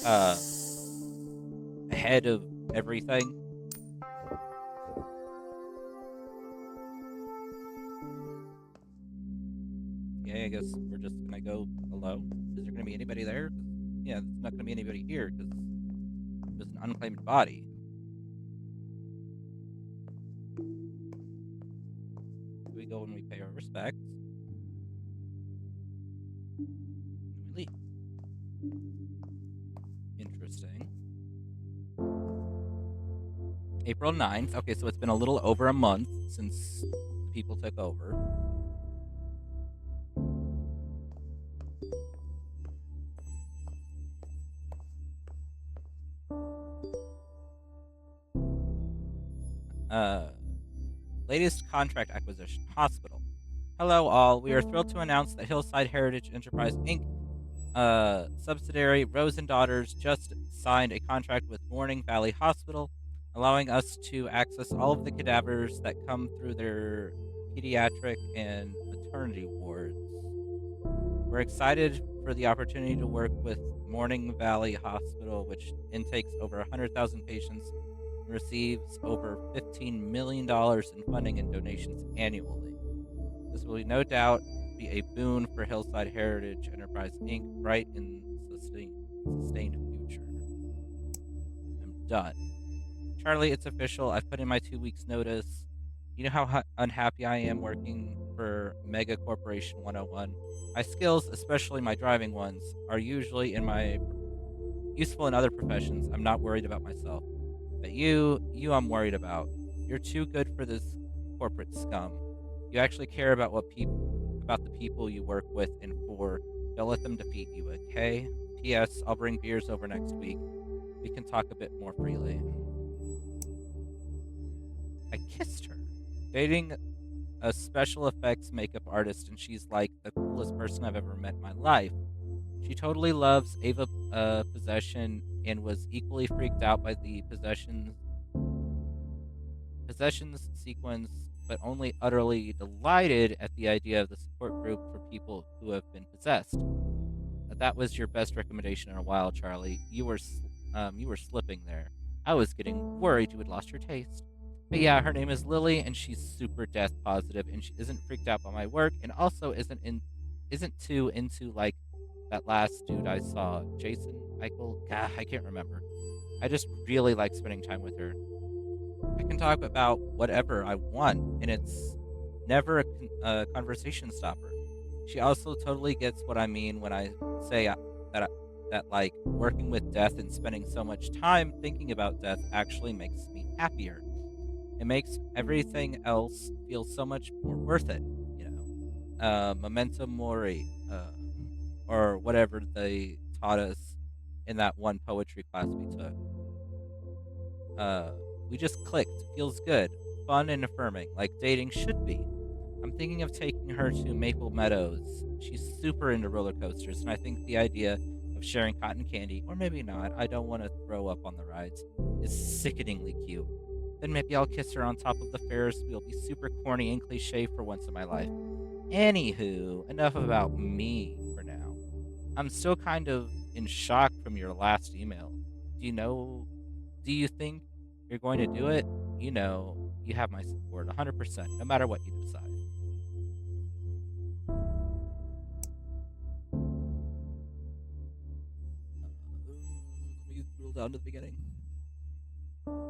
uh head of everything. Yeah, I guess we're just gonna go hello. Is there gonna be anybody there? 'Cause, yeah, there's not gonna be anybody here because there's an unclaimed body. We go and we pay our respects. And we leave. Interesting. April 9th. Okay, so it's been a little over a month since the people took over. Uh, latest contract acquisition hospital. Hello, all. We are thrilled to announce that Hillside Heritage Enterprise Inc. Subsidiary Rose and Daughters just signed a contract with Morning Valley Hospital, allowing us to access all of the cadavers that come through their pediatric and maternity wards. We're excited for the opportunity to work with Morning Valley Hospital, which intakes over 100,000 patients and receives over $15 million in funding and donations annually. This will no doubt be a boon for Hillside Heritage Enterprise Inc. bright and sustained future. I'm done. Charlie, it's official. I've put in my 2 weeks notice. You know how unhappy I am working for Mega Corporation 101. My skills, especially my driving ones, are usually useful in other professions. I'm not worried about myself. But you I'm worried about. You're too good for this corporate scum. You actually care about about the people you work with and for. Don't let them defeat you, okay? P.S. I'll bring beers over next week. We can talk a bit more freely. I kissed her. Dating a special effects makeup artist, and she's like the coolest person I've ever met in my life. She totally loves Ava Possession and was equally freaked out by the possessions sequence, but only utterly delighted at the idea of the support group for people who have been possessed. That was your best recommendation in a while, Charlie. You were slipping there. I was getting worried you had lost your taste. But yeah, her name is Lily, and she's super death positive, and she isn't freaked out by my work, and also isn't too into like that last dude I saw, Jason Eichel. God, I can't remember. I just really like spending time with her. I can talk about whatever I want, and it's never a conversation stopper. She also totally gets what I mean when I say that like working with death and spending so much time thinking about death actually makes me happier. It makes everything else feel so much more worth it. You know, memento mori, or whatever they taught us in that one poetry class we took. Uh, we just clicked. Feels good, fun and affirming, like dating should be. I'm thinking of taking her to Maple Meadows. She's super into roller coasters, and I think the idea of sharing cotton candy, or maybe not, I don't want to throw up on the rides, is sickeningly cute. Then maybe I'll kiss her on top of the Ferris wheel. Be super corny and cliche for once in my life. Anywho, enough about me for now. I'm still kind of in shock from your last email. Do you know? Do you think you're going to do it? You know, you have my support 100%, no matter what you decide. Let me scroll down to the beginning.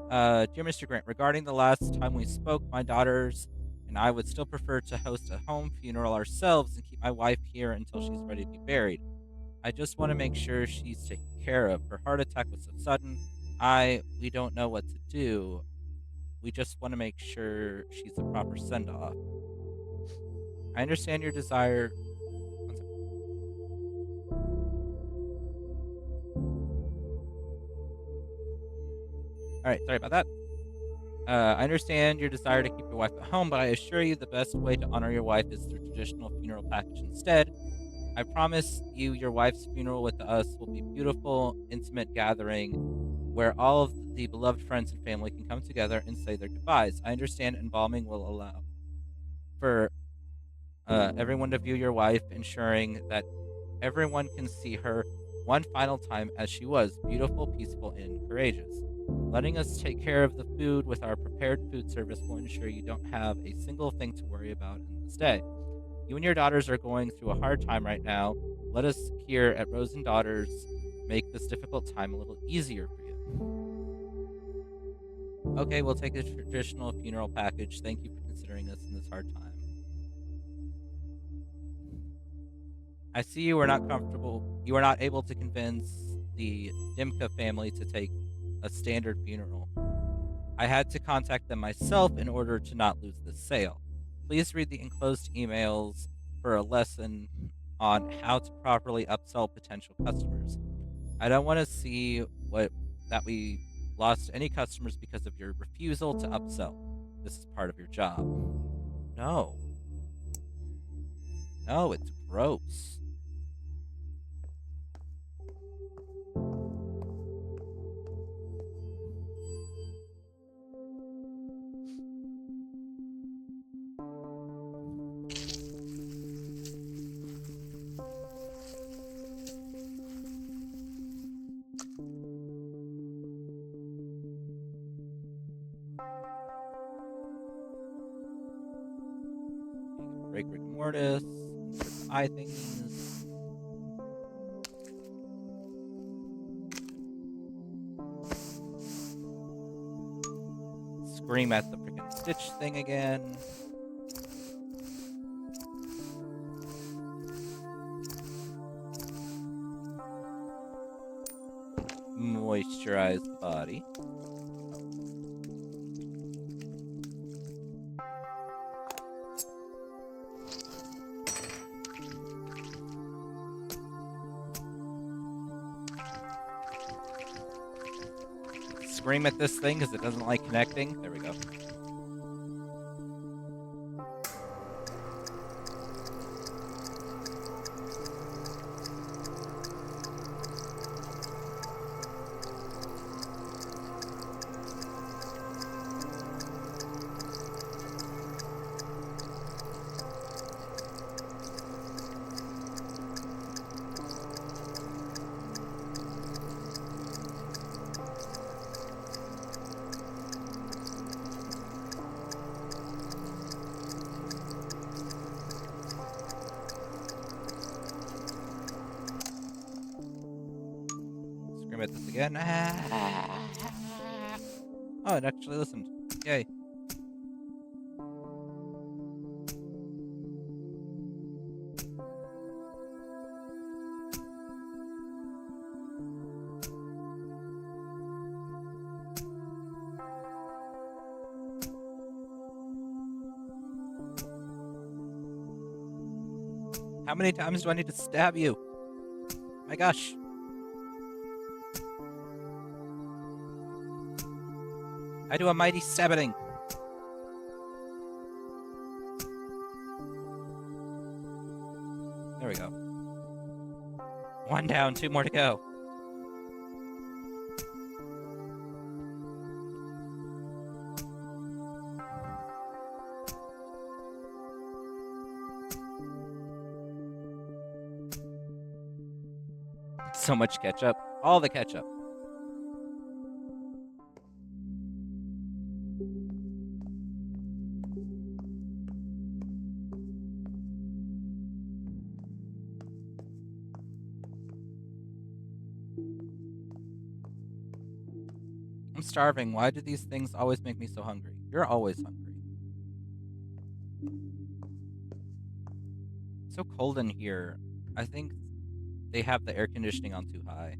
Dear Mr. Grant, regarding the last time we spoke, my daughters and I would still prefer to host a home funeral ourselves and keep my wife here until she's ready to be buried. I just want to make sure she's taken care of. Her heart attack was so sudden. We don't know what to do. We just want to make sure she's a proper send off. I understand your desire. All right, sorry about that. I understand your desire to keep your wife at home, but I assure you the best way to honor your wife is through traditional funeral package instead. I promise you your wife's funeral with us will be a beautiful, intimate gathering where all of the beloved friends and family can come together and say their goodbyes. I understand embalming will allow for everyone to view your wife, ensuring that everyone can see her one final time as she was beautiful, peaceful, and courageous. Letting us take care of the food with our prepared food service will ensure you don't have a single thing to worry about in this day. You and your daughters are going through a hard time right now. Let us here at Rose and Daughters make this difficult time a little easier for you. Okay, we'll take a traditional funeral package. Thank you for considering us in this hard time. I see you are not comfortable. You are not able to convince the Dimka family to take a standard funeral. I had to contact them myself in order to not lose this sale. Please read the enclosed emails for a lesson on how to properly upsell potential customers. I don't want to see what that we lost any customers because of your refusal to upsell. This is part of your job. No. No, it's gross. Break rigor mortis. Insert some eye thingies. Scream at the freaking Stitch thing again. Moisturize the body. Scream at this thing because it doesn't like connecting. There we go. Scream at this again. Oh, it actually listened. Yay. How many times do I need to stab you? My gosh. I do a mighty stabbing. There we go. One down, 2 more to go. So much ketchup. All the ketchup. I'm starving. Why do these things always make me so hungry? You're always hungry. It's so cold in here. I think they have the air conditioning on too high.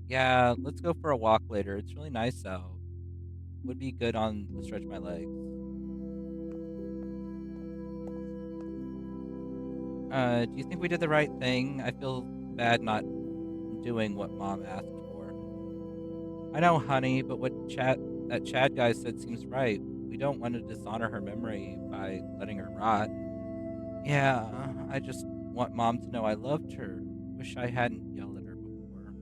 Yeah, let's go for a walk later. It's really nice out. Would be good on to stretch my legs. Do you think we did the right thing? I feel bad not doing what Mom asked for. I know, honey, but what that Chad guy said seems right. We don't want to dishonor her memory by letting her rot. Yeah, I just want Mom to know I loved her. Wish I hadn't yelled at her before.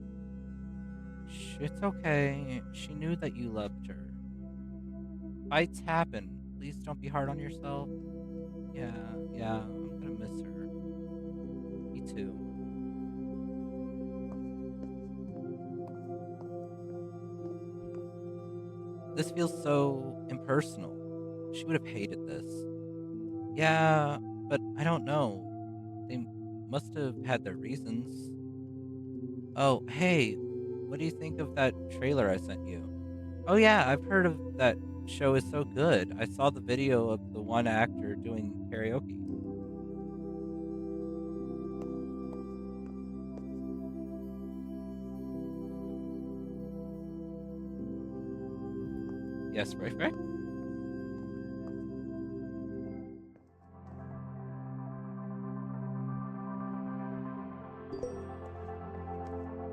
Shh, it's okay. She knew that you loved her. Fights happen. Please don't be hard on yourself. Yeah, I'm gonna miss her. Me too. This feels so impersonal. She would have hated this. Yeah, but I don't know. They must have had their reasons. Oh, hey, what do you think of that trailer I sent you? Oh yeah, I've heard of that show is so good. I saw the video of the one actor doing karaoke. Yes, Ray Ray?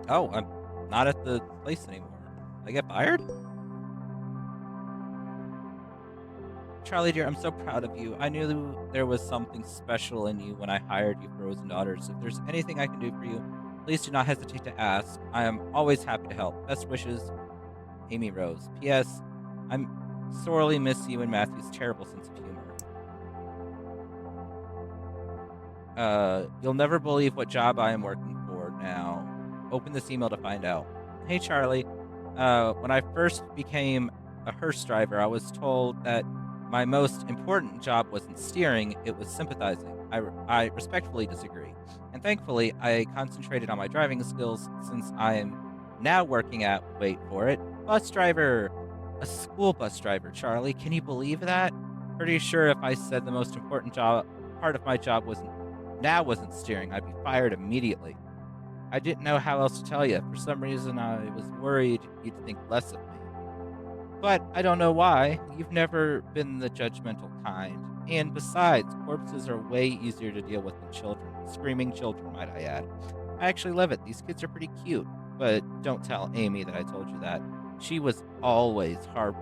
Oh, I'm not at the place anymore. I get fired? Charlie dear, I'm so proud of you. I knew there was something special in you when I hired you for Rose and Daughters. If there's anything I can do for you, please do not hesitate to ask. I am always happy to help. Best wishes, Amy Rose. P.S. I'm sorely miss you and Matthew's terrible sense of humor. You'll never believe what job I am working for now. Open this email to find out. Hey, Charlie. When I first became a hearse driver, I was told that my most important job wasn't steering, it was sympathizing. I respectfully disagree. And thankfully, I concentrated on my driving skills since I am now working at, wait for it, bus driver. A school bus driver, Charlie. Can you believe that? Pretty sure if I said the most important job part of my job wasn't steering, I'd be fired immediately. I didn't know how else to tell you. For some reason, I was worried you'd think less of me. But I don't know why. You've never been the judgmental kind. And besides, corpses are way easier to deal with than children. Screaming children, might I add. I actually love it. These kids are pretty cute. But don't tell Amy that I told you that. She was always harp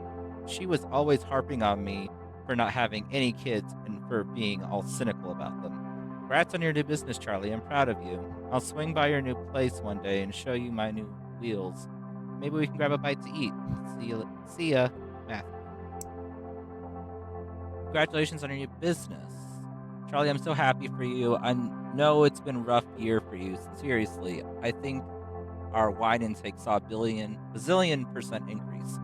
she was always harping on me for not having any kids and for being all cynical about them. Congrats on your new business, Charlie. I'm proud of you. I'll swing by your new place one day and show you my new wheels. Maybe we can grab a bite to eat. See ya, Matthew. Congratulations on your new business. Charlie, I'm so happy for you. I know it's been a rough year for you. Seriously, I think our wine intake saw a bazillion% increase,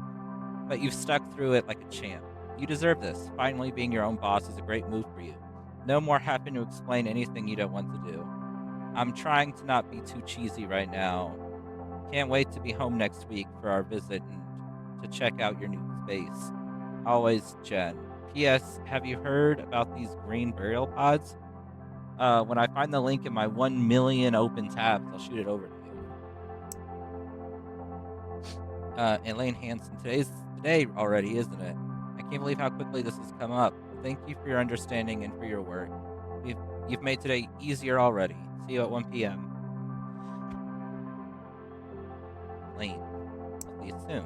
but you've stuck through it like a champ. You deserve this. Finally, being your own boss is a great move for you. No more having to explain anything you don't want to do. I'm trying to not be too cheesy right now. Can't wait to be home next week for our visit and to check out your new space. Always, Jen. P.S. Have you heard about these green burial pods? When I find the link in my 1 million open tabs, I'll shoot it over to you. Elaine Hansen, today already, isn't it? I can't believe how quickly this has come up. Thank you for your understanding and for your work. You've made today easier already. See you at 1 p.m. Elaine, I'll see you soon.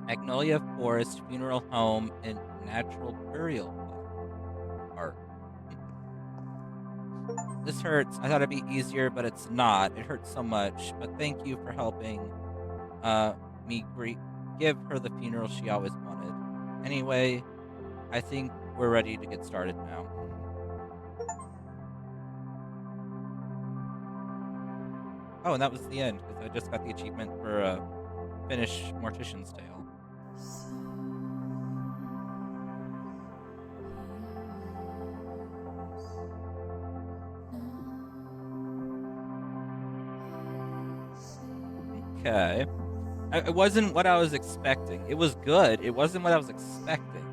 Magnolia Forest Funeral Home and Natural Burial Park. This hurts. I thought it'd be easier, but it's not. It hurts so much. But thank you for helping me give her the funeral she always wanted. Anyway, I think we're ready to get started now. Oh, and that was the end, because I just got the achievement for finish Mortician's Tale. Okay. It wasn't what I was expecting. It was good. It wasn't what I was expecting.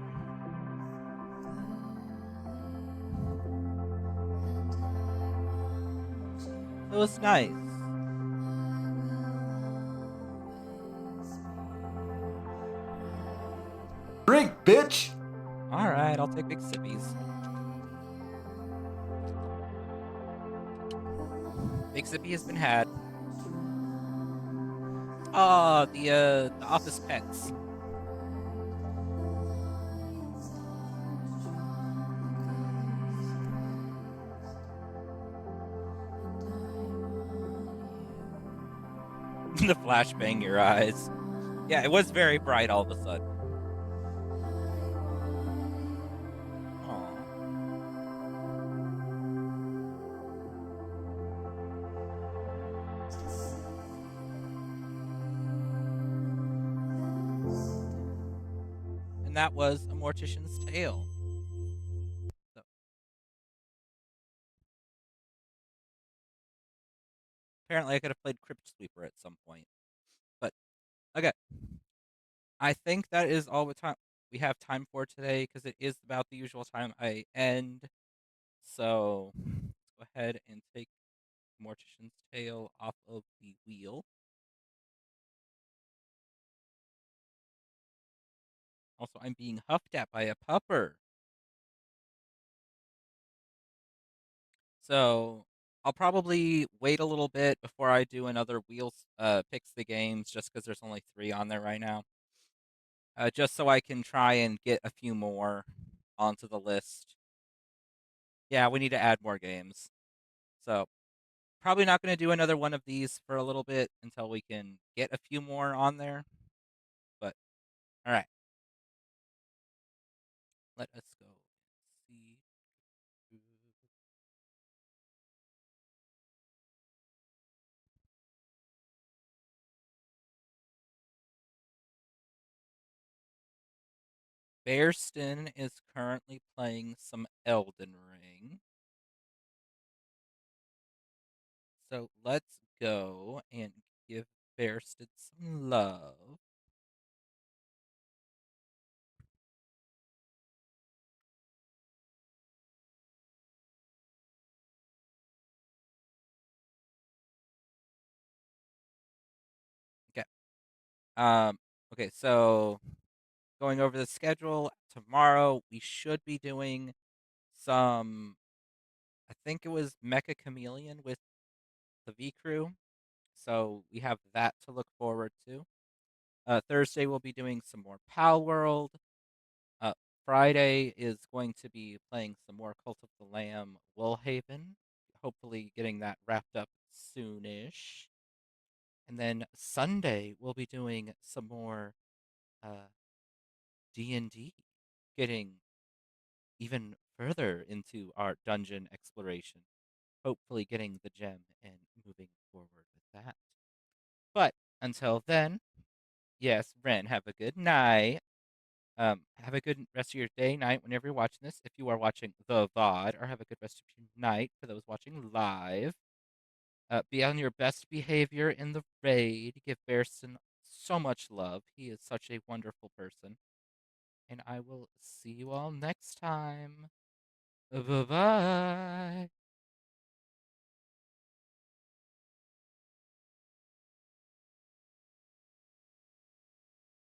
It was nice. Drink, bitch! Alright, I'll take big sippies. Big sippy has been had. Oh, the office pets. the flashbang your eyes. Yeah, it was very bright all of a sudden. Aw. And that was A Mortician's Tale. So, apparently, I could have played Crypt Sweeper at some point. But, okay. I think that is all the time we have time for today because it is about the usual time I end. So, let's go ahead and take Mortician's Tale off of the wheel. Also, I'm being huffed at by a pupper. So I'll probably wait a little bit before I do another wheels picks the games, just because there's only 3 on there right now. Just so I can try and get a few more onto the list. Yeah, we need to add more games. So probably not going to do another one of these for a little bit until we can get a few more on there. But all right, let us go see. Bearston is currently playing some Elden Ring. So let's go and give Bearston some love. Okay. Um, okay, so going over the schedule, tomorrow we should be doing some, I think it was Mecha Chameleon with the V Crew. So we have that to look forward to. Thursday we'll be doing some more Pal World. Uh, Friday is going to be playing some more Cult of the Lamb Woolhaven. Hopefully getting that wrapped up soonish. And then Sunday we'll be doing some more D&D, getting even further into our dungeon exploration. Hopefully getting the gem and moving forward with that. But until then, yes, Ren, have a good night. Have a good rest of your day, night, whenever you're watching this. If you are watching the VOD, or have a good rest of your night for those watching live. Be on your best behavior in the raid. Give Bearson so much love. He is such a wonderful person. And I will see you all next time. Bye bye.